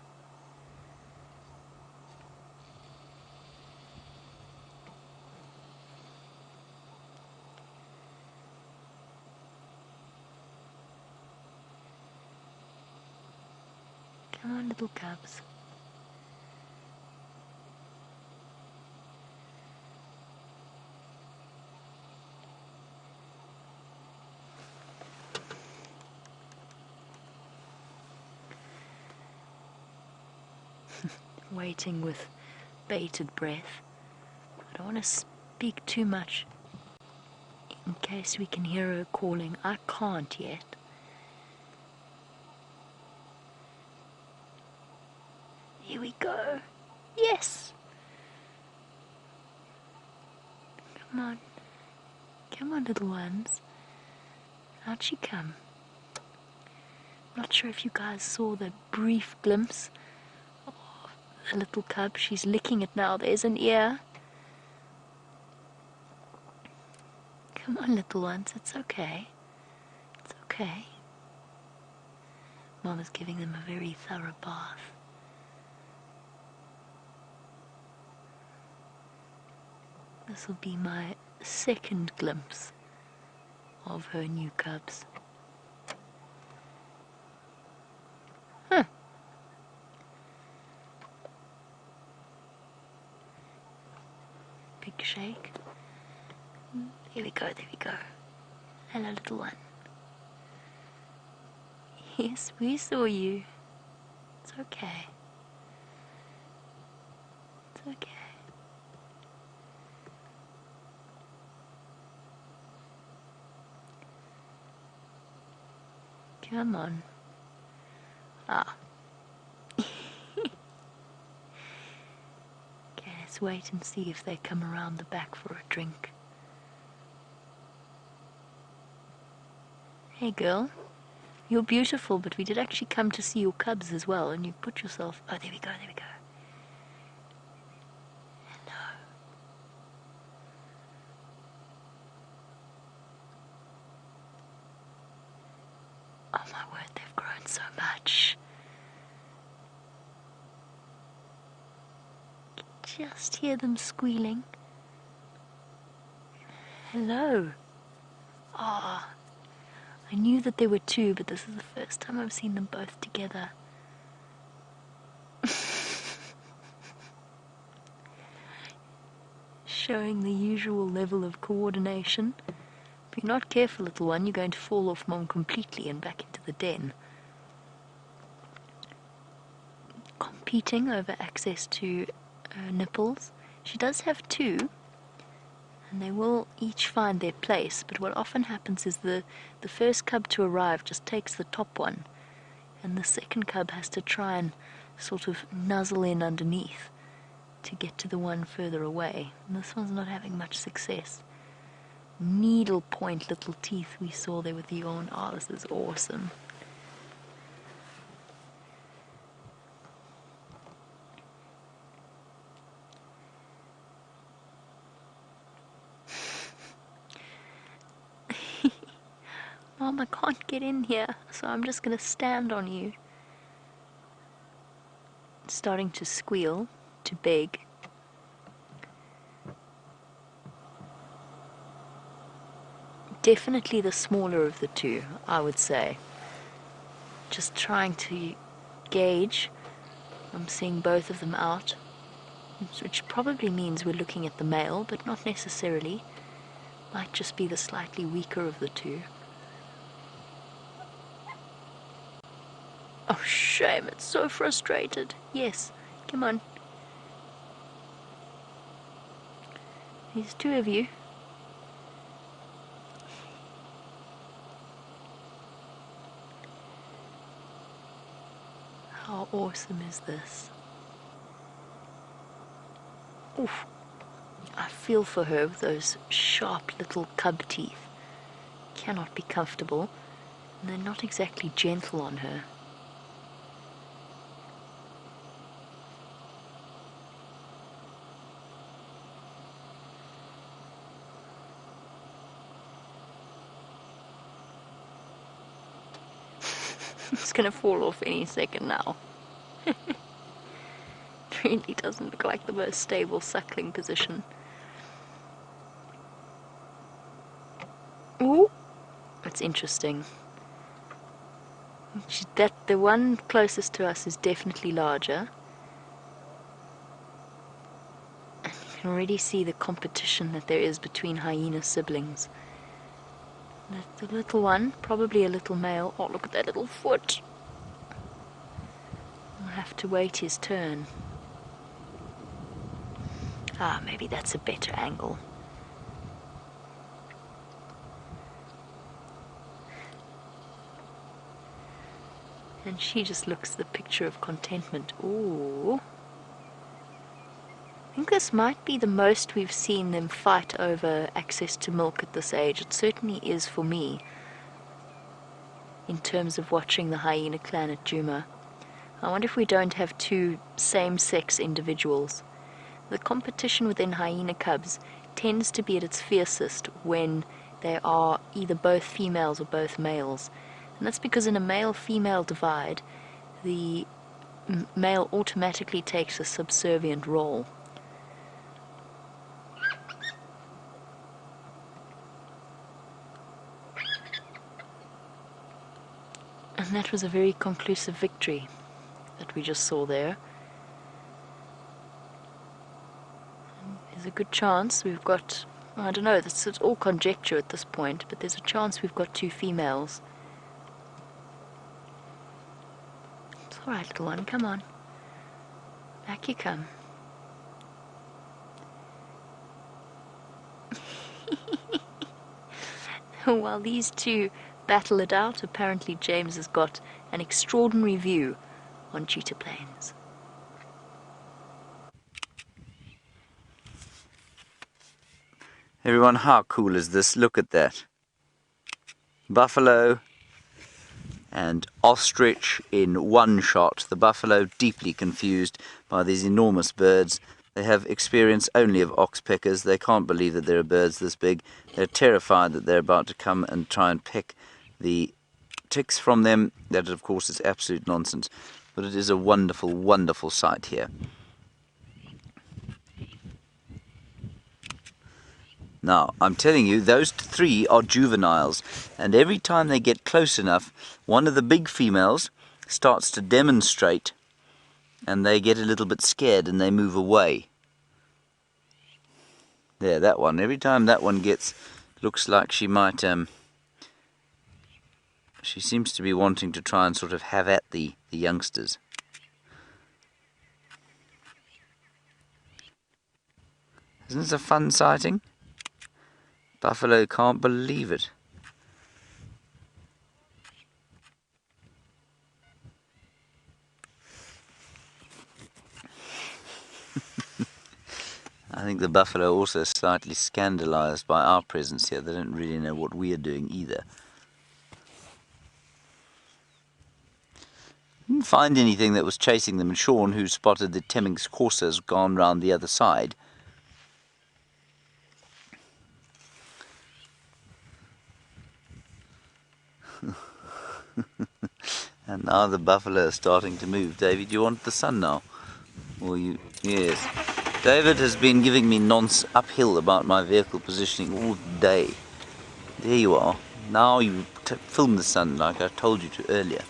Come on, little cubs. Waiting with bated breath. I don't want to speak too much in case we can hear her calling. I can't yet. Here we go. Yes! Come on. Come on, little ones. Out she come. Not sure if you guys saw the brief glimpse of the little cub. She's licking it now. There's an ear. Come on, little ones. It's okay. It's okay. Mama's giving them a very thorough bath. This will be my second glimpse of her new cubs. Huh. Big shake. There we go, there we go. Hello, little one. Yes, we saw you. It's okay. It's okay. Come on. Ah. Okay, let's wait and see if they come around the back for a drink. Hey girl, you're beautiful, but we did actually come to see your cubs as well, and you put yourself... Oh, there we go, there we go. Hello. Oh my word, they've grown so much. Just hear them squealing. Hello. Ah. Oh, I knew that there were two, but this is the first time I've seen them both together. Showing the usual level of coordination. If you're not careful, little one, you're going to fall off Mom completely and back into the den. Competing over access to nipples. She does have two, and they will each find their place, but what often happens is the first cub to arrive just takes the top one, and the second cub has to try and sort of nuzzle in underneath to get to the one further away. And this one's not having much success. Needle point little teeth we saw there with the yawn. Oh, this is awesome. Mom, I can't get in here, so I'm just going to stand on you. Starting to squeal, to beg. Definitely the smaller of the two, I would say. Just trying to gauge. I'm seeing both of them out, which probably means we're looking at the male, but not necessarily. Might just be the slightly weaker of the two. Oh, shame, it's so frustrated. Yes, come on. There's two of you. How awesome is this? Oof. I feel for her with those sharp little cub teeth. Cannot be comfortable, and they're not exactly gentle on her. It's gonna fall off any second now. It really doesn't look like the most stable suckling position. Ooh, that's interesting. The one closest to us is definitely larger. And you can already see the competition that there is between hyena siblings. The little one, probably a little male. Oh, look at that little foot. I'll have to wait his turn. Ah, maybe that's a better angle. And she just looks the picture of contentment. Ooh. I think this might be the most we've seen them fight over access to milk at this age. It certainly is for me, in terms of watching the hyena clan at Djuma. I wonder if we don't have two same-sex individuals. The competition within hyena cubs tends to be at its fiercest when they are either both females or both males. And that's because in a male-female divide, the male automatically takes a subservient role. And that was a very conclusive victory that we just saw there. There's a good chance we've got, I don't know, it's all conjecture at this point, but there's a chance we've got two females. It's alright, little one, come on. Back you come. While these two battle it out, apparently James has got an extraordinary view on cheetah plains. Everyone, how cool is this? Look at that. Buffalo and ostrich in one shot. The buffalo deeply confused by these enormous birds. They have experience only of oxpeckers. They can't believe that there are birds this big. They're terrified that they're about to come and try and pick the ticks from them. That, of course, is absolute nonsense. But it is a wonderful, wonderful sight here. Now, I'm telling you, those three are juveniles, and every time they get close enough, one of the big females starts to demonstrate, and they get a little bit scared and they move away. There, that one. Every time that one looks like she might, she seems to be wanting to try and sort of have at the youngsters. Isn't this a fun sighting? Buffalo can't believe it. think the buffalo are also slightly scandalized by our presence here. They don't really know what we are doing either. Didn't find anything that was chasing them, and Sean, who spotted the Temming's courser, has gone round the other side. And now the buffalo are starting to move. David, you want the sun now? Or you? Yes. David has been giving me nonce uphill about my vehicle positioning all day. There you are. Now you film the sun like I told you to earlier.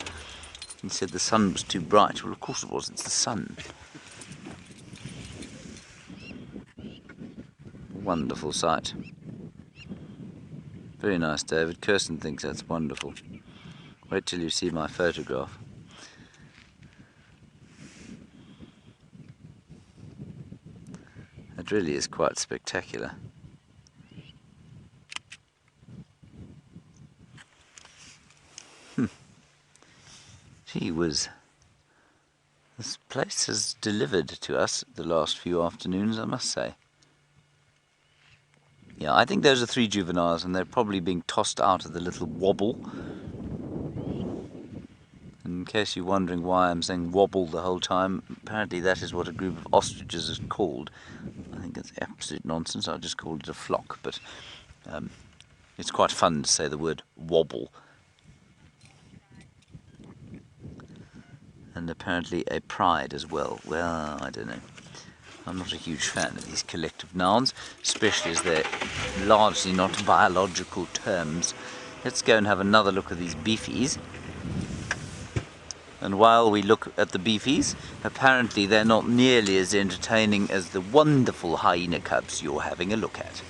He said the sun was too bright. Well, of course it was. It's the sun. Wonderful sight. Very nice, David. Kirsten thinks that's wonderful. Wait till you see my photograph. It really is quite spectacular. Gee whiz. This place has delivered to us the last few afternoons, I must say. Yeah, I think those are 3 juveniles, and they're probably being tossed out of the little wobble. In case you're wondering why I'm saying wobble the whole time, apparently that is what a group of ostriches is called. I think it's absolute nonsense. I just called it a flock, but it's quite fun to say the word wobble. And apparently a pride as well. Well, I don't know. I'm not a huge fan of these collective nouns, especially as they're largely not biological terms. Let's go and have another look at these beefies. And while we look at the beefies, apparently they're not nearly as entertaining as the wonderful hyena cubs you're having a look at.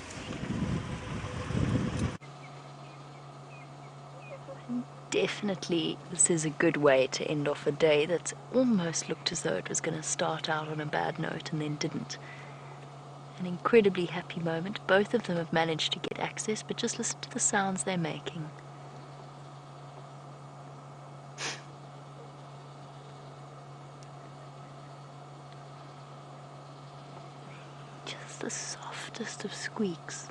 Definitely, this is a good way to end off a day that's almost looked as though it was going to start out on a bad note and then didn't. An incredibly happy moment. Both of them have managed to get access, but just listen to the sounds they're making. Just the softest of squeaks.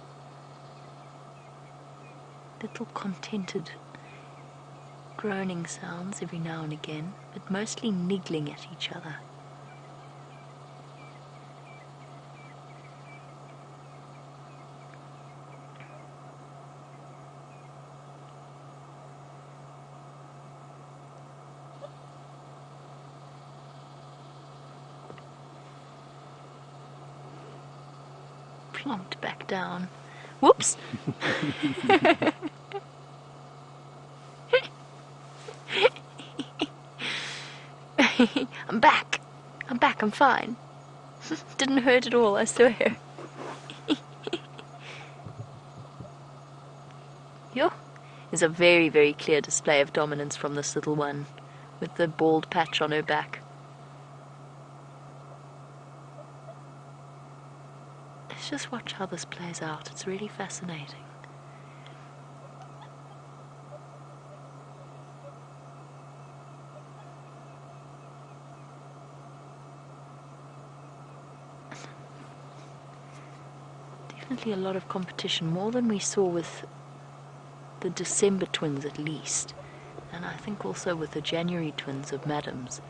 Little contented groaning sounds every now and again, but mostly niggling at each other. Plonked back down. Whoops! I'm back. I'm fine. Didn't hurt at all, I swear. Yo, is a very, very clear display of dominance from this little one, with the bald patch on her back. Let's just watch how this plays out. It's really fascinating. Definitely a lot of competition, more than we saw with the December twins at least, and I think also with the January twins of Madams.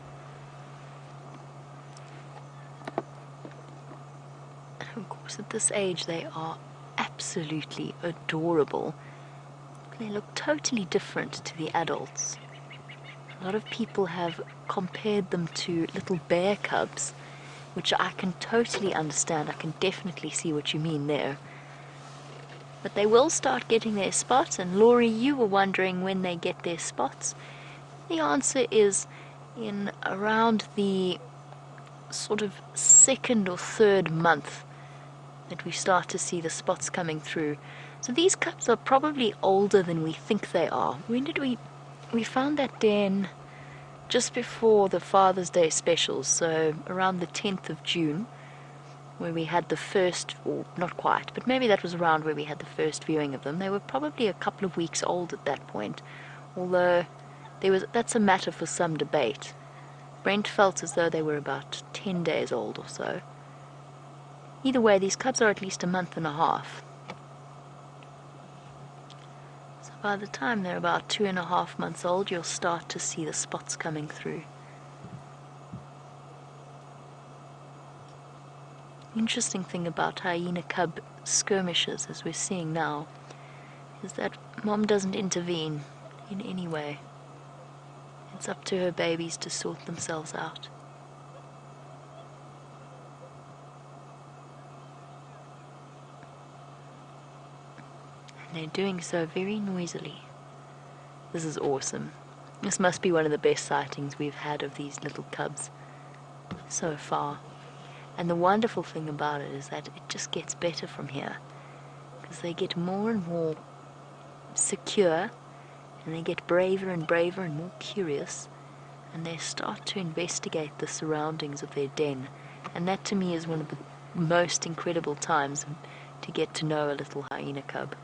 And of course at this age they are absolutely adorable. They look totally different to the adults. A lot of people have compared them to little bear cubs, which I can totally understand. I can definitely see what you mean there. But they will start getting their spots, and Laurie, you were wondering when they get their spots. The answer is in around the sort of 2nd or 3rd month that we start to see the spots coming through. So these cubs are probably older than we think they are. When did we found that den just before the Father's Day specials, so around the 10th of June, where we had the first, or not quite, but maybe that was around where we had the first viewing of them. They were probably a couple of weeks old at that point, although that's a matter for some debate. Brent felt as though they were about 10 days old or so. Either way, these cubs are at least a month and a half. So by the time they're about 2.5 months old, you'll start to see the spots coming through. The interesting thing about hyena cub skirmishes, as we're seeing now, is that mom doesn't intervene in any way. It's up to her babies to sort themselves out. And they're doing so very noisily. This is awesome. This must be one of the best sightings we've had of these little cubs so far. And the wonderful thing about it is that it just gets better from here, because they get more and more secure, and they get braver and braver and more curious, and they start to investigate the surroundings of their den. And that to me is one of the most incredible times to get to know a little hyena cub.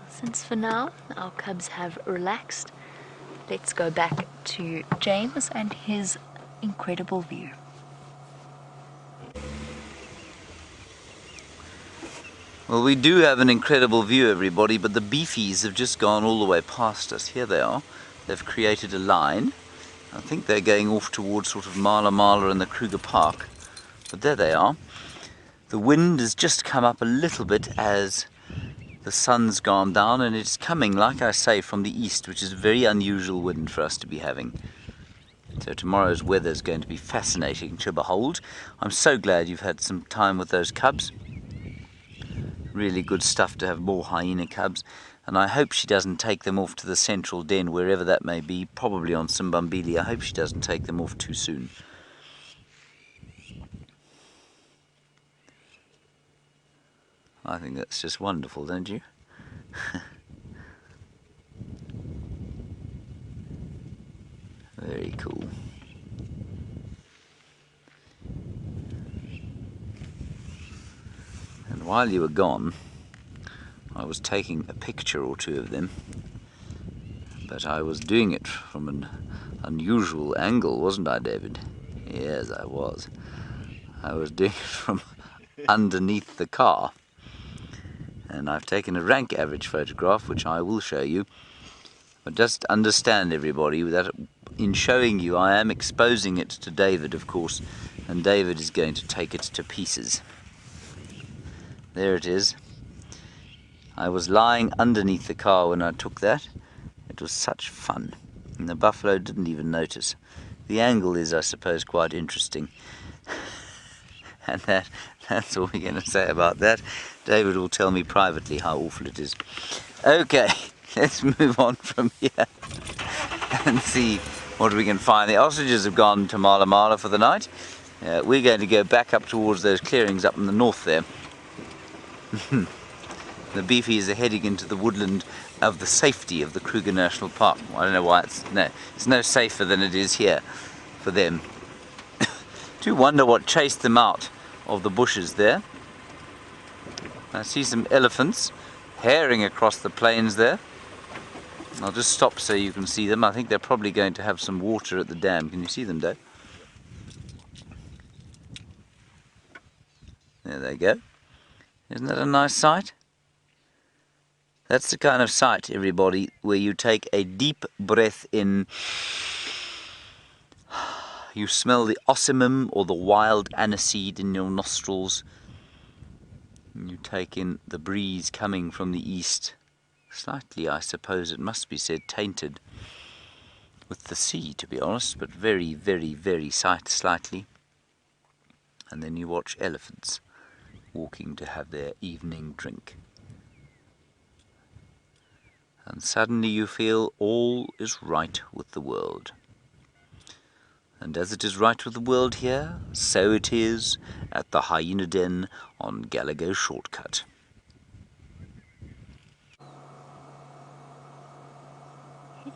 Since for now our cubs have relaxed, let's go back to James and his incredible view. Well, we do have an incredible view, everybody, but the beefies have just gone all the way past us. Here they are. They've created a line. I think they're going off towards sort of Mala Mala and the Kruger Park. But there they are. The wind has just come up a little bit as the sun's gone down, and it's coming, like I say, from the east, which is a very unusual wind for us to be having. So tomorrow's weather is going to be fascinating to behold. I'm so glad you've had some time with those cubs. Really good stuff to have more hyena cubs, and I hope she doesn't take them off to the central den, wherever that may be, probably on Simbambili. I hope she doesn't take them off too soon. I think that's just wonderful, don't you? Very cool. And while you were gone, I was taking a picture or two of them, but I was doing it from an unusual angle, wasn't I, David? Yes, I was. I was doing it from underneath the car. And I've taken a rank average photograph, which I will show you. But just understand, everybody, that in showing you, I am exposing it to David, of course, and David is going to take it to pieces. There it is. I was lying underneath the car when I took that. It was such fun, and the buffalo didn't even notice. The angle is, I suppose, quite interesting. And that's all we're going to say about that. David will tell me privately how awful it is. Okay, let's move on from here and see what we can find. The ostriches have gone to Mala Mala for the night. We're going to go back up towards those clearings up in the north there. The beefies are heading into the woodland of the safety of the Kruger National Park. I don't know why it's no safer than it is here for them. Do wonder what chased them out of the bushes there. I see some elephants herring across the plains there. I'll just stop so you can see them. I think they're probably going to have some water at the dam. Can you see them, Dave? There they go. Isn't that a nice sight? That's the kind of sight, everybody, where you take a deep breath in. You smell the ossimum or the wild aniseed in your nostrils. And you take in the breeze coming from the east. Slightly, I suppose it must be said, tainted with the sea, to be honest, but very, very, very slightly. And then you watch elephants walking to have their evening drink. And suddenly you feel all is right with the world. And as it is right with the world here, so it is at the hyena den on Gallagher Shortcut.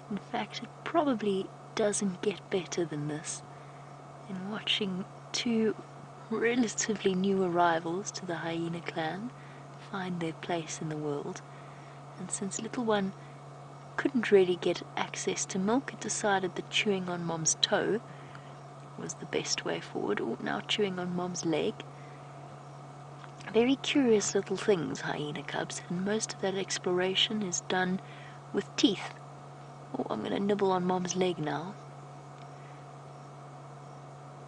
In fact, it probably doesn't get better than this. In watching two relatively new arrivals to the hyena clan find their place in the world. And since little one couldn't really get access to milk, it decided that chewing on Mom's toe was the best way forward. Oh, now chewing on Mom's leg. Very curious little things, hyena cubs, and most of that exploration is done with teeth. Oh, I'm going to nibble on Mom's leg now.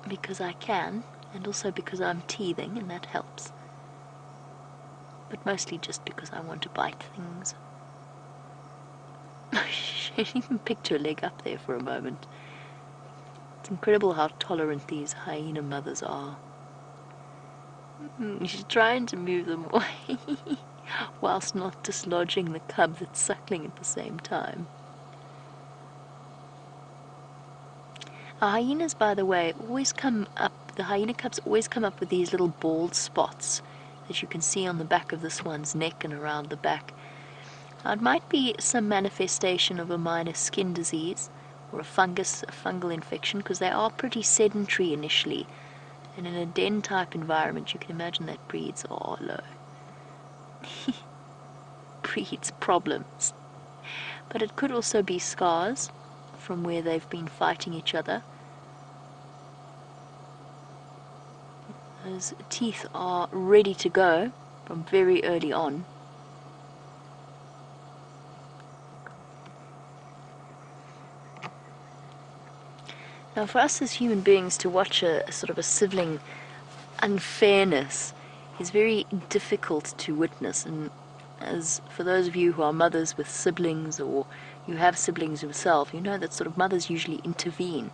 Because I can, and also because I'm teething, and that helps. But mostly just because I want to bite things. She even picked her leg up there for a moment. It's incredible how tolerant these hyena mothers are. She's trying to move them away whilst not dislodging the cub that's suckling at the same time. Hyenas, by the way, always come up, the hyena cubs always come up with these little bald spots that you can see on the back of this one's neck and around the back. Now, it might be some manifestation of a minor skin disease or a fungal infection, because they are pretty sedentary initially. And in a den type environment, you can imagine that breeds, oh no, breeds problems. But it could also be scars from where they've been fighting each other. Those teeth are ready to go from very early on. Now, for us as human beings to watch a sort of a sibling unfairness is very difficult to witness, and as for those of you who are mothers with siblings, or you have siblings yourself, you know that sort of mothers usually intervene.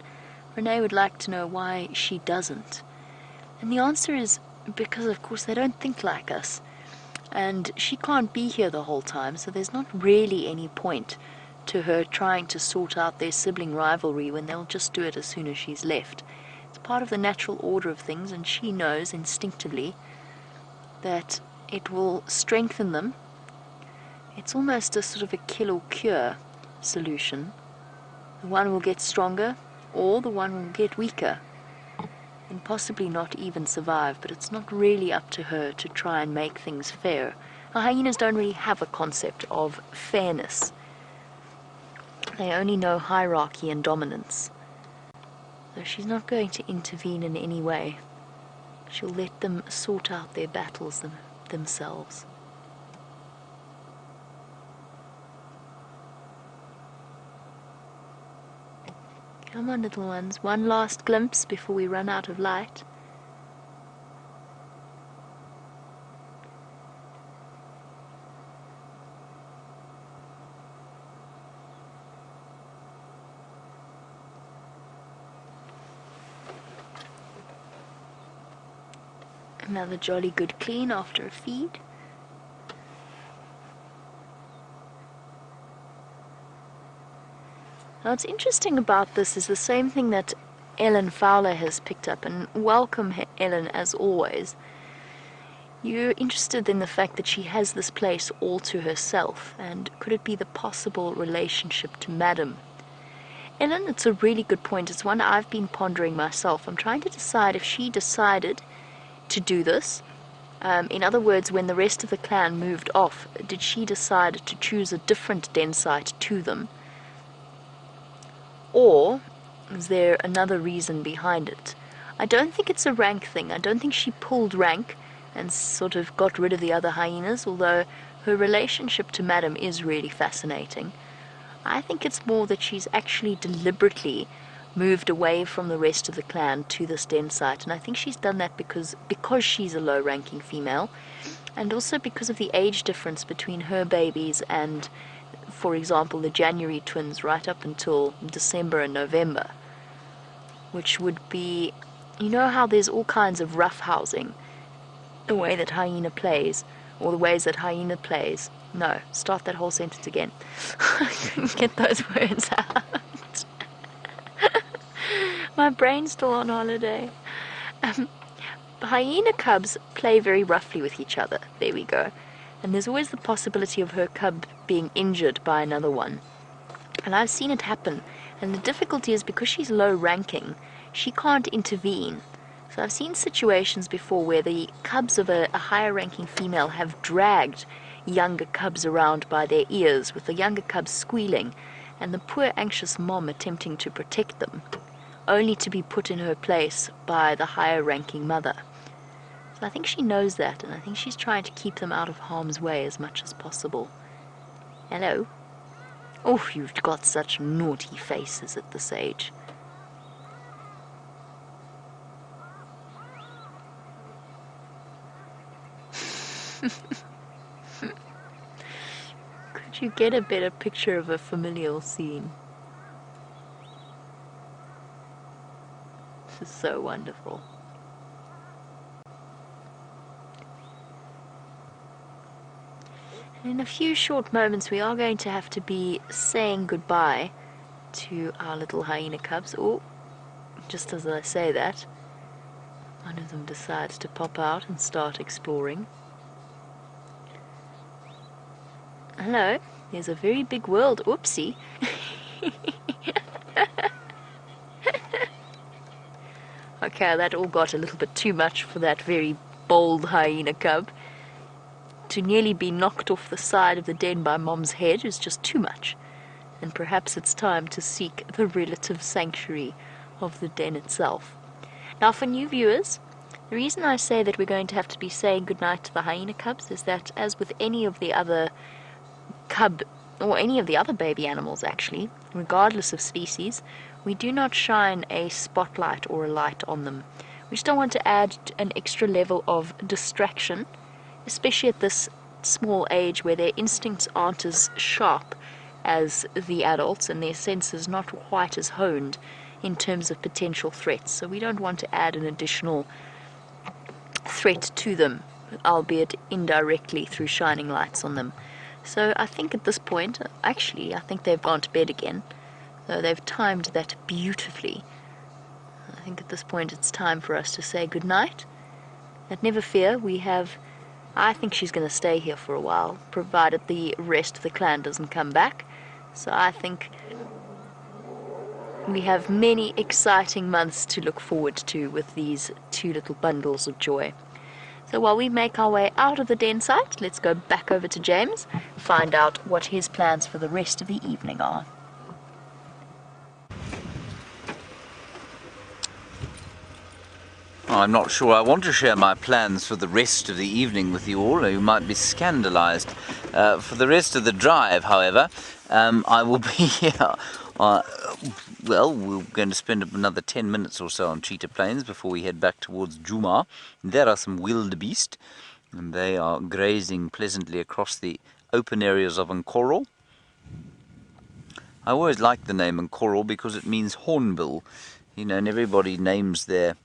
Renee would like to know why she doesn't. And the answer is because, of course, they don't think like us. And she can't be here the whole time, so there's not really any point to her trying to sort out their sibling rivalry when they'll just do it as soon as she's left. It's part of the natural order of things, and she knows instinctively that it will strengthen them. It's almost a sort of a kill or cure solution. The one will get stronger, or the one will get weaker, and possibly not even survive, but it's not really up to her to try and make things fair. Now, hyenas don't really have a concept of fairness. They only know hierarchy and dominance. So she's not going to intervene in any way. She'll let them sort out their battles themselves. Come on, little ones. One last glimpse before we run out of light. Another jolly good clean after a feed. Now, what's interesting about this is the same thing that Ellen Fowler has picked up, and welcome, Ellen, as always. You're interested in the fact that she has this place all to herself, and could it be the possible relationship to Madam? Ellen, it's a really good point. It's one I've been pondering myself. I'm trying to decide if she decided to do this. In other words, when the rest of the clan moved off, did she decide to choose a different den site to them? Or is there another reason behind it? I don't think it's a rank thing. I don't think she pulled rank and sort of got rid of the other hyenas, although her relationship to Madam is really fascinating. I think it's more that she's actually deliberately moved away from the rest of the clan to this den site, and I think she's done that because she's a low-ranking female, and also because of the age difference between her babies and, for example, the January twins right up until December and November, which would be, you know how there's all kinds of rough housing, the way that hyena plays, or the ways that hyena plays. No, start that whole sentence again. I couldn't get those words out. My brain's still on holiday. Hyena cubs play very roughly with each other. There we go. And there's always the possibility of her cub being injured by another one. And I've seen it happen. And the difficulty is because she's low ranking, she can't intervene. So I've seen situations before where the cubs of a higher ranking female have dragged younger cubs around by their ears, with the younger cubs squealing, and the poor anxious mom attempting to protect them, only to be put in her place by the higher-ranking mother. So I think she knows that, and I think she's trying to keep them out of harm's way as much as possible. Hello? Oh, you've got such naughty faces at this age. Could you get a better picture of a familial scene? This is so wonderful. In a few short moments we are going to have to be saying goodbye to our little hyena cubs. Oh, just as I say that, one of them decides to pop out and start exploring. Hello, there's a very big world. Oopsie. Okay, that all got a little bit too much for that very bold hyena cub. To nearly be knocked off the side of the den by Mom's head is just too much, and perhaps it's time to seek the relative sanctuary of the den itself. Now, for new viewers, the reason I say that we're going to have to be saying goodnight to the hyena cubs is that, as with any of the other cub, or any of the other baby animals actually, regardless of species, we do not shine a spotlight or a light on them. We just don't want to add an extra level of distraction, especially at this small age where their instincts aren't as sharp as the adults and their senses not quite as honed in terms of potential threats. So we don't want to add an additional threat to them, albeit indirectly through shining lights on them. So I think at this point, actually, I think they've gone to bed again. So they've timed that beautifully. I think at this point it's time for us to say goodnight. And never fear, I think she's going to stay here for a while, provided the rest of the clan doesn't come back. So I think we have many exciting months to look forward to with these two little bundles of joy. So while we make our way out of the den site, let's go back over to James, find out what his plans for the rest of the evening are. I'm not sure I want to share my plans for the rest of the evening with you all. You might be scandalized. For the rest of the drive, however, I will be here. Well, we're going to spend another 10 minutes or so on Cheetah Plains before we head back towards Juma. There are some wildebeest, and they are grazing pleasantly across the open areas of Nkoro. I always liked the name Nkoro because it means hornbill, and everybody names their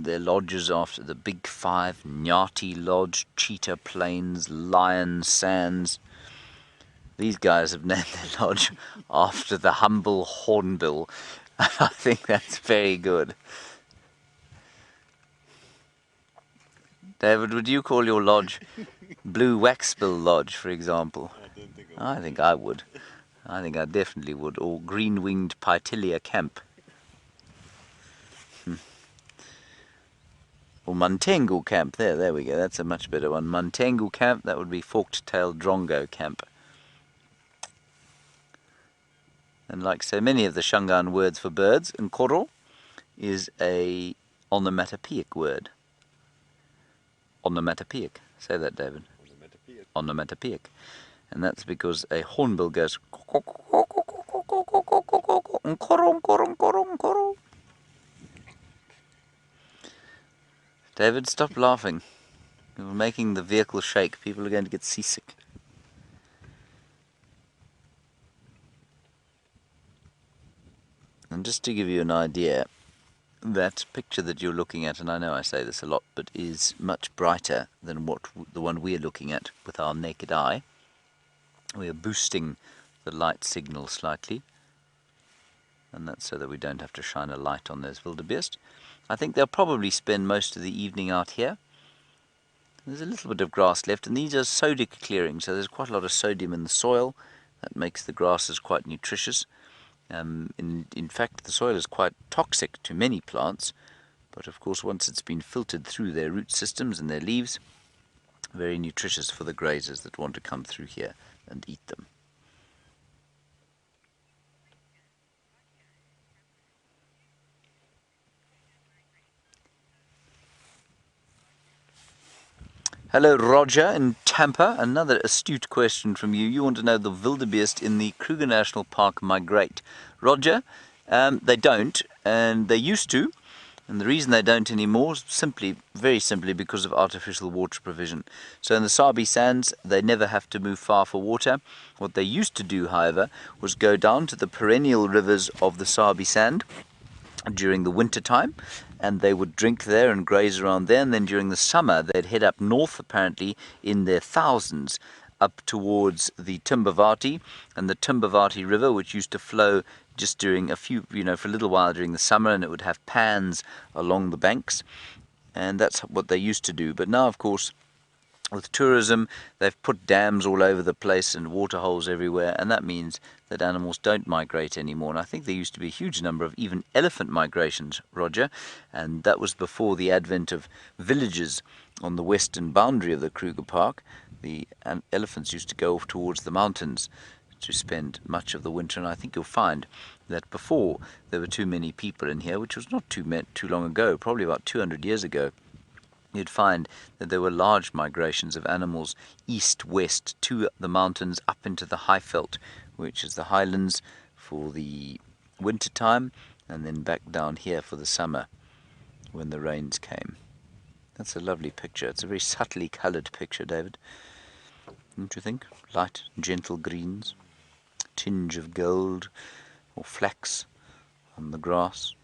lodges after the Big Five: Nyati Lodge, Cheetah Plains, Lion Sands. These guys have named their lodge after the humble hornbill. I think that's very good. David, would you call your lodge Blue Waxbill Lodge, for example? I think I would. I think I definitely would. Or Green-Winged Pytilia Camp. Or Muntengu Camp. There we go. That's a much better one. Muntengu Camp, that would be Forked-tailed Drongo Camp. And like so many of the Shangaan words for birds, Nkoro is a onomatopoeic word. Onomatopoeic. Say that, David. Onomatopoeic. And that's because a hornbill goes Nkoro, Nkoro, Nkoro, Nkoro. David, stop laughing. You're making the vehicle shake. People are going to get seasick. And just to give you an idea, that picture that you're looking at, and I know I say this a lot, but is much brighter than the one we're looking at with our naked eye. We are boosting the light signal slightly, and that's so that we don't have to shine a light on those wildebeest. I think they'll probably spend most of the evening out here. There's a little bit of grass left, and these are sodic clearing, so there's quite a lot of sodium in the soil. That makes the grasses quite nutritious. In fact, the soil is quite toxic to many plants, But of course, once it's been filtered through their root systems and their leaves, very nutritious for the grazers that want to come through here and eat them. Hello, Roger in Tampa. Another astute question from you. You want to know the wildebeest in the Kruger National Park migrate. Roger, they don't, and they used to. And the reason they don't anymore is simply, very simply, because of artificial water provision. So in the Sabi Sands, they never have to move far for water. What they used to do, however, was go down to the perennial rivers of the Sabi Sand during the winter time, and they would drink there and graze around there, and then during the summer they'd head up north, apparently in their thousands, up towards the Timbavati and the Timbavati River, which used to flow just during a few, for a little while during the summer, and it would have pans along the banks, and that's what they used to do. But now, of course, with tourism, they've put dams all over the place and water holes everywhere, and that means that animals don't migrate anymore. And I think there used to be a huge number of even elephant migrations, Roger, and that was before the advent of villages on the western boundary of the Kruger Park. The elephants used to go off towards the mountains to spend much of the winter, and I think you'll find that before there were too many people in here, which was not too long ago, probably about 200 years ago, you'd find that there were large migrations of animals east-west to the mountains up into the Highveld, which is the highlands for the winter time, and then back down here for the summer when the rains came. That's a lovely picture. It's a very subtly coloured picture, David. Don't you think? Light, gentle greens, tinge of gold or flax on the grass,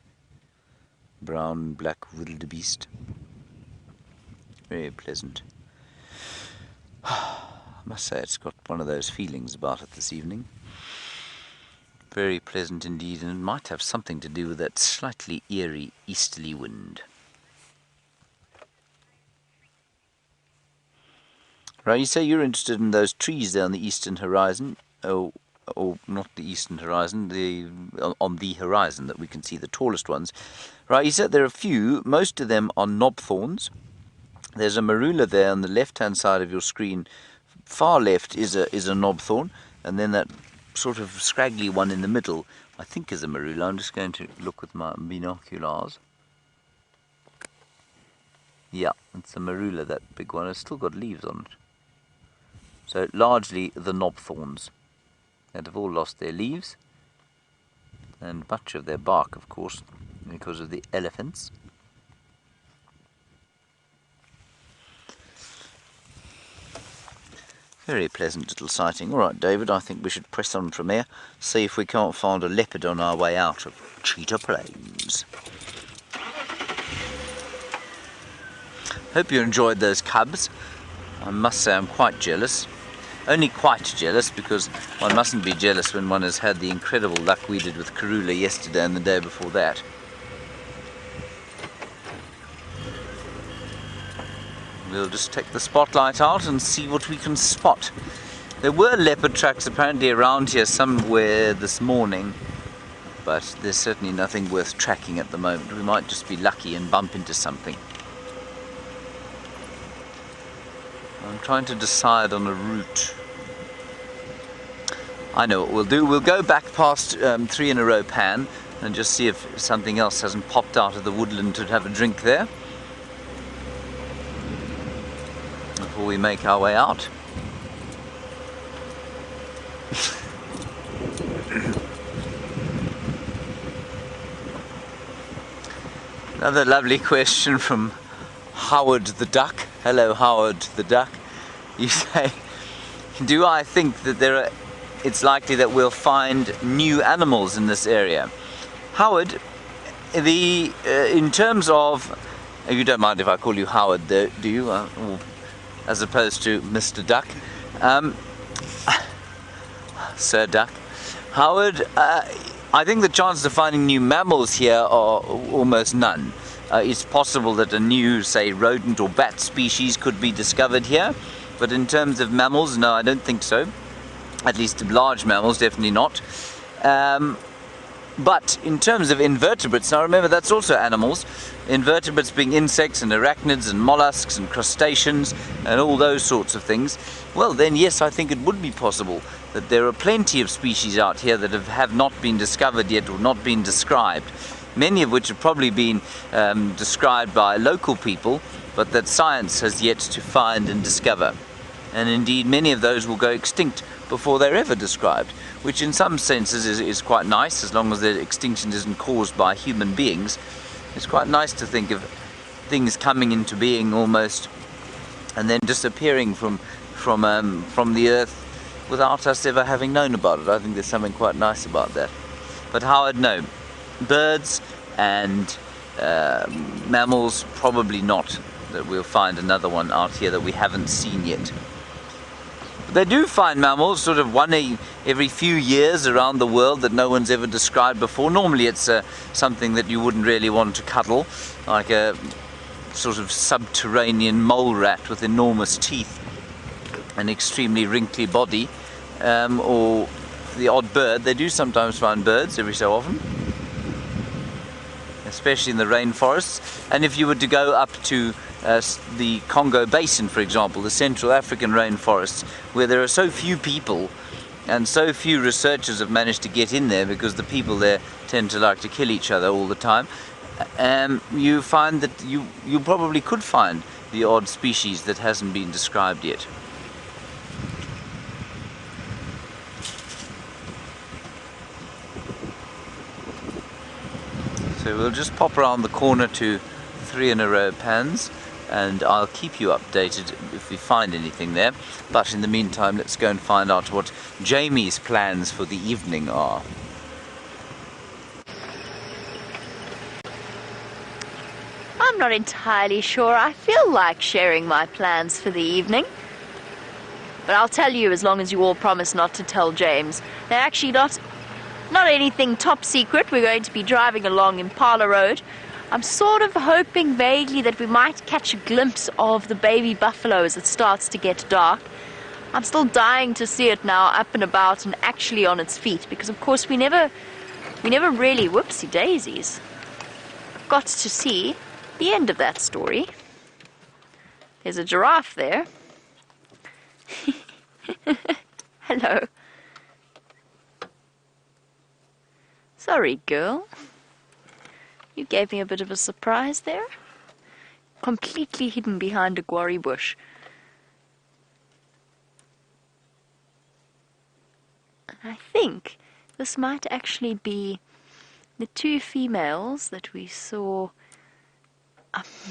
brown, black wildebeest. Very pleasant. I must say it's got one of those feelings about it this evening. Very pleasant indeed, and it might have something to do with that slightly eerie easterly wind. Right, you say you're interested in those trees there on the eastern horizon, or not the eastern horizon, on the horizon that we can see, the tallest ones. Right, you said there are a few, most of them are knobthorns. There's a marula there on the left-hand side of your screen. Far left is a knobthorn, and then that sort of scraggly one in the middle, I think, is a marula. I'm just going to look with my binoculars. Yeah, it's a marula, that big one. It's still got leaves on it. So largely the knobthorns that have all lost their leaves and much of their bark, of course, because of the elephants. Very pleasant little sighting. All right, David, I think we should press on from here, see if we can't find a leopard on our way out of Cheetah Plains. Hope you enjoyed those cubs. I must say I'm quite jealous. Only quite jealous, because one mustn't be jealous when one has had the incredible luck we did with Karula yesterday and the day before that. We'll just take the spotlight out and see what we can spot. There were leopard tracks apparently around here somewhere this morning, but there's certainly nothing worth tracking at the moment. We might just be lucky and bump into something. I'm trying to decide on a route. I know what we'll do. We'll go back past 3 in a row pan and just see if something else hasn't popped out of the woodland to have a drink there before we make our way out. Another lovely question from Howard the Duck. Hello, Howard the Duck. You say, do I think that it's likely that we'll find new animals in this area? Howard, in terms of, you don't mind if I call you Howard, do you? As opposed to Mr. Duck, Sir Duck. Howard, I think the chances of finding new mammals here are almost none. It's possible that a new, say, rodent or bat species could be discovered here, but in terms of mammals, no, I don't think so. At least large mammals, definitely not. But in terms of invertebrates, now remember that's also animals, invertebrates being insects and arachnids and mollusks and crustaceans and all those sorts of things, well then yes, I think it would be possible that there are plenty of species out here that have not been discovered yet or not been described, many of which have probably been described by local people, but that science has yet to find and discover. And indeed many of those will go extinct before they're ever described, which in some senses is quite nice, as long as their extinction isn't caused by human beings. It's quite nice to think of things coming into being almost and then disappearing from the earth without us ever having known about it. I think there's something quite nice about that. But Howard, no. Birds and mammals, probably not, that we'll find another one out here that we haven't seen yet. They do find mammals sort of every few years around the world that no one's ever described before. Normally it's something that you wouldn't really want to cuddle, like a sort of subterranean mole rat with enormous teeth, an extremely wrinkly body, or the odd bird. They do sometimes find birds every so often, especially in the rainforests. And if you were to go up to the Congo Basin, for example, the Central African rainforests, where there are so few people and so few researchers have managed to get in there because the people there tend to like to kill each other all the time, you find that you probably could find the odd species that hasn't been described yet. So we'll just pop around the corner to 3 in a row pans, and I'll keep you updated if we find anything there. But in the meantime, let's go and find out what Jamie's plans for the evening are. I'm not entirely sure. I feel like sharing my plans for the evening. But I'll tell you as long as you all promise not to tell James. They're actually not anything top secret. We're going to be driving along Impala Road. I'm sort of hoping vaguely that we might catch a glimpse of the baby buffalo as it starts to get dark. I'm still dying to see it now up and about and actually on its feet, because of course we never really, whoopsie daisies, got to see the end of that story. There's a giraffe there. Hello. Sorry, girl. You gave me a bit of a surprise there. Completely hidden behind a guarri bush. I think this might actually be the two females that we saw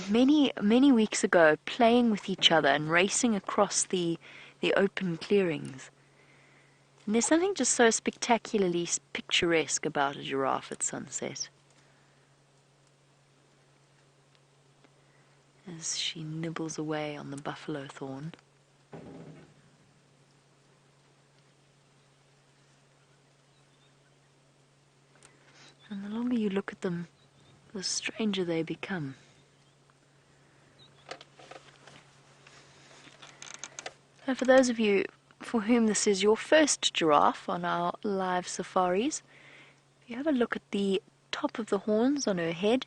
many weeks ago playing with each other and racing across the open clearings. And there's something just so spectacularly picturesque about a giraffe at sunset. As she nibbles away on the buffalo thorn. And the longer you look at them, the stranger they become. So for those of you for whom this is your first giraffe on our live safaris, if you have a look at the top of the horns on her head,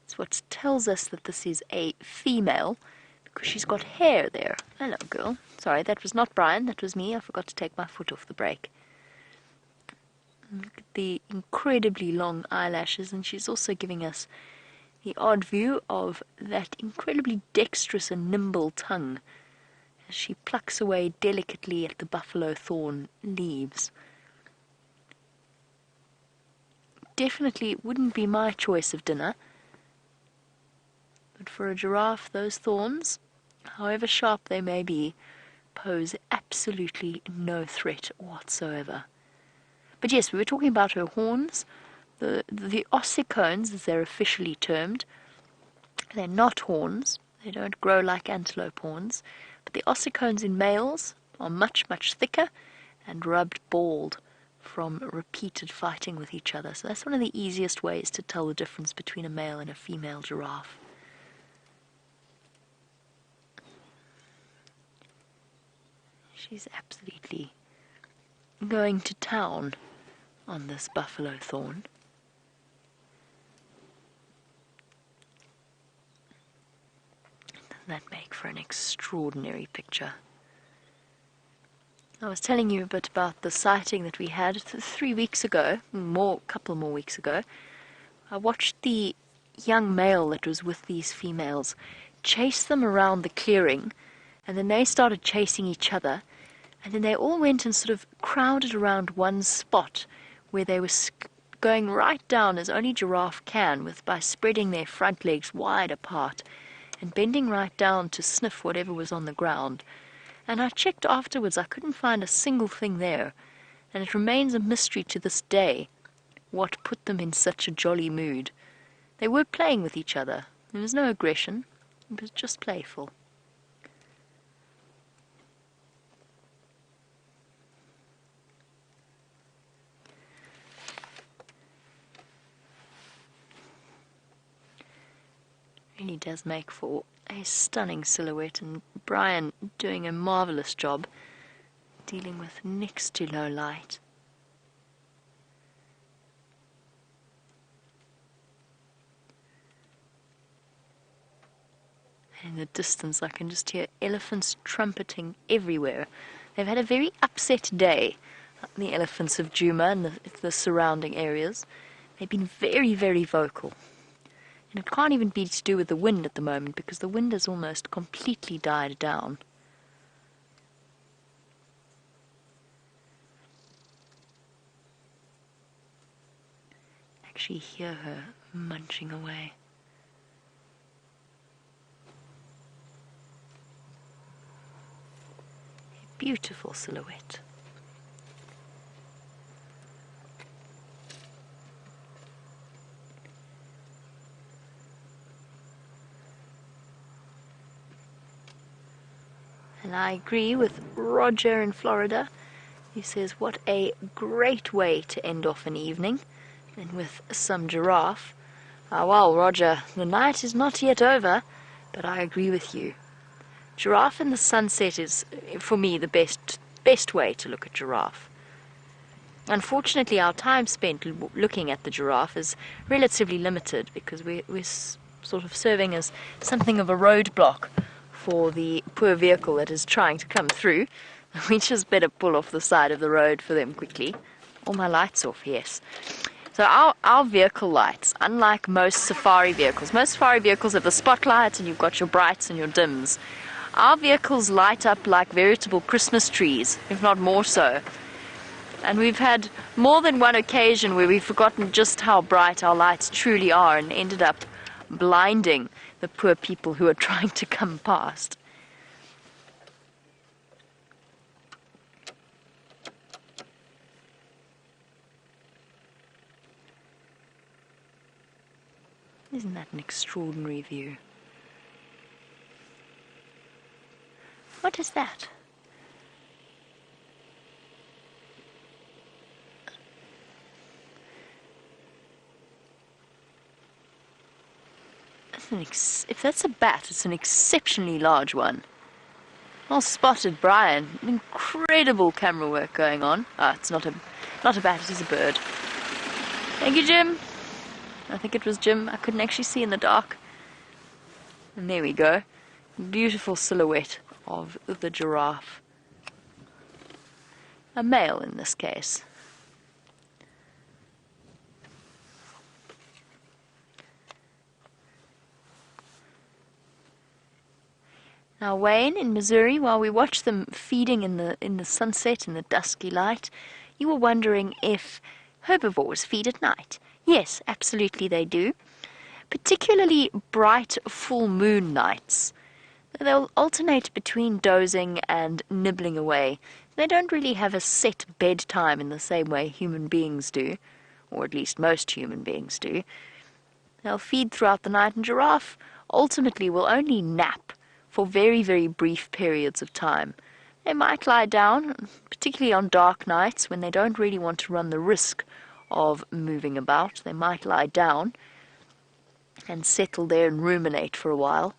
it's what tells us that this is a female, because she's got hair there. Hello, girl. Sorry, that was not Brian, that was me. I forgot to take my foot off the brake. Look at the incredibly long eyelashes, and she's also giving us the odd view of that incredibly dexterous and nimble tongue as she plucks away delicately at the buffalo thorn leaves. Definitely wouldn't be my choice of dinner. But for a giraffe, those thorns, however sharp they may be, pose absolutely no threat whatsoever. But yes, we were talking about her horns. The ossicones, as they're officially termed, they're not horns. They don't grow like antelope horns. But the ossicones in males are much, much thicker and rubbed bald from repeated fighting with each other. So that's one of the easiest ways to tell the difference between a male and a female giraffe. She's absolutely going to town on this buffalo thorn. that make for an extraordinary picture? I was telling you a bit about the sighting that we had 3 weeks ago, couple more weeks ago. I watched the young male that was with these females chase them around the clearing, and then they started chasing each other, and then they all went and sort of crowded around one spot where they were going right down as only giraffe can, by spreading their front legs wide apart and bending right down to sniff whatever was on the ground. And I checked afterwards, I couldn't find a single thing there, and it remains a mystery to this day what put them in such a jolly mood. They were playing with each other. There was no aggression. It was just playful. Really does make for a stunning silhouette, and Brian doing a marvelous job dealing with next to low light. In the distance I can just hear elephants trumpeting everywhere. They've had a very upset day, the elephants of Djuma and the surrounding areas. They've been very, very vocal. And it can't even be to do with the wind at the moment, because the wind has almost completely died down. Actually hear her munching away. A beautiful silhouette. And I agree with Roger in Florida. He says, what a great way to end off an evening. And with some giraffe. Well, Roger, the night is not yet over, but I agree with you. Giraffe in the sunset is, for me, the best way to look at giraffe. Unfortunately, our time spent looking at the giraffe is relatively limited, because we're sort of serving as something of a roadblock for the poor vehicle that is trying to come through. We just better pull off the side of the road for them quickly. All my lights off, yes. So our vehicle lights, unlike most safari vehicles have the spotlight and you've got your brights and your dims. Our vehicles light up like veritable Christmas trees, if not more so. And we've had more than one occasion where we've forgotten just how bright our lights truly are and ended up blinding the poor people who are trying to come past. Isn't that an extraordinary view? What is that? If that's a bat, it's an exceptionally large one. Well spotted, Brian. Incredible camera work going on. It's not a bat, it is a bird. Thank you, Jim. I think it was Jim. I couldn't actually see in the dark. And there we go. Beautiful silhouette of the giraffe. A male in this case. Now, Wayne, in Missouri, while we watched them feeding in the sunset in the dusky light, you were wondering if herbivores feed at night. Yes, absolutely they do. Particularly bright full moon nights. They'll alternate between dozing and nibbling away. They don't really have a set bedtime in the same way human beings do, or at least most human beings do. They'll feed throughout the night, and giraffe ultimately will only nap for very, very brief periods of time. They might lie down, particularly on dark nights when they don't really want to run the risk of moving about. They might lie down and settle there and ruminate for a while,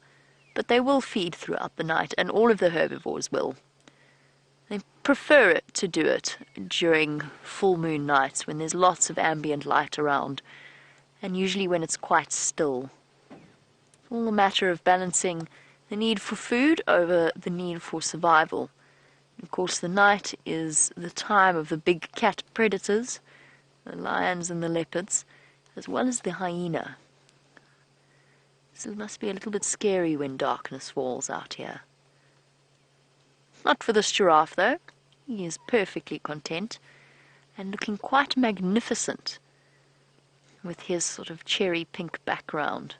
but they will feed throughout the night, and all of the herbivores will. They prefer it to do it during full moon nights when there's lots of ambient light around, and usually when it's quite still. It's all a matter of balancing The need for food over the need for survival. Of course, the night is the time of the big cat predators, the lions and the leopards, as well as the hyena. So it must be a little bit scary when darkness falls out here. Not for this giraffe, though. He is perfectly content and looking quite magnificent with his sort of cherry pink background.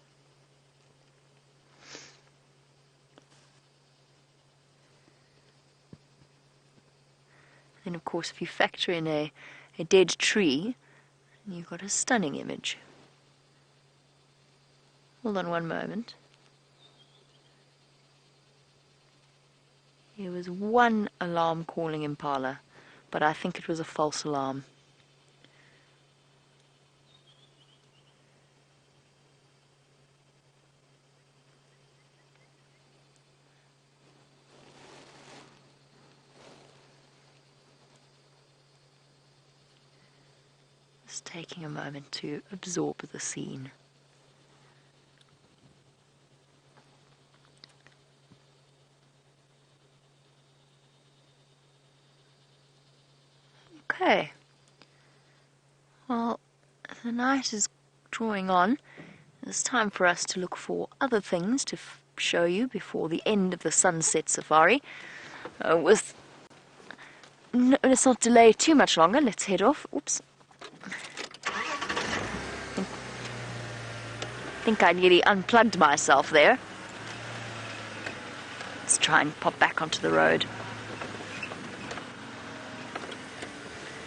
Then, of course, if you factor in a dead tree, you've got a stunning image. Hold on one moment. There was one alarm calling impala, but I think it was a false alarm. Just taking a moment to absorb the scene. Okay. Well, the night is drawing on. It's time for us to look for other things to show you before the end of the sunset safari. Let's not delay too much longer. Let's head off. Oops. I think I nearly unplugged myself there. Let's try and pop back onto the road.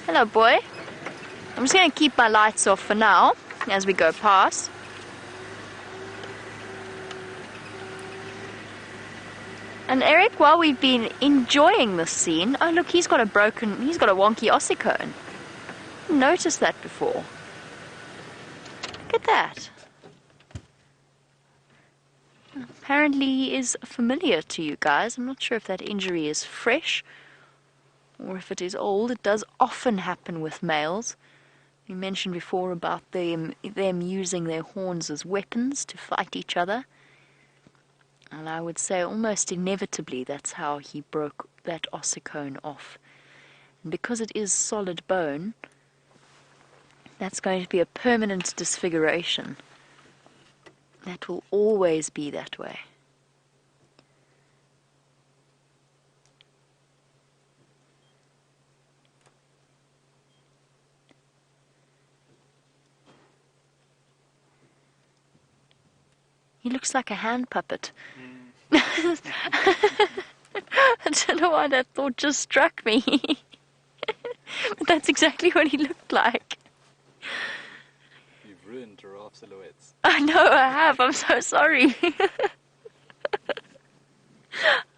Hello, boy. I'm just going to keep my lights off for now as we go past. And Eric, while we've been enjoying this scene, oh look, he's got a wonky ossicone. Noticed that before. Look at that. Apparently he is familiar to you guys. I'm not sure if that injury is fresh or if it is old. It does often happen with males. We mentioned before about them using their horns as weapons to fight each other. And I would say almost inevitably that's how he broke that ossicone off. And because it is solid bone, that's going to be a permanent disfiguration. That will always be that way. He looks like a hand puppet. I don't know why that thought just struck me. But that's exactly what he looked like. You've ruined giraffe silhouettes. I know I have. I'm so sorry.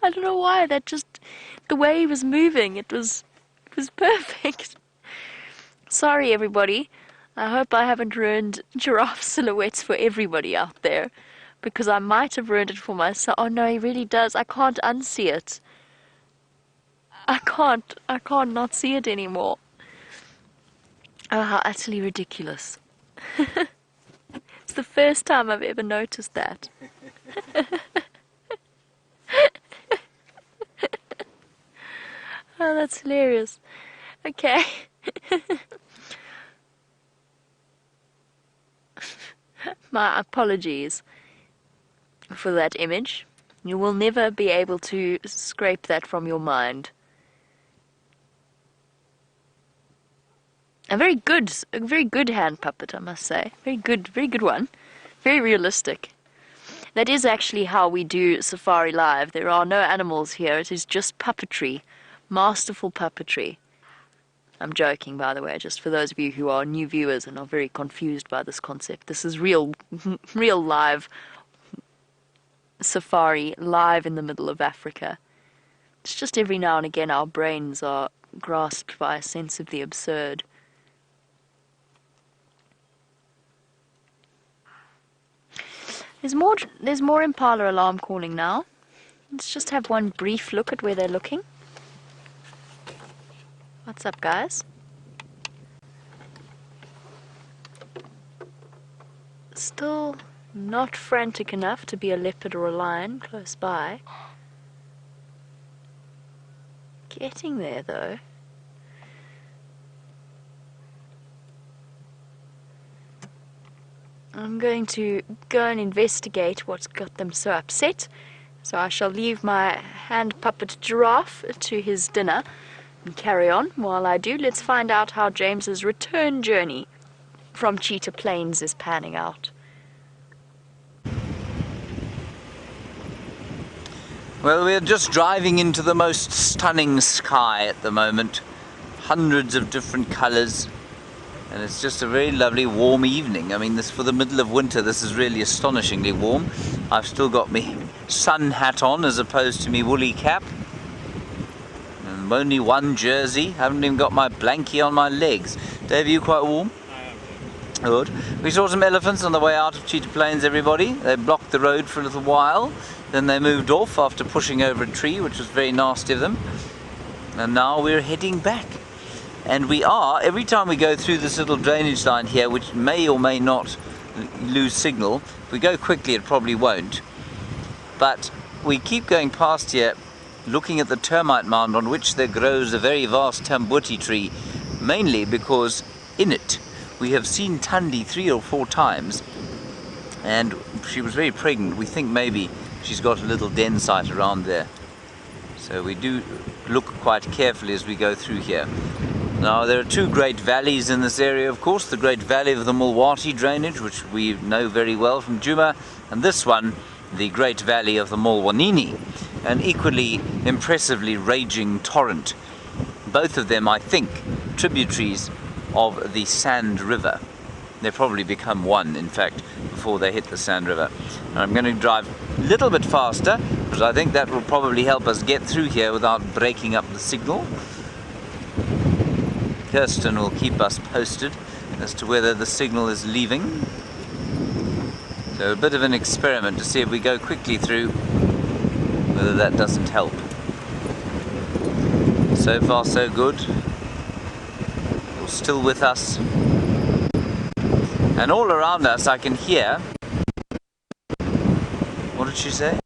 I don't know why. The way he was moving, it was perfect. Sorry, everybody. I hope I haven't ruined giraffe silhouettes for everybody out there, because I might have ruined it for myself. Oh no, he really does. I can't unsee it. I can't not see it anymore. Oh, how utterly ridiculous. It's the first time I've ever noticed that. Oh, that's hilarious. Okay. My apologies for that image. You will never be able to scrape that from your mind. A very good hand puppet, I must say. Very good one. Very realistic. That is actually how we do Safari Live. There are no animals here. It is just puppetry. Masterful puppetry. I'm joking, by the way, just for those of you who are new viewers and are very confused by this concept. This is real live safari, live in the middle of Africa. It's just every now and again our brains are grasped by a sense of the absurd. There's more impala alarm calling now. Let's just have one brief look at where they're looking. What's up, guys? Still Not frantic enough to be a leopard or a lion close by. Getting there though. I'm going to go and investigate what's got them so upset. So I shall leave my hand puppet giraffe to his dinner and carry on. While I do, let's find out how James's return journey from Cheetah Plains is panning out. Well, we're just driving into the most stunning sky at the moment. Hundreds of different colours. And it's just a very lovely warm evening. I mean, this for the middle of winter, this is really astonishingly warm. I've still got my sun hat on as opposed to my woolly cap. And only one jersey. Haven't even got my blankie on my legs. Dave, are you quite warm? I am. Good. We saw some elephants on the way out of Cheetah Plains, everybody. They blocked the road for a little while. Then they moved off after pushing over a tree, which was very nasty of them. And now we're heading back. And we are, every time we go through this little drainage line here, which may or may not lose signal, if we go quickly it probably won't. But we keep going past here, looking at the termite mound on which there grows a very vast tambuti tree, mainly because in it we have seen Thandi 3 or 4 times, and she was very pregnant. We think maybe she's got a little den site around there. So we do look quite carefully as we go through here. Now, there are 2 great valleys in this area, of course. The Great Valley of the Mulwati drainage, which we know very well from Djuma, and this one, the Great Valley of the Mulwanini, an equally impressively raging torrent. Both of them, I think, tributaries of the Sand River. They probably become one, in fact, before they hit the Sand River. And I'm going to drive a little bit faster, because I think that will probably help us get through here without breaking up the signal. Kirsten will keep us posted as to whether the signal is leaving. So a bit of an experiment to see if we go quickly through, whether that doesn't help. So far so good. You're still with us. And all around us I can hear... What did she say?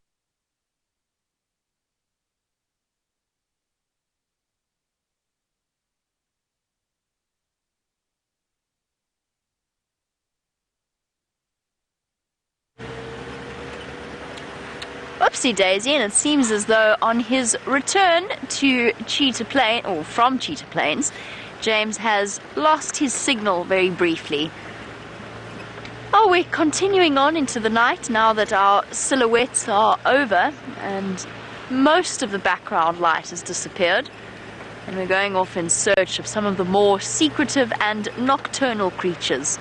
Whoopsie daisy, and it seems as though on his return to Cheetah Plains, or from Cheetah Plains, James has lost his signal very briefly. Oh, we're continuing on into the night now that our silhouettes are over and most of the background light has disappeared. And we're going off in search of some of the more secretive and nocturnal creatures.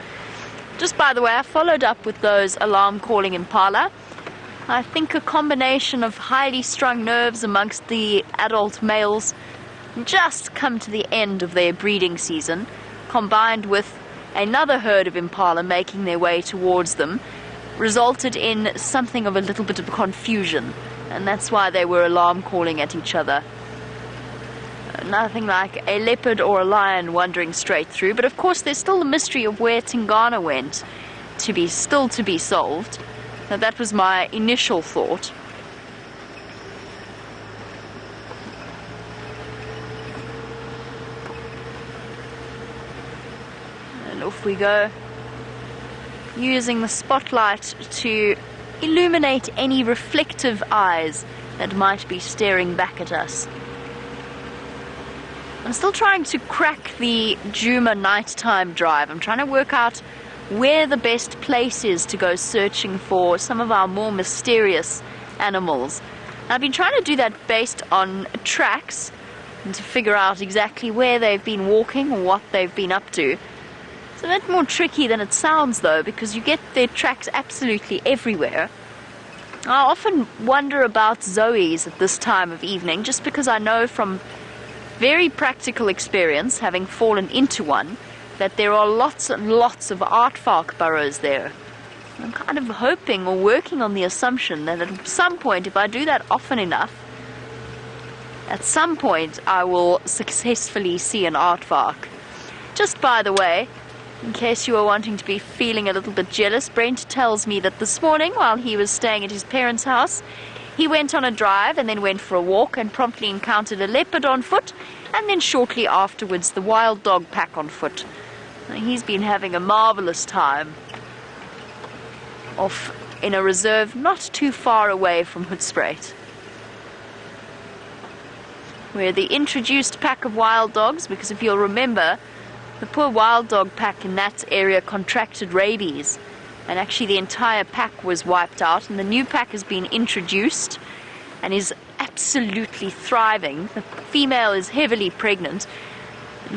Just by the way, I followed up with those alarm calling impala. I think a combination of highly strung nerves amongst the adult males just come to the end of their breeding season, combined with another herd of impala making their way towards them, resulted in something of a little bit of confusion, and that's why they were alarm calling at each other. Nothing like a leopard or a lion wandering straight through, but of course there's still the mystery of where Tingana went still to be solved. Now, that was my initial thought. And off we go, using the spotlight to illuminate any reflective eyes that might be staring back at us. I'm still trying to crack the Djuma nighttime drive. I'm trying to work out where the best place is to go searching for some of our more mysterious animals. I've been trying to do that based on tracks and to figure out exactly where they've been walking or what they've been up to. It's a bit more tricky than it sounds though, because you get their tracks absolutely everywhere. I often wonder about Zoe's at this time of evening, just because I know from very practical experience, having fallen into one, that there are lots and lots of aardvark burrows there. I'm kind of hoping or working on the assumption that at some point, if I do that often enough, at some point I will successfully see an aardvark. Just by the way, In case you were wanting to be feeling a little bit jealous, Brent tells me that this morning, while he was staying at his parents' house, he went on a drive and then went for a walk and promptly encountered a leopard on foot, and then shortly afterwards the wild dog pack on foot. He's been having a marvelous time off in a reserve not too far away from Hoedspruit, where the introduced pack of wild dogs, because if you'll remember, the poor wild dog pack in that area contracted rabies, and actually the entire pack was wiped out, and the new pack has been introduced and is absolutely thriving. The female is heavily pregnant.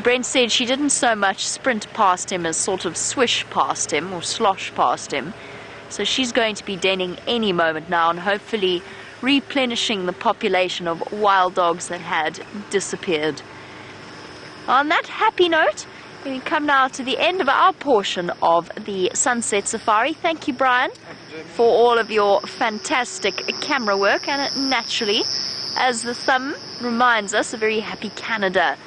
Brent said she didn't so much sprint past him as sort of swish past him or slosh past him. So she's going to be denning any moment now and hopefully replenishing the population of wild dogs that had disappeared. On that happy note, we come now to the end of our portion of the Sunset Safari. Thank you, Brian, for all of your fantastic camera work, and naturally, as the thumb reminds us, a very happy Canada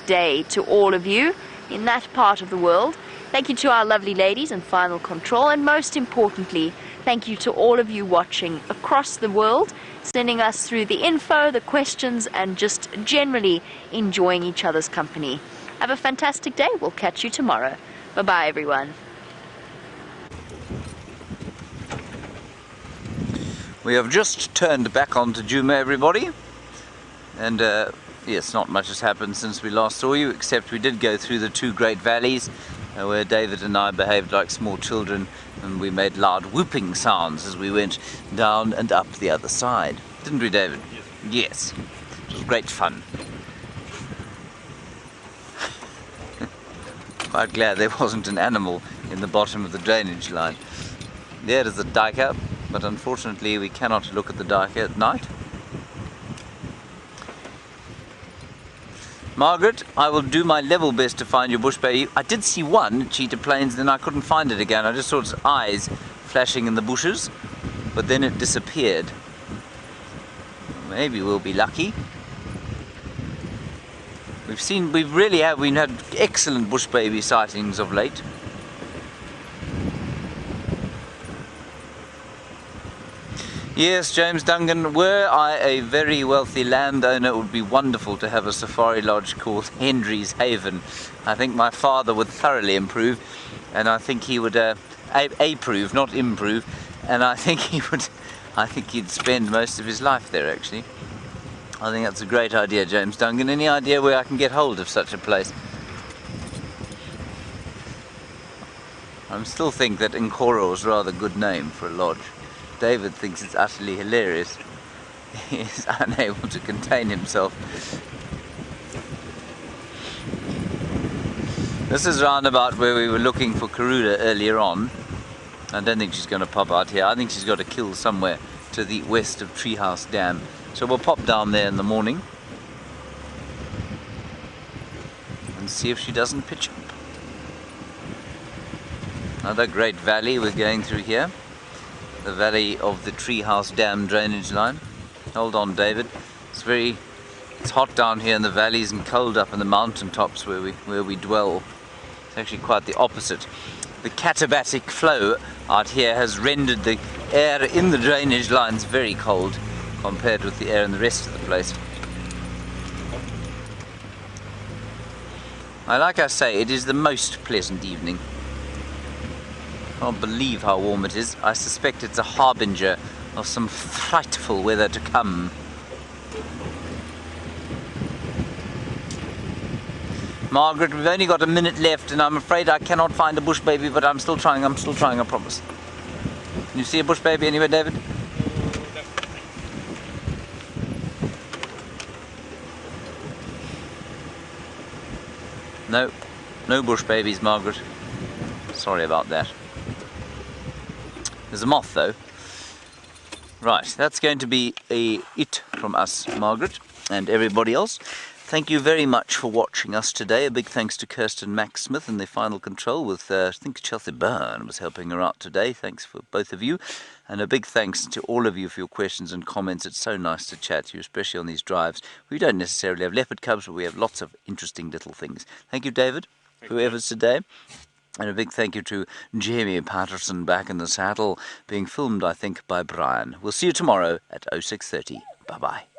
Day to all of you in that part of the world. Thank you to our lovely ladies in Final Control, and most importantly, thank you to all of you watching across the world, sending us through the info, the questions, and just generally enjoying each other's company. Have a fantastic day. We'll catch you tomorrow. Bye-bye, everyone. We have just turned back onto Djuma, everybody. And yes, not much has happened since we last saw you, except we did go through the two great valleys where David and I behaved like small children, and we made loud whooping sounds as we went down and up the other side. Didn't we, David? Yes. It was great fun. Quite glad there wasn't an animal in the bottom of the drainage line. There is the duiker, but unfortunately we cannot look at the duiker at night. Margaret, I will do my level best to find your bush baby. I did see one at Cheetah Plains, then I couldn't find it again. I just saw its eyes flashing in the bushes, but then it disappeared. Maybe we'll be lucky. We've really had excellent bush baby sightings of late. Yes, James Dungan, were I a very wealthy landowner, it would be wonderful to have a safari lodge called Hendry's Haven. I think my father would thoroughly improve, and I think he would approve, not improve, and I think he'd spend most of his life there, actually. I think that's a great idea, James Dungan. Any idea where I can get hold of such a place? I still think that Nkoro is a rather good name for a lodge. David thinks it's utterly hilarious. He is unable to contain himself. This is round about where we were looking for Karuda earlier on. I don't think she's going to pop out here. I think she's got a kill somewhere to the west of Treehouse Dam. So we'll pop down there in the morning and see if she doesn't pitch up. Another great valley we're going through here. The valley of the Treehouse Dam drainage line. Hold on, David. It's hot down here in the valleys and cold up in the mountain tops where we dwell. It's actually quite the opposite. The katabatic flow out here has rendered the air in the drainage lines very cold compared with the air in the rest of the place. Like I say, it is the most pleasant evening. I can't believe how warm it is. I suspect it's a harbinger of some frightful weather to come. Margaret, we've only got a minute left and I'm afraid I cannot find a bush baby, but I'm still trying, I promise. Can you see a bush baby anywhere, David? No, no bush babies, Margaret. Sorry about that. There's a moth though. Right, that's going to be it from us, Margaret, and everybody else. Thank you very much for watching us today. A big thanks to Kirsten Max Smith in the final control with, I think Chelsea Byrne was helping her out today. Thanks for both of you. And a big thanks to all of you for your questions and comments. It's so nice to chat to you, especially on these drives. We don't necessarily have leopard cubs, but we have lots of interesting little things. Thank you, David, whoever's today. And a big thank you to Jamie Patterson back in the saddle, being filmed, I think, by Brian. We'll see you tomorrow at 06:30. Bye-bye.